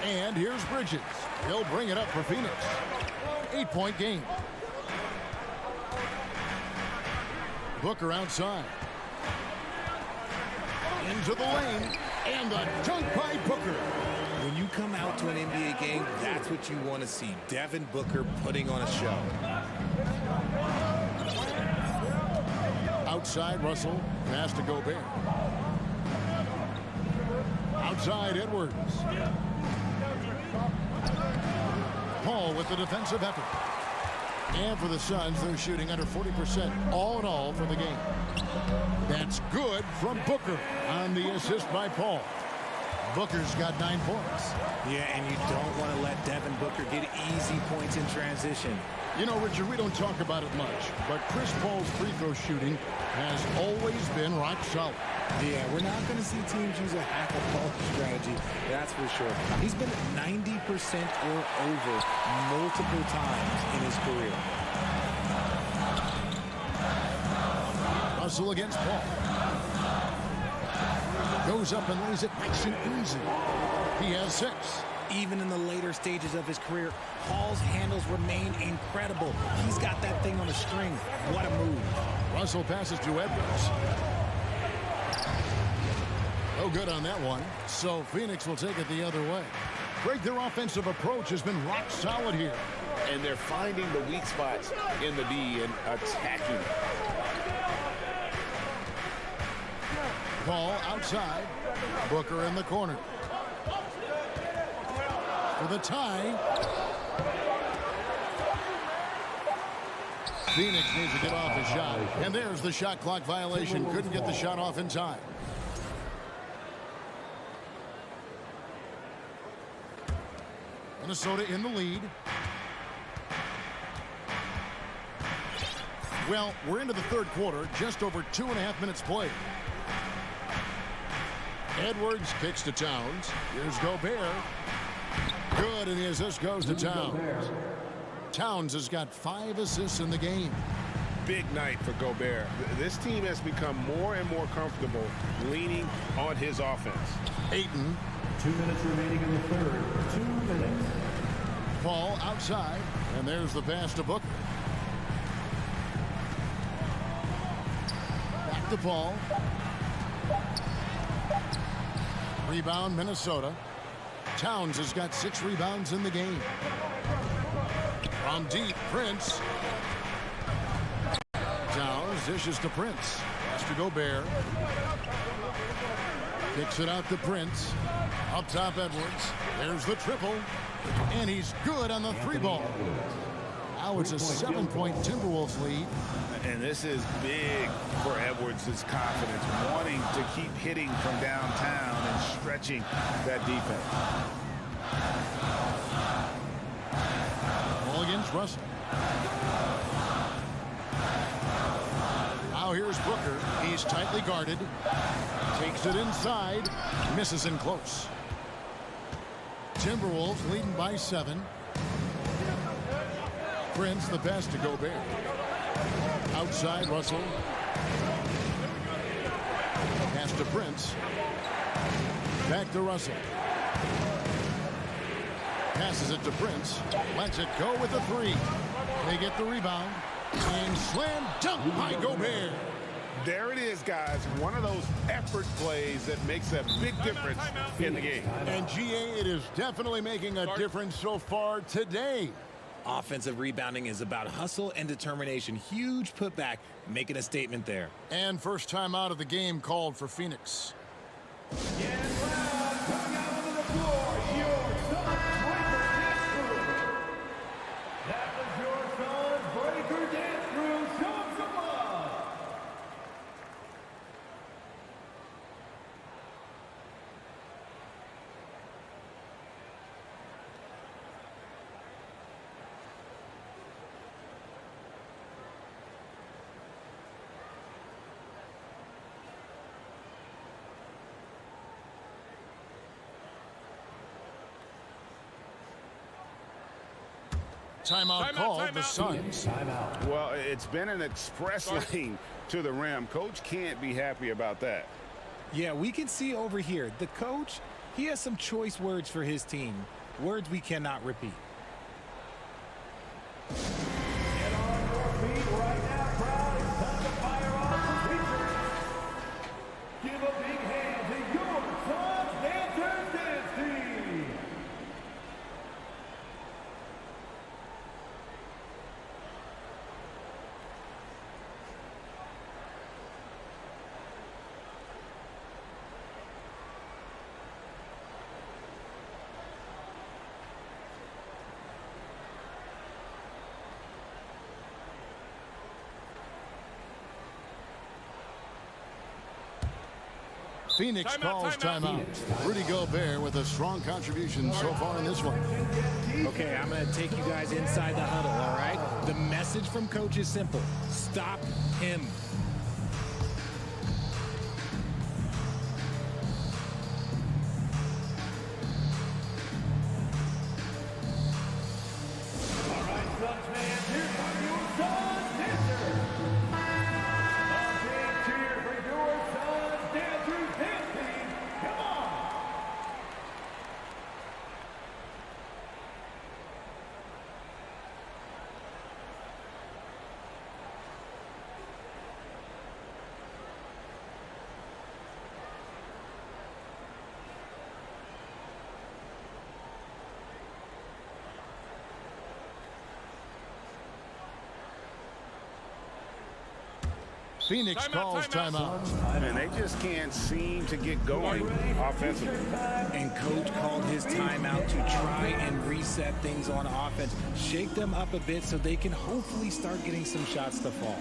Speaker 1: And here's Bridges. He'll bring it up for Phoenix. 8-point game. Booker outside. Into the lane. And a dunk by Booker.
Speaker 13: When you come out to an NBA game, that's what you want to see. Devin Booker putting on a show.
Speaker 1: Outside Russell. Pass to Gobert. Outside Edwards. Paul with the defensive effort. And for the Suns, they're shooting under 40% all in all for the game. That's good from Booker on the assist by Paul. Booker's got 9 points.
Speaker 13: Yeah, and you don't want to let Devin Booker get easy points in transition.
Speaker 1: You know, Richard, we don't talk about it much, but Chris Paul's free throw shooting has always been rock solid.
Speaker 13: Yeah, we're not going to see teams use a hack-a-ball strategy, that's for sure. He's been 90% or over multiple times in his career.
Speaker 1: Russell against Paul. Goes up and lays it nice and easy. He has 6.
Speaker 13: Even in the later stages of his career, Paul's handles remain incredible. He's got that thing on a string. What a move.
Speaker 1: Russell passes to Edwards. No good on that one. So Phoenix will take it the other way. Greg, their offensive approach has been rock solid here.
Speaker 2: And they're finding the weak spots in the D and attacking.
Speaker 1: Paul outside. Booker in the corner. For the tie. Phoenix needs to get off his shot. And there's the shot clock violation. Couldn't get the shot off in time. Minnesota in the lead. Well, we're into the third quarter. Just over 2.5 minutes played. Edwards kicks to Towns. Here's Gobert. Good, and the assist goes to Towns. Towns has got 5 assists in the game.
Speaker 2: Big night for Gobert. This team has become more and more comfortable leaning on his offense.
Speaker 1: Ayton.
Speaker 5: 2 minutes remaining in the third. 2 minutes.
Speaker 1: Paul outside, and there's the pass to Booker. Back to Paul. Rebound, Minnesota. Towns has got 6 rebounds in the game. From deep, Prince. Towns dishes to Prince. Pass to Gobert. Kicks it out to Prince. Up top, Edwards. There's the triple. And he's good on the 3-ball. Now it's a 7-point Timberwolves lead.
Speaker 2: And this is big for Edwards' confidence, wanting to keep hitting from downtown and stretching that defense.
Speaker 1: Ball against Russell. Now here's Booker. He's tightly guarded. Takes it inside. Misses in close. Timberwolves leading by 7. Prince, the pass to Gobert. Outside, Russell. Pass to Prince. Back to Russell. Passes it to Prince. Lets it go with a 3. They get the rebound. And slam dunk by Gobert.
Speaker 2: There it is, guys. One of those effort plays that makes a big difference in the game.
Speaker 1: And GA, it is definitely making a difference so far today.
Speaker 13: Offensive rebounding is about hustle and determination. Huge putback, making a statement there.
Speaker 1: And first time out of the game called for Phoenix. Timeout called the Suns.
Speaker 2: Well, it's been an express lane to the rim. Coach can't be happy about that.
Speaker 13: Yeah, we can see over here, the coach, he has some choice words for his team. Words we cannot repeat.
Speaker 5: Get on your feet right now, crowd. It's time to fire off the features. Give a big hand to your Suns Dancers Dance Team.
Speaker 1: Phoenix calls timeout. Rudy Gobert with a strong contribution so far in this one.
Speaker 13: Okay, I'm going to take you guys inside the huddle, all right? The message from coach is simple. Stop him.
Speaker 1: Phoenix calls timeout.
Speaker 2: And they just can't seem to get going offensively.
Speaker 13: And coach called his timeout to try and reset things on offense. Shake them up a bit so they can hopefully start getting some shots to fall.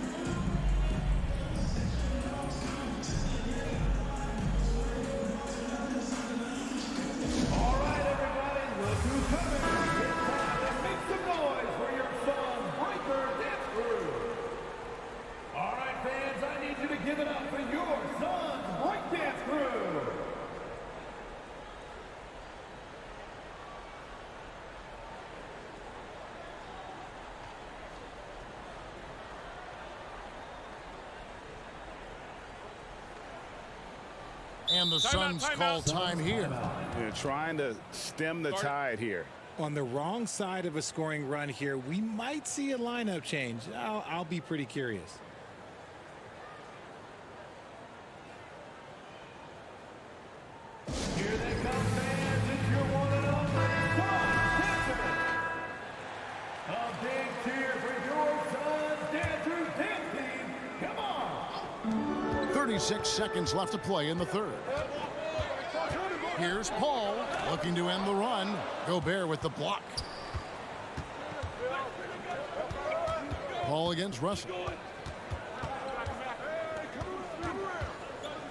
Speaker 5: All right, everybody, look who's coming. It's time to make some noise for your son's breaker dance crew. All right, fans, I need you to give it up for your son's breakdance crew.
Speaker 1: And the Suns call time here.
Speaker 2: They're trying to stem the tide here.
Speaker 13: On the wrong side of a scoring run here, we might see a lineup change. I'll be pretty curious.
Speaker 5: Here they come, fans. It's your one and only Son Dancer. A big cheer for your son's Dancer's dance team. Come on.
Speaker 1: 36 seconds left to play in the third. Here's Paul looking to end the run. Gobert with the block. Paul against Russell.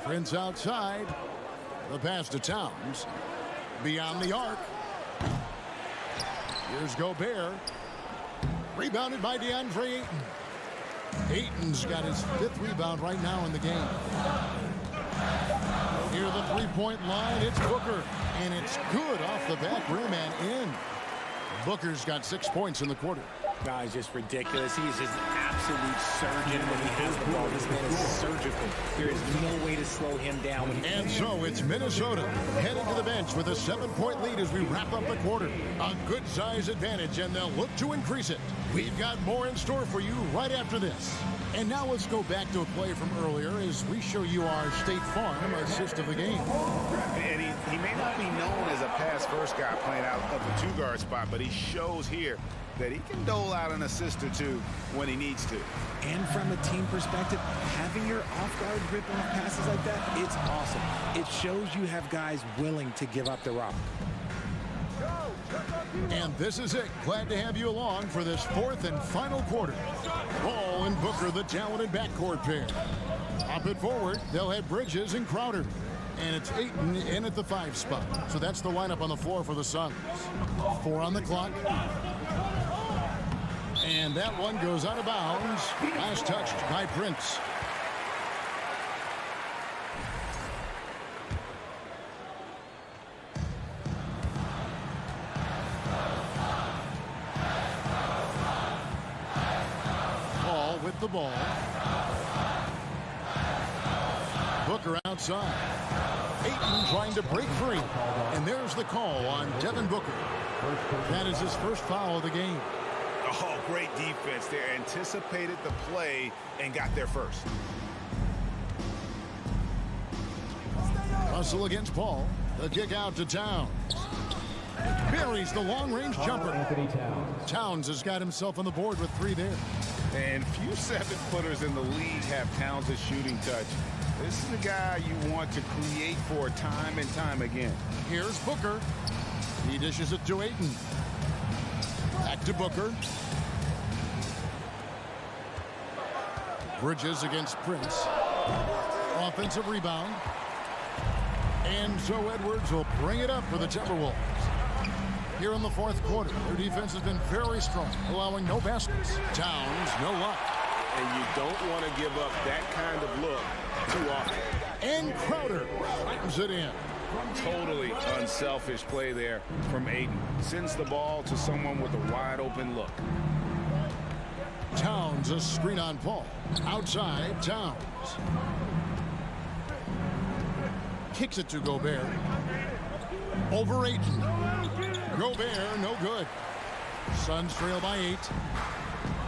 Speaker 1: Prince outside. The pass to Towns. Beyond the arc. Here's Gobert. Rebounded by DeAndre Ayton. Ayton's got his 5th rebound right now in the game. Near the three-point line, it's Booker. And it's good off the back rim and in. Booker's got 6 points in the quarter.
Speaker 13: Guys, just ridiculous. He is just an absolute surgeon when he has the ball. This man is surgical. There is no way to slow him down.
Speaker 1: And so it's Minnesota heading to the bench with a 7-point lead as we wrap up the quarter. A good size advantage, and they'll look to increase it. We've got more in store for you right after this. And now let's go back to a play from earlier as we show you our State Farm assist of the game.
Speaker 2: And he may not be known as a pass-first guy playing out of the 2-guard spot, but he shows here that he can dole out an assist or two when he needs to.
Speaker 13: And from a team perspective, having your off-guard rip-off passes like that, it's awesome. It shows you have guys willing to give up the rock.
Speaker 1: And this is it. Glad to have you along for this 4th and final quarter. Ball and Booker, the talented backcourt pair. Up it forward, they'll have Bridges and Crowder. And it's Ayton in at the 5 spot. So that's the lineup on the floor for the Suns. 4 on the clock. And that one goes out of bounds. Last touched by Prince. Paul with the ball. Booker outside. Ayton trying to break free. And there's the call on Devin Booker. That is his first foul of the game.
Speaker 2: Oh, great defense there. Anticipated the play and got there first.
Speaker 1: Russell against Paul. The kick out to Towns. Buries the long-range jumper. Towns has got himself on the board with 3 there.
Speaker 2: And few 7-footers in the league have Towns' shooting touch. This is a guy you want to create for time and time again.
Speaker 1: Here's Booker. He dishes it to Ayton. Back to Booker. Bridges against Prince. Offensive rebound. And so Edwards will bring it up for the Timberwolves. Here in the fourth quarter, their defense has been very strong, allowing no baskets. Towns, no luck.
Speaker 2: And you don't want to give up that kind of look too often.
Speaker 1: And Crowder slams it in.
Speaker 2: Totally unselfish play there from Ayton. Sends the ball to someone with a wide open look.
Speaker 1: Towns, a screen on Paul. Outside, Towns. Kicks it to Gobert. Over Ayton. Gobert, no good. Suns trail by 8.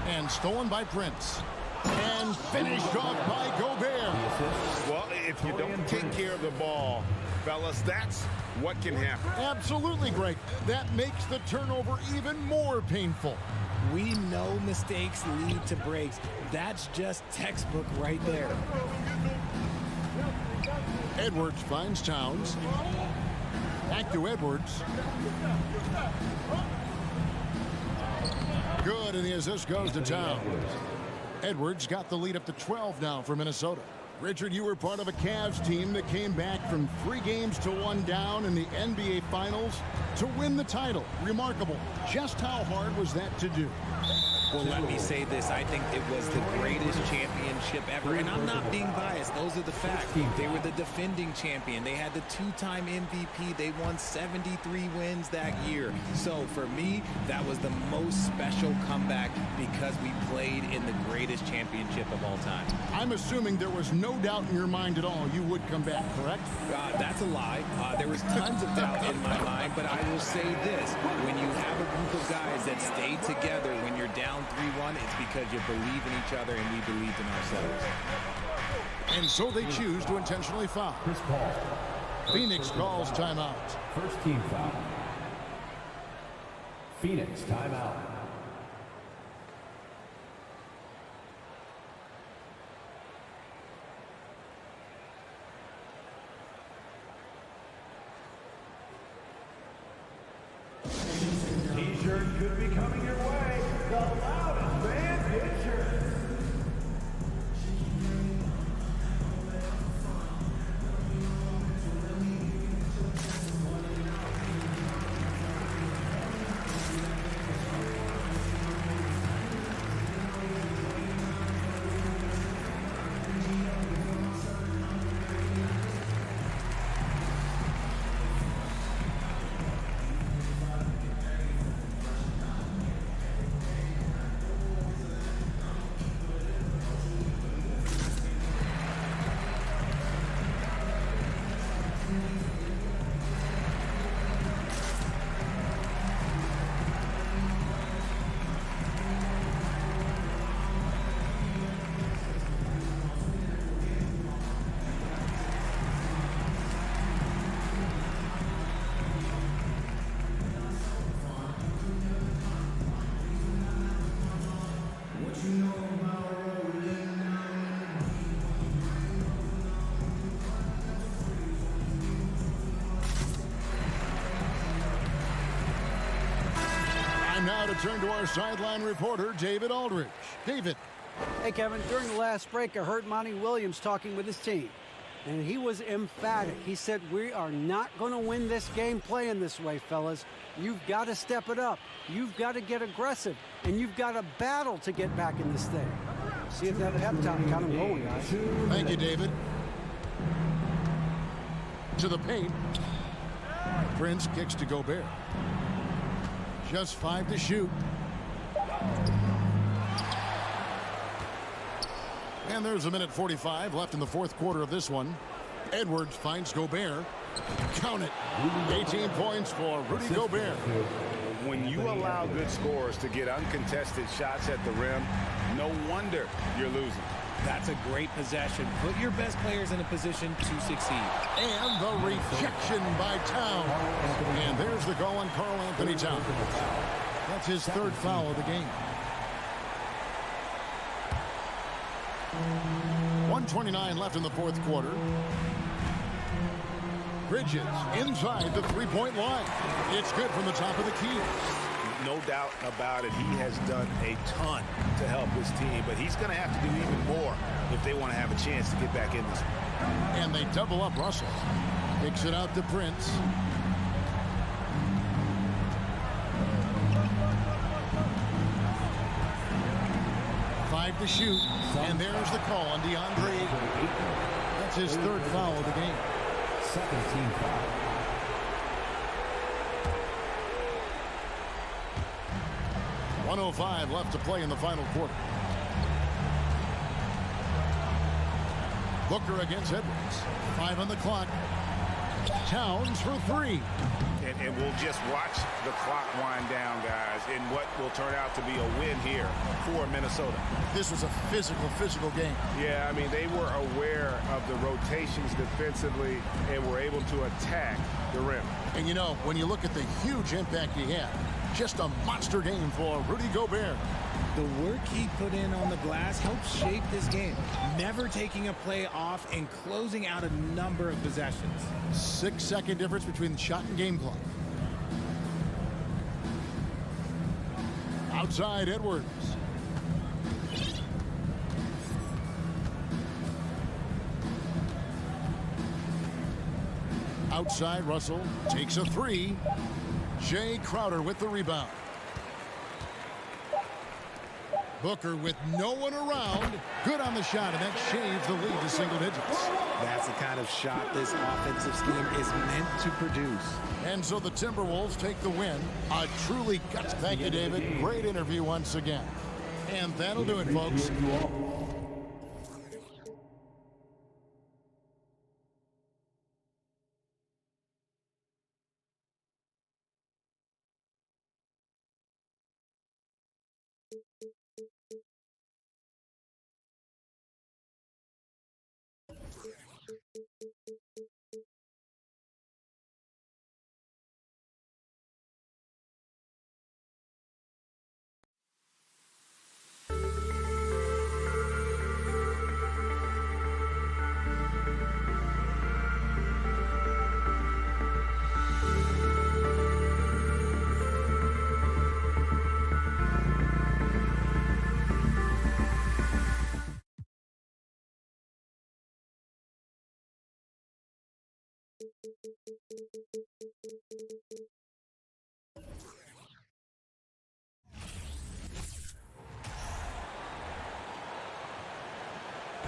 Speaker 1: And stolen by Prince. And finished off by Gobert.
Speaker 2: Well, if you don't take care of the ball, fellas, that's what can happen.
Speaker 1: Absolutely, Greg. That makes the turnover even more painful.
Speaker 13: We know mistakes lead to breaks. That's just textbook right there.
Speaker 1: Edwards finds Towns. Back to Edwards. Good, and the assist goes to Towns. Edwards got the lead up to 12 now for Minnesota. Richard, you were part of a Cavs team that came back from 3 games to 1 down in the NBA Finals to win the title. Remarkable. Just how hard was that to do?
Speaker 13: Well, let me say this. I think it was the greatest championship ever. And I'm not being biased. Those are the facts. They were the defending champion. They had the 2-time MVP. They won 73 wins that year. So for me, that was the most special comeback because we played in the greatest championship of all time.
Speaker 1: I'm assuming there was no doubt in your mind at all you would come back, correct?
Speaker 13: That's a lie. There was tons of doubt in my mind, but I will say this. When you have a group of guys that stay together when you're down 3-1, it's because you believe in each other and we believed in ourselves.
Speaker 1: And so they choose to intentionally foul. Phoenix calls timeout.
Speaker 5: First team foul. Phoenix timeout. T-shirt could be coming your way. The loudest band picture.
Speaker 1: Now to turn to our sideline reporter, David Aldridge. David.
Speaker 11: Hey, Kevin, during the last break, I heard Monty Williams talking with his team, and he was emphatic. He said, we are not going to win this game playing this way, fellas. You've got to step it up. You've got to get aggressive, and you've got to battle to get back in this thing. See if that halftime got him going, guys.
Speaker 1: Thank you, David. To the paint. Prince kicks to Gobert. Just 5 to shoot. And there's a minute 45 left in the fourth quarter of this one. Edwards finds Gobert. Count it. 18 points for Rudy Gobert.
Speaker 2: When you allow good scorers to get uncontested shots at the rim, no wonder you're losing.
Speaker 13: That's a great possession. Put your best players in a position to succeed.
Speaker 1: And the rejection by Towns. And there's the call on Karl Anthony Towns. That's his 3rd foul of the game. 1:29 left in the fourth quarter. Bridges inside the 3-point line. It's good from the top of the key.
Speaker 2: No doubt about it. He has done a ton to help his team, but he's going to have to do even more if they want to have a chance to get back in this one.
Speaker 1: And they double up Russell. Kicks it out to Prince. Five to shoot. And there's the call on DeAndre. That's his third foul of the game.
Speaker 5: Second team foul.
Speaker 1: .105 left to play in the final quarter. Booker against Edwards. 5 on the clock. Towns for 3.
Speaker 2: And we'll just watch the clock wind down, guys, in what will turn out to be a win here for Minnesota.
Speaker 1: This was a physical game.
Speaker 2: Yeah, I mean, they were aware of the rotations defensively and were able to attack the rim.
Speaker 1: And, you know, when you look at the huge impact he had, just a monster game for Rudy Gobert.
Speaker 13: The work he put in on the glass helped shape this game, never taking a play off and closing out a number of possessions.
Speaker 1: 6-second difference between the shot and game clock. Outside Edwards. Outside Russell takes a 3. Jay Crowder with the rebound. Booker with no one around. Good on the shot, and that shaves the lead to single digits.
Speaker 13: That's the kind of shot this offensive scheme is meant to produce.
Speaker 1: And so the Timberwolves take the win. A truly guts. Thank you, David. Great interview once again. And that'll do it, folks.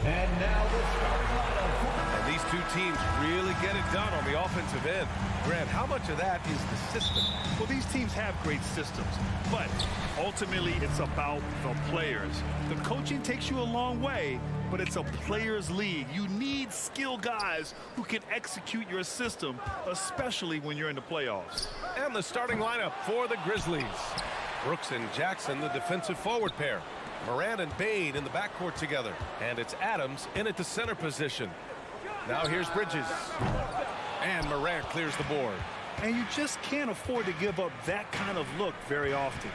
Speaker 5: And now the starting lineup.
Speaker 6: And these two teams really get it done on the offensive end. Grant, how much of that is the system?
Speaker 8: Well, these teams have great systems, but ultimately it's about the players. The coaching takes you a long way, but it's a players' league. You need skilled guys who can execute your system, especially when you're in the playoffs.
Speaker 6: And the starting lineup for the Grizzlies. Brooks and Jackson, the defensive forward pair. Morant and Bane in the backcourt together. And it's Adams in at the center position. Now here's Bridges. And Morant clears the board.
Speaker 8: And you just can't afford to give up that kind of look very often.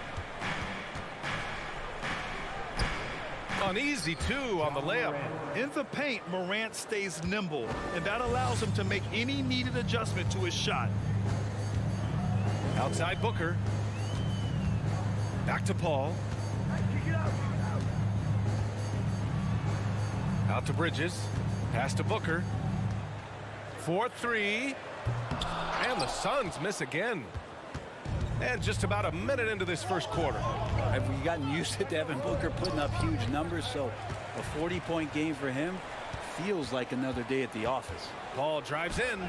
Speaker 6: An easy 2 on the layup.
Speaker 8: In the paint, Morant stays nimble, and that allows him to make any needed adjustment to his shot.
Speaker 6: Outside Booker. Back to Paul. Out to Bridges. Pass to Booker. 4-3. And the Suns miss again. And just about a minute into this first quarter.
Speaker 3: Have we gotten used to Devin Booker putting up huge numbers? So a 40-point game for him feels like another day at the office.
Speaker 6: Paul drives in.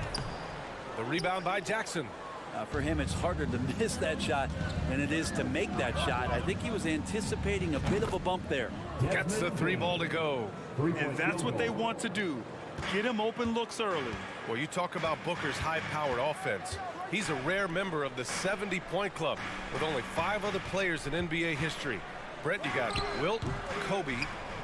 Speaker 6: The rebound by Jackson.
Speaker 3: For him, it's harder to miss that shot than it is to make that shot. I think he was anticipating a bit of a bump there.
Speaker 6: Gets the 3 ball to go.
Speaker 8: And that's what they want to do. Get him open looks early.
Speaker 6: Well, you talk about Booker's high-powered offense. He's a rare member of the 70-point club with only 5 other players in NBA history. Brent, you got Wilt, Kobe,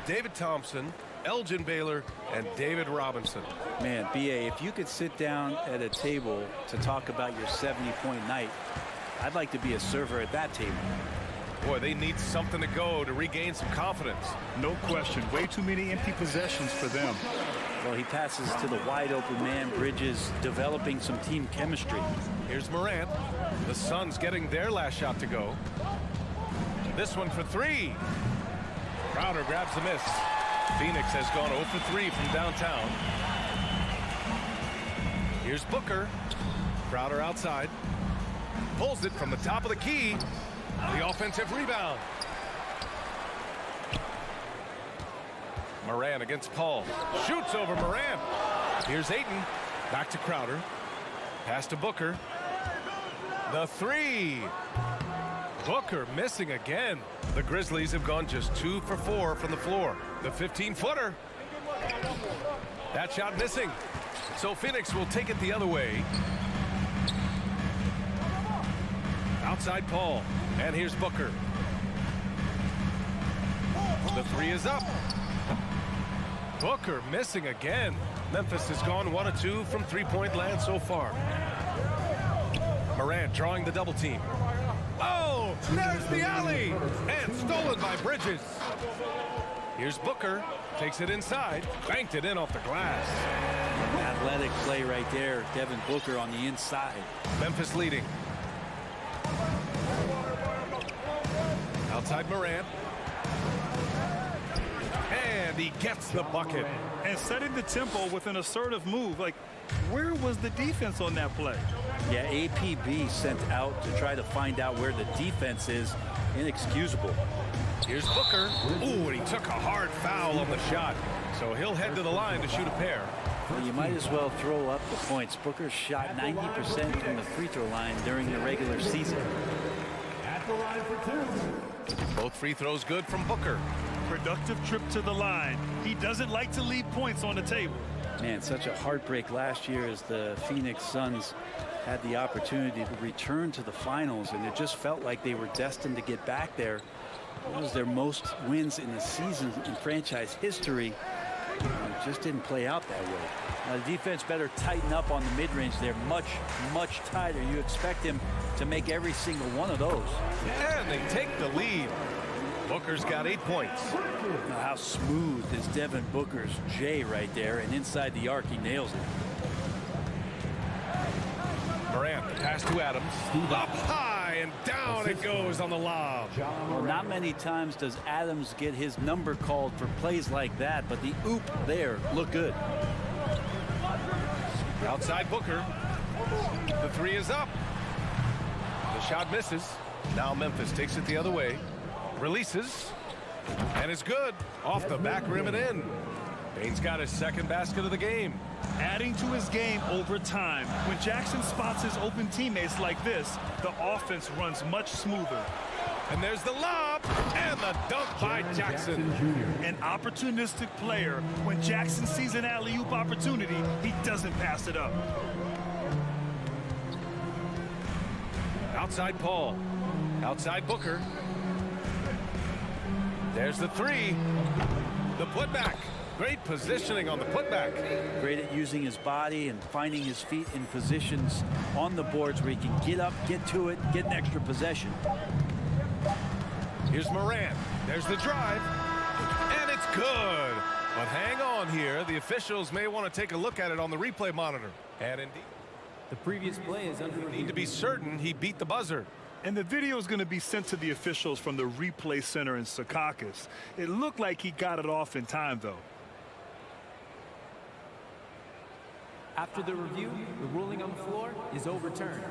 Speaker 6: David Thompson, Elgin Baylor, and David Robinson.
Speaker 3: Man, B.A., if you could sit down at a table to talk about your 70-point night, I'd like to be a server at that table.
Speaker 6: Boy, they need something to go to regain some confidence.
Speaker 8: No question. Way too many empty possessions for them.
Speaker 3: Well, he passes to the wide-open man. Bridges developing some team chemistry.
Speaker 6: Here's Morant. The Suns getting their last shot to go. This one for 3. Crowder grabs the miss. Phoenix has gone 0 for 3 from downtown. Here's Booker. Crowder outside. Pulls it from the top of the key. The offensive rebound. Moran against Paul. Shoots over Moran. Here's Ayton. Back to Crowder. Pass to Booker. The three. Booker missing again. The Grizzlies have gone just 2 for 4 from the floor. The 15-footer. That shot missing. So Phoenix will take it the other way. Outside Paul. And here's Booker. The three is up. Booker missing again. Memphis has gone 1 of 2 from three-point land so far. Morant drawing the double team. Oh, there's the alley. And stolen by Bridges. Here's Booker. Takes it inside. Banked it in off the glass.
Speaker 3: Athletic play right there. Devin Booker on the inside.
Speaker 6: Memphis leading. Outside Morant. And he gets the bucket.
Speaker 8: And setting the tempo with an assertive move. Like, where was the defense on that play?
Speaker 3: Yeah, APB sent out to try to find out where the defense is. Inexcusable.
Speaker 6: Here's Booker. Ooh, and he took a hard foul on the shot. So he'll head to the line to shoot a pair.
Speaker 3: Well, you might as well throw up the points. Booker shot 90% from the free throw line during the regular season.
Speaker 5: At the line for 2.
Speaker 6: Both free throws good from Booker.
Speaker 8: Productive trip to the line. He doesn't like to leave points on the table.
Speaker 3: Man, such a heartbreak last year as the Phoenix Suns had the opportunity to return to the finals, and it just felt like they were destined to get back there. It was their most wins in the season in franchise history. It just didn't play out that way. Now, the defense better tighten up on the mid-range. They're much, much tighter. You expect him to make every single one of those.
Speaker 6: And they take the lead. Booker's got 8 points.
Speaker 3: Now, how smooth is Devin Booker's J right there, and inside the arc he nails it.
Speaker 6: Morant, the pass to Adams. Up high and down it goes on the lob.
Speaker 3: Well, not many times does Adams get his number called for plays like that, but the oop there looked good.
Speaker 6: Outside Booker. The three is up. The shot misses. Now Memphis takes it the other way. Releases. And it's good. Off the back rim and in. Bane's got his second basket of the game.
Speaker 8: Adding to his game over time. When Jackson spots his open teammates like this, the offense runs much smoother.
Speaker 6: And there's the lob and the dunk by Jackson.
Speaker 8: An opportunistic player. When Jackson sees an alley-oop opportunity, he doesn't pass it up.
Speaker 6: Outside Paul. Outside Booker. There's the three. The putback. Great positioning on the putback.
Speaker 3: Great at using his body and finding his feet in positions on the boards where he can get up, get to it, get an extra possession.
Speaker 6: Here's Moran. There's the drive. And it's good. But hang on here. The officials may want to take a look at it on the replay monitor. And indeed,
Speaker 14: the previous play is under review.
Speaker 6: Need to be certain he beat the buzzer.
Speaker 8: And the video is going to be sent to the officials from the replay center in Secaucus. It looked like he got it off in time, though.
Speaker 14: After the review, the ruling on the floor is overturned.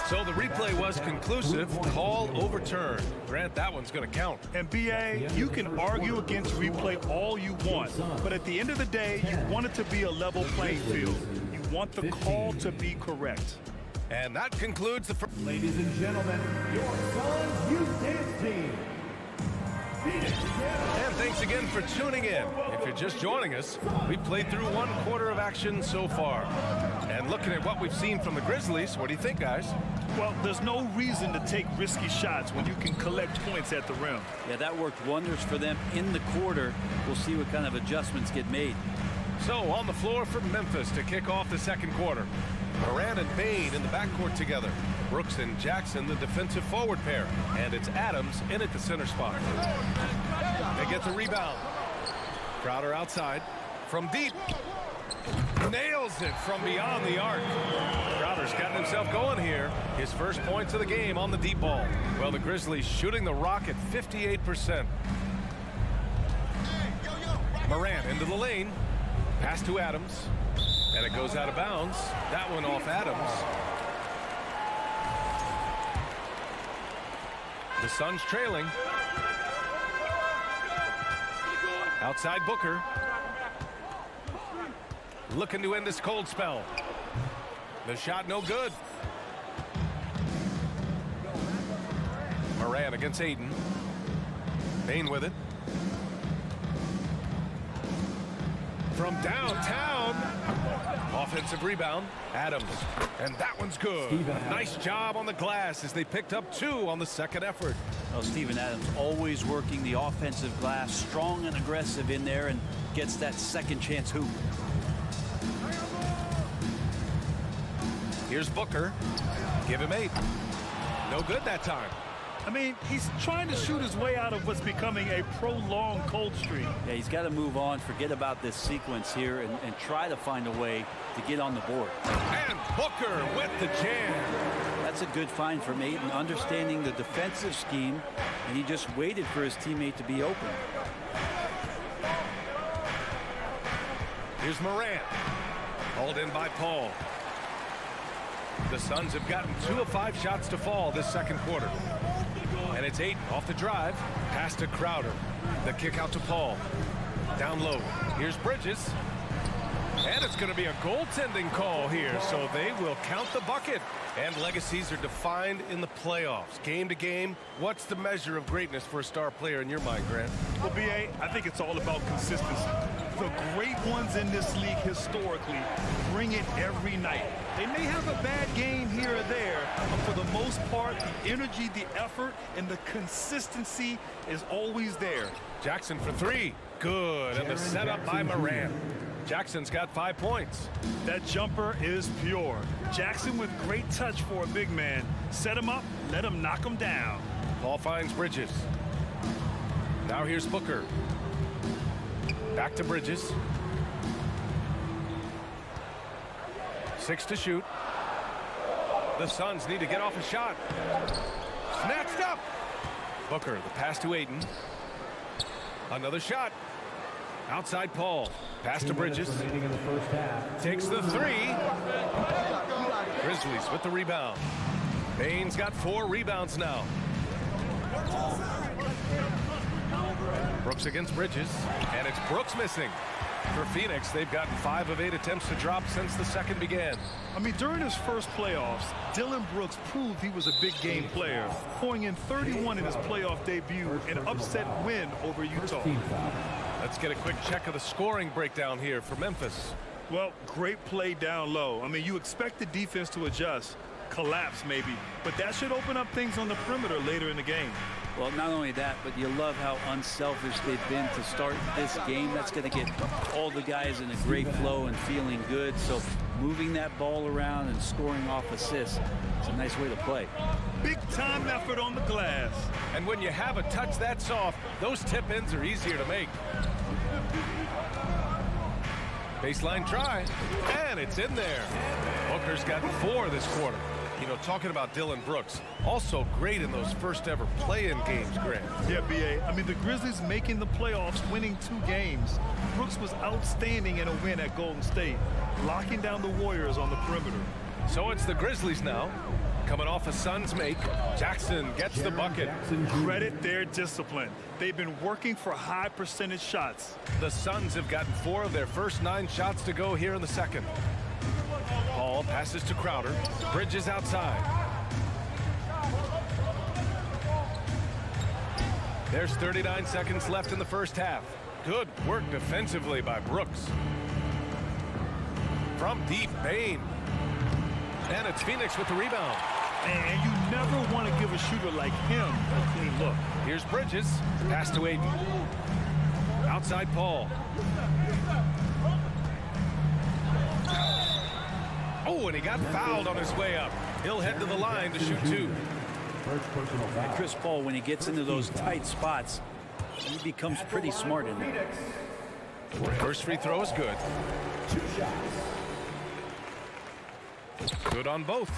Speaker 6: So the replay was conclusive. Call overturned. Grant, that one's going to count.
Speaker 8: And BA, you can argue against replay all you want, but at the end of the day, you want it to be a level playing field. You want the call to be correct.
Speaker 6: And that concludes the first.
Speaker 5: Ladies and gentlemen, your Suns Youth Dance Team.
Speaker 6: And thanks again for tuning in. If you're just joining us, we've played through 1 quarter of action so far. And looking at what we've seen from the Grizzlies, what do you think, guys?
Speaker 8: Well, there's no reason to take risky shots when you can collect points at the rim.
Speaker 3: Yeah, that worked wonders for them in the quarter. We'll see what kind of adjustments get made.
Speaker 6: So on the floor for Memphis to kick off the second quarter. Moran and Bane in the backcourt together. Brooks and Jackson, the defensive forward pair. And it's Adams in at the center spot. They get the rebound. Crowder outside. From deep. Nails it from beyond the arc. Crowder's gotten himself going here. His first points of the game on the deep ball. Well, the Grizzlies shooting the rock at 58%. Moran into the lane. Pass to Adams. And it goes out of bounds. That one off Adams. The Suns trailing. Outside Booker. Looking to end this cold spell. The shot no good. Moran against Aiden. Bain with it. From downtown. Offensive rebound. Adams. And that one's good. Nice job on the glass as they picked up 2 on the second effort.
Speaker 3: Well, Steven Adams always working the offensive glass, strong and aggressive in there, and gets that second chance hoop.
Speaker 6: Here's Booker. Give him 8. No good that time.
Speaker 8: I mean, he's trying to shoot his way out of what's becoming a prolonged cold streak.
Speaker 3: Yeah, he's got to move on, forget about this sequence here, and try to find a way to get on the board.
Speaker 6: And Booker with the jam.
Speaker 3: That's a good find from Ayton, understanding the defensive scheme, and he just waited for his teammate to be open.
Speaker 6: Here's Moran. Hauled in by Paul. The Suns have gotten 2 of 5 shots to fall this second quarter. And it's Ayton off the drive. Pass to Crowder. The kick out to Paul. Down low. Here's Bridges. And it's going to be a goaltending call here, so they will count the bucket. And legacies are defined in the playoffs. Game to game, what's the measure of greatness for a star player in your mind, Grant?
Speaker 8: Well, B.A., I think it's all about consistency. The great ones in this league historically bring it every night. They may have a bad game here or there, but for the most part, the energy, the effort, and the consistency is always there.
Speaker 6: Jackson for 3. Good. And the setup by Moran. Jackson's got 5 points.
Speaker 8: That jumper is pure. Jackson with great touch for a big man. Set him up, let him knock him down.
Speaker 6: Paul finds Bridges. Now here's Booker. Back to Bridges. 6 to shoot. The Suns need to get off a shot. Snatched up. Booker, the pass to Ayton. Another shot. Outside Paul. Pass to Bridges. Takes the 3. Grizzlies with the rebound. Bain's got 4 rebounds now. Brooks against Bridges. And it's Brooks missing. For Phoenix, they've gotten 5 of 8 attempts to drop since the second began.
Speaker 8: I mean, during his first playoffs, Dillon Brooks proved he was a big game player, pouring in 31 in his playoff debut, an upset win over Utah.
Speaker 6: Let's get a quick check of the scoring breakdown here for Memphis.
Speaker 8: Well, great play down low. I mean, you expect the defense to adjust, collapse maybe, but that should open up things on the perimeter later in the game.
Speaker 3: Well, not only that, but you love how unselfish they've been to start this game. That's going to get all the guys in a great flow and feeling good. So moving that ball around and scoring off assists, it's a nice way to play.
Speaker 8: Big time effort on the glass.
Speaker 6: And when you have a touch that soft, those tip-ins are easier to make. Baseline try, and it's in there. Booker's got 4 this quarter. You know, talking about Dillon Brooks, also great in those first ever play-in games, Grant.
Speaker 8: Yeah, B.A. I mean, the Grizzlies making the playoffs, winning 2 games. Brooks was outstanding in a win at Golden State, locking down the Warriors on the perimeter.
Speaker 6: So it's the Grizzlies now, coming off a Suns make. Jackson gets the bucket.
Speaker 8: Credit their discipline. They've been working for high percentage shots.
Speaker 6: The Suns have gotten 4 of their first 9 shots to go here in the second. Paul passes to Crowder. Bridges outside. There's 39 seconds left in the first half. Good work defensively by Brooks. From deep, Bain. And it's Phoenix with the rebound.
Speaker 8: And you never want to give a shooter like him a clean look.
Speaker 6: Here's Bridges. Pass to Aiden. Outside Paul. Oh, and he got fouled on his way up. He'll head to the line to shoot 2.
Speaker 3: And Chris Paul, when he gets into those tight spots, he becomes pretty smart in there.
Speaker 6: First free throw is good.
Speaker 5: 2 shots.
Speaker 6: Good on both.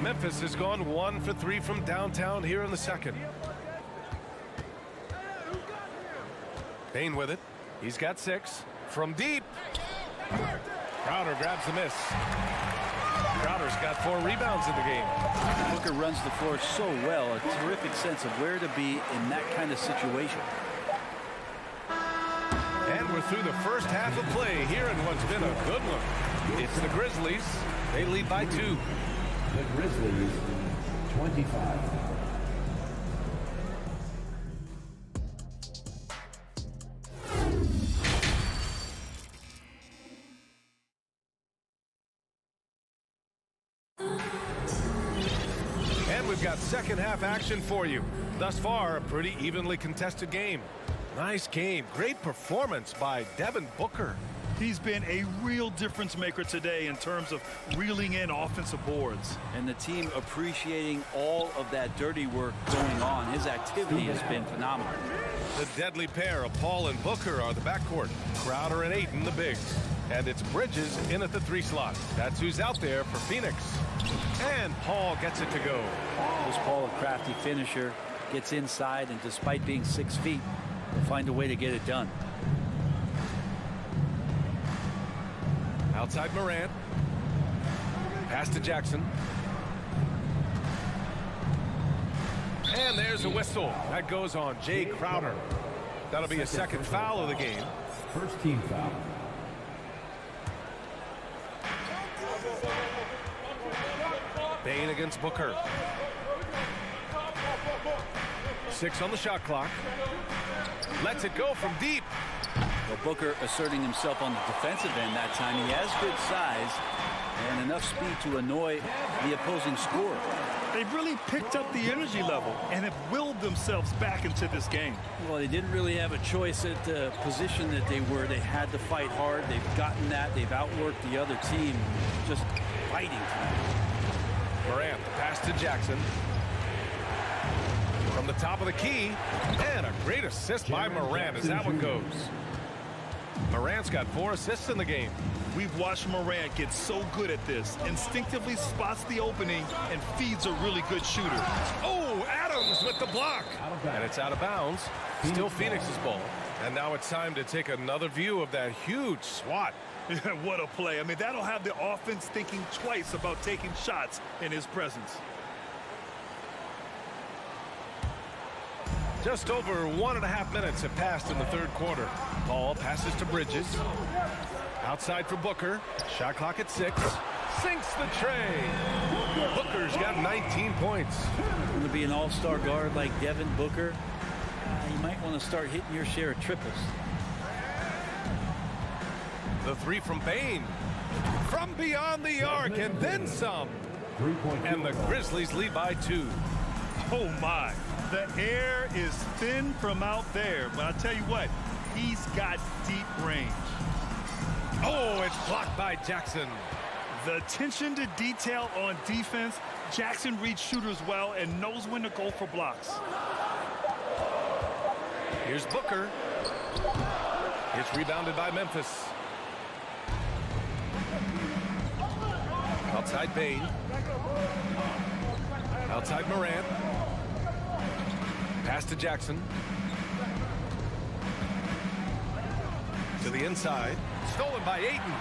Speaker 6: Memphis has gone 1 for 3 from downtown here in the second. Bain with it. He's got 6 from deep. Crowder grabs the miss. Crowder's got 4 rebounds in the game.
Speaker 3: Booker runs the floor so well, a terrific sense of where to be in that kind of situation.
Speaker 6: And we're through the first half of play here in what's been a good one. It's the Grizzlies. They lead by 2.
Speaker 5: The Grizzlies, 25.
Speaker 6: And we've got second half action for you. Thus far, a pretty evenly contested game. Nice game. Great performance by Devin Booker.
Speaker 8: He's been a real difference maker today in terms of reeling in offensive boards.
Speaker 3: And the team appreciating all of that dirty work going on. His activity has been phenomenal.
Speaker 6: The deadly pair of Paul and Booker are the backcourt. Crowder and Ayton the bigs. And it's Bridges in at the 3 slot. That's who's out there for Phoenix. And Paul gets it to go.
Speaker 3: This Paul, a crafty finisher, gets inside, and despite being 6 feet, will find a way to get it done.
Speaker 6: Outside Morant. Pass to Jackson. And there's a whistle. That goes on Jay Crowder. That'll be a second foul of the game.
Speaker 5: First team foul.
Speaker 6: Bane against Booker. 6 on the shot clock. Lets it go from deep.
Speaker 3: Well, Booker asserting himself on the defensive end that time. He has good size and enough speed to annoy the opposing scorer.
Speaker 8: They've really picked up the energy level and have willed themselves back into this game.
Speaker 3: Well, they didn't really have a choice at the position that they were. They had to fight hard. They've gotten that. They've outworked the other team. Just fighting tonight.
Speaker 6: Morant, the pass to Jackson. From the top of the key. And a great assist by Morant as that one goes. Morant's got 4 assists in the game.
Speaker 8: We've watched Morant get so good at this. Instinctively spots the opening and feeds a really good shooter.
Speaker 6: Oh, Adams with the block. And it's out of bounds. Still Phoenix's ball. And now it's time to take another view of that huge swat.
Speaker 8: What a play. I mean, that'll have the offense thinking twice about taking shots in his presence.
Speaker 6: Just over 1.5 minutes have passed in the third quarter. Paul passes to Bridges. Outside for Booker. Shot clock at 6. Sinks the tray. Booker's got 19 points.
Speaker 3: Going to be an all-star guard like Devin Booker. You might want to start hitting your share of triples.
Speaker 6: The 3 from Bane. From beyond the arc and then some. And the Grizzlies lead by 2.
Speaker 8: Oh, my. The air is thin from out there, but I'll tell you what, he's got deep range.
Speaker 6: Oh, it's blocked by Jackson.
Speaker 8: The attention to detail on defense. Jackson reads shooters well and knows when to go for blocks.
Speaker 6: Here's Booker. It's rebounded by Memphis. Outside Bane. Outside Morant. Pass to Jackson. To the inside. Stolen by Ayton.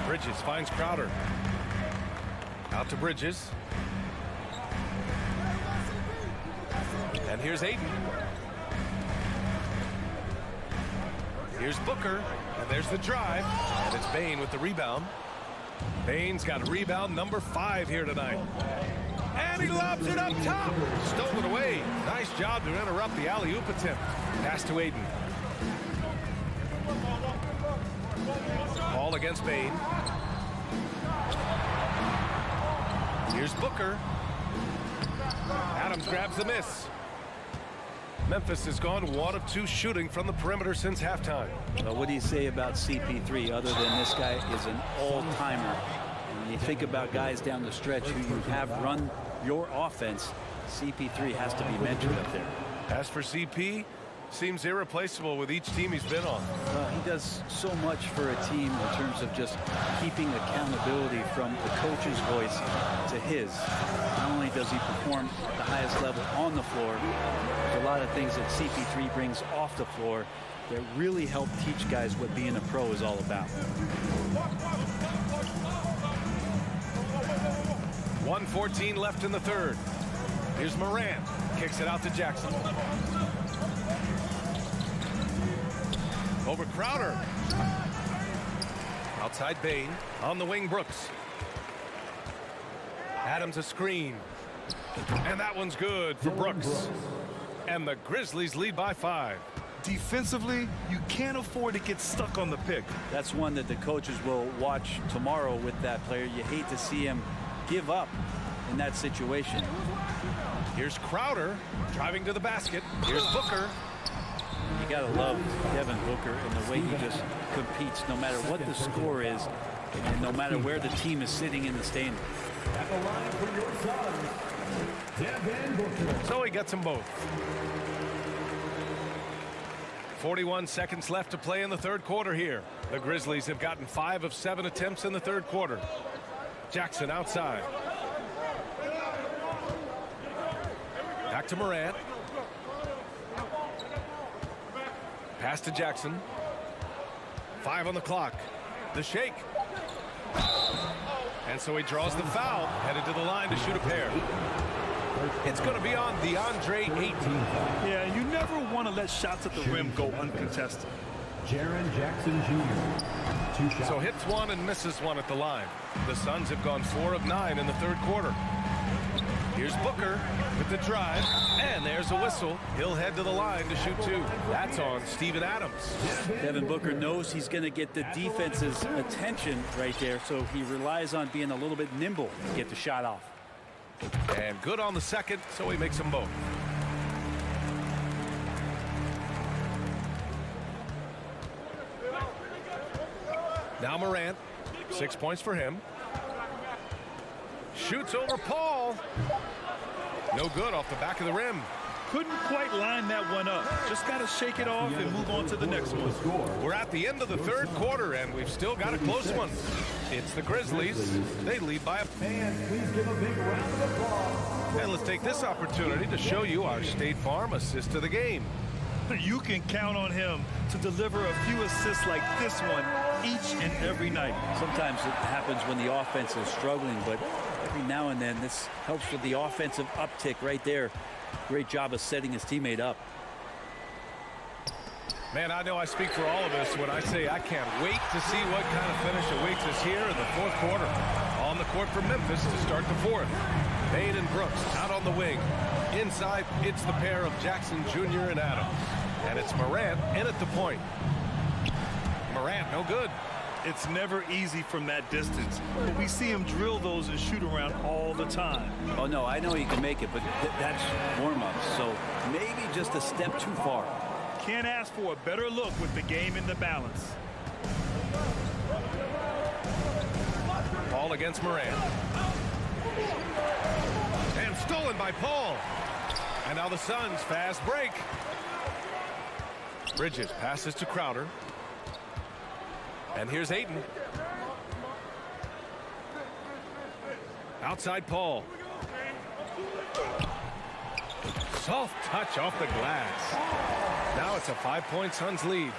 Speaker 6: Bridges finds Crowder. Out to Bridges. And here's Ayton. Here's Booker. And there's the drive. And it's Bane with the rebound. Bane's got rebound number 5 here tonight. And he lobs it up top. Stolen away. Nice job to interrupt the alley-oop attempt. Pass to Ayton. Ball against Bane. Here's Booker. Adams grabs the miss. Memphis has gone 1 of 2 shooting from the perimeter since halftime.
Speaker 3: Well, what do you say about CP3 other than this guy is an all-timer? When you think about guys down the stretch who you have run your offense, CP3 has to be mentioned up there.
Speaker 6: As for CP, seems irreplaceable with each team he's been on.
Speaker 3: Well, he does so much for a team in terms of just keeping accountability from the coach's voice to his. Not only does he perform at the highest level on the floor. There's a lot of things that CP3 brings off the floor that really help teach guys what being a pro is all about.
Speaker 6: 1:14 left in the third. Here's Morant. Kicks it out to Jackson. Over Crowder. Outside Bain. On the wing, Brooks. Adams a screen. And that one's good for Brooks. And the Grizzlies lead by 5.
Speaker 8: Defensively, you can't afford to get stuck on the pick.
Speaker 3: That's one that the coaches will watch tomorrow with that player. You hate to see him give up in that situation.
Speaker 6: Here's Crowder driving to the basket. Here's Booker.
Speaker 3: You got to love Devin Booker and the way he just competes no matter what the score is and no matter where the team is sitting in the standings.
Speaker 5: At the line for your son, Devin Booker.
Speaker 6: So he gets them both. 41 seconds left to play in the third quarter here. The Grizzlies have gotten 5 of 7 attempts in the third quarter. Jackson outside. Back to Morant. Pass to Jackson. 5 on the clock. The shake. And so he draws the foul, headed to the line to shoot a pair. It's going to be on DeAndre Ayton.
Speaker 8: Yeah, you never want to let shots at the rim go uncontested.
Speaker 5: Jaren Jackson Jr. 2 shots.
Speaker 6: So hits one and misses one at the line. The Suns have gone 4 of 9 in the third quarter. Here's Booker with the drive, and there's a whistle. He'll head to the line to shoot 2. That's on Steven Adams.
Speaker 3: Devin Booker knows he's going to get the defense's attention right there, so he relies on being a little bit nimble to get the shot off.
Speaker 6: And good on the second, so he makes them both. Now Morant, 6 points for him. Shoots over Paul. No good off the back of the rim.
Speaker 8: Couldn't quite line that one up. Just got to shake it off and move on to the next one.
Speaker 6: We're at the end of the third quarter, and we've still got a close one. It's the Grizzlies. They lead by a...
Speaker 5: Fans, please give a big round of applause.
Speaker 6: And let's take this opportunity to show you our State Farm assist of the game.
Speaker 8: You can count on him to deliver a few assists like this one each and every night.
Speaker 3: Sometimes it happens when the offense is struggling, but every now and then this helps with the offensive uptick right there. Great job of setting his teammate up.
Speaker 6: Man, I know I speak for all of us when I say I can't wait to see what kind of finish awaits us here in the fourth quarter. On the court for Memphis to start the fourth. Bain and Brooks out on the wing. Inside, it's the pair of Jackson Jr. and Adams. And it's Morant in at the point. Morant, no good.
Speaker 8: It's never easy from that distance, but we see him drill those and shoot around all the time.
Speaker 3: Oh, no, I know he can make it, but that's warm-up, so maybe just a step too far.
Speaker 8: Can't ask for a better look with the game in the balance.
Speaker 6: Paul against Morant. And stolen by Paul. And now the Suns fast break. Bridges passes to Crowder. And here's Ayton. Outside Paul. Soft touch off the glass. Now it's a 5-point Suns lead.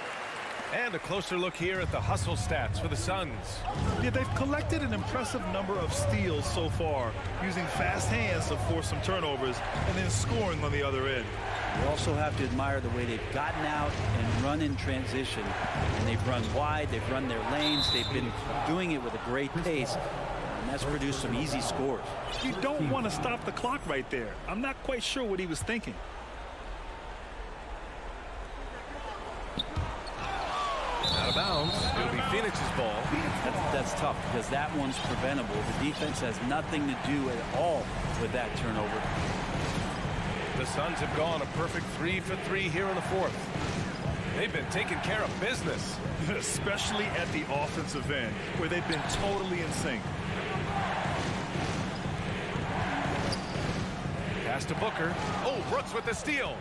Speaker 6: And a closer look here at the hustle stats for the Suns.
Speaker 8: Yeah, they've collected an impressive number of steals so far, using fast hands to force some turnovers and then scoring on the other end.
Speaker 3: You also have to admire the way they've gotten out and run in transition. And they've run wide, they've run their lanes, they've been doing it with a great pace. And that's produced some easy scores.
Speaker 8: You don't want to stop the clock right there. I'm not quite sure what he was thinking.
Speaker 6: Out of bounds. It'll be Phoenix's ball.
Speaker 3: That's tough because that one's preventable. The defense has nothing to do at all with that turnover.
Speaker 6: The Suns have gone a perfect 3 for 3 here in the fourth. They've been taking care of business.
Speaker 8: Especially at the offensive end, where they've been totally in sync.
Speaker 6: Pass to Booker. Oh, Brooks with the steal.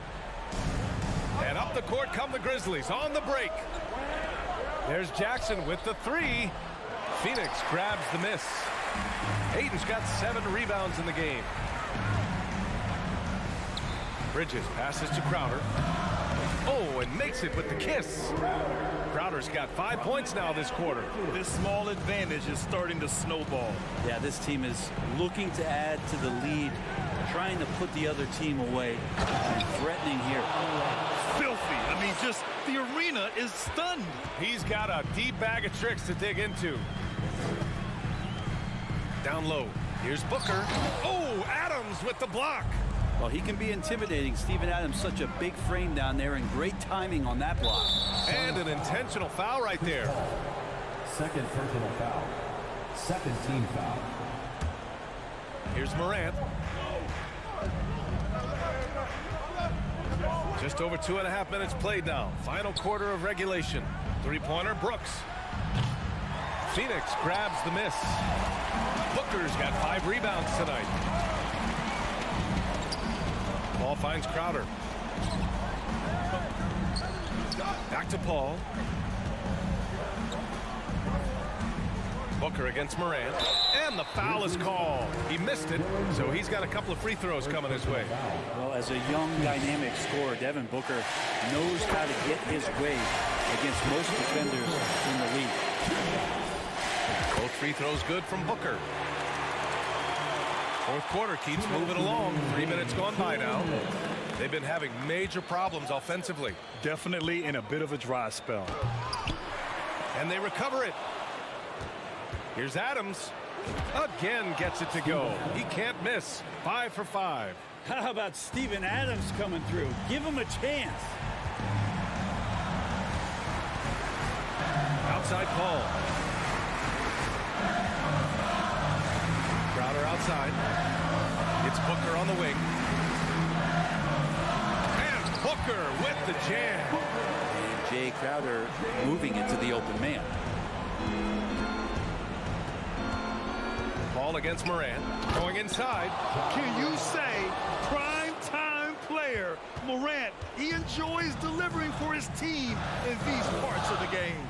Speaker 6: And up the court come the Grizzlies on the break. There's Jackson with the 3. Phoenix grabs the miss. Ayton's got 7 rebounds in the game. Bridges passes to Crowder. Oh, and makes it with the kiss. Crowder's got 5 points now this quarter.
Speaker 8: This small advantage is starting to snowball.
Speaker 3: Yeah, this team is looking to add to the lead, trying to put the other team away, and threatening here.
Speaker 8: Filthy. I mean, just the arena is stunned.
Speaker 6: He's got a deep bag of tricks to dig into. Down low. Here's Booker. Oh, Adams with the block.
Speaker 3: Well, he can be intimidating. Steven Adams, such a big frame down there, and great timing on that block.
Speaker 6: And an intentional foul right there.
Speaker 5: Second personal foul. Second team foul.
Speaker 6: Here's Morant. Just over 2.5 minutes played now. Final quarter of regulation. Three-pointer, Brooks. Phoenix grabs the miss. Booker's got 5 rebounds tonight. Ball finds Crowder. Back to Paul. Booker against Morant. And the foul is called. He missed it, so he's got a couple of free throws coming his way.
Speaker 3: Well, as a young, dynamic scorer, Devin Booker knows how to get his way against most defenders in the league.
Speaker 6: Both free throws good from Booker. Fourth quarter keeps moving along. 3 minutes gone by now. They've been having major problems offensively.
Speaker 8: Definitely in a bit of a dry spell.
Speaker 6: And they recover it. Here's Adams. Again gets it to go. He can't miss. 5 for 5.
Speaker 3: How about Steven Adams coming through? Give him a chance.
Speaker 6: Outside Paul. Crowder outside. It's Booker on the wing. And Booker with the jam.
Speaker 3: And Jay Crowder moving into the open man.
Speaker 6: Paul against Morant. Going inside.
Speaker 8: Can you say prime time player Morant? He enjoys delivering for his team in these parts of the game.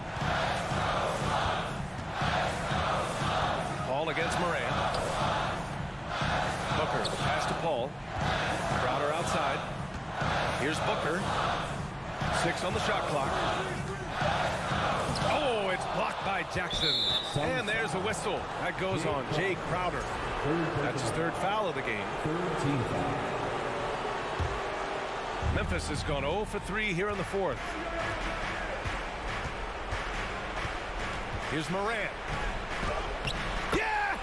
Speaker 6: Paul against Morant. Booker, pass to Paul. Crowder outside. Here's Booker. 6 on the shot clock. Oh, it's blocked by Jackson. And there's a whistle. That goes on Jay Crowder. That's his 3rd foul of the game. Memphis has gone 0 for 3 here in the 4th. Here's Morant. Yes!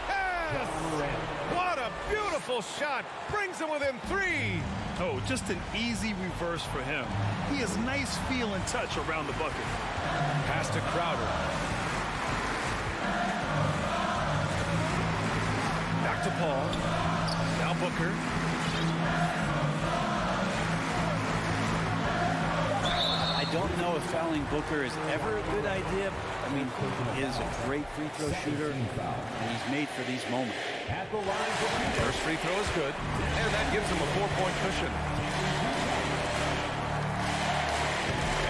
Speaker 6: What a beautiful shot. Brings him within 3.
Speaker 8: Oh, just an easy reverse for him. He has nice feel and touch around the bucket.
Speaker 6: Pass to Crowder. Back to Paul. Now Booker.
Speaker 3: I don't know if fouling Booker is ever a good idea. I mean, he is a great free throw shooter, and he's made for these moments.
Speaker 6: First free throw is good, and that gives him a 4-point cushion.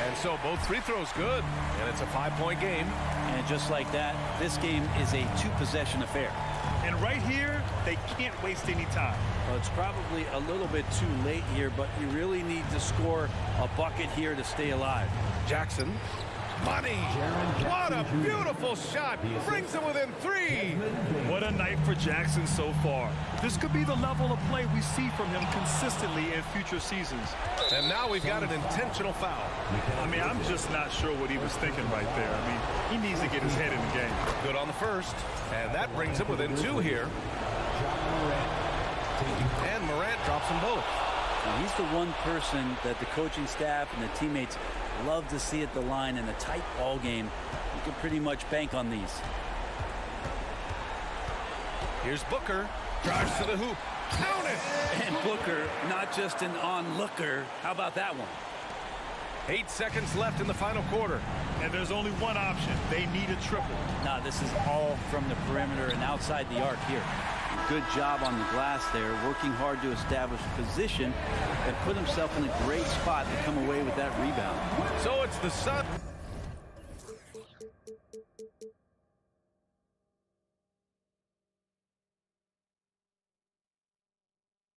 Speaker 6: And so both free throws good, and it's a 5-point game.
Speaker 3: And just like that, this game is a 2-possession affair.
Speaker 8: And right here, they can't waste any time.
Speaker 3: Well, it's probably a little bit too late here, but you really need to score a bucket here to stay alive.
Speaker 6: Jackson. Money. What a beautiful shot. Brings him within 3.
Speaker 8: What a night for Jackson so far. This could be the level of play we see from him consistently in future seasons.
Speaker 6: And now we've got an intentional foul.
Speaker 8: I mean, I'm just not sure what he was thinking right there. I mean, he needs to get his head in the game.
Speaker 6: Good on the first. And that brings him within 2 here. And Morant drops them both.
Speaker 3: Now, he's the one person that the coaching staff and the teammates love to see at the line. In a tight ball game, you can pretty much bank on these.
Speaker 6: Here's Booker. Drives to the hoop. Count it!
Speaker 3: And Booker, not just an onlooker. How about that one?
Speaker 6: 8 seconds left in the final quarter.
Speaker 8: And there's only one option. They need a triple.
Speaker 3: Nah, this is all from the perimeter and outside the arc here. Good job on the glass there, working hard to establish position and put himself in a great spot to come away with that rebound.
Speaker 6: So it's the Suns.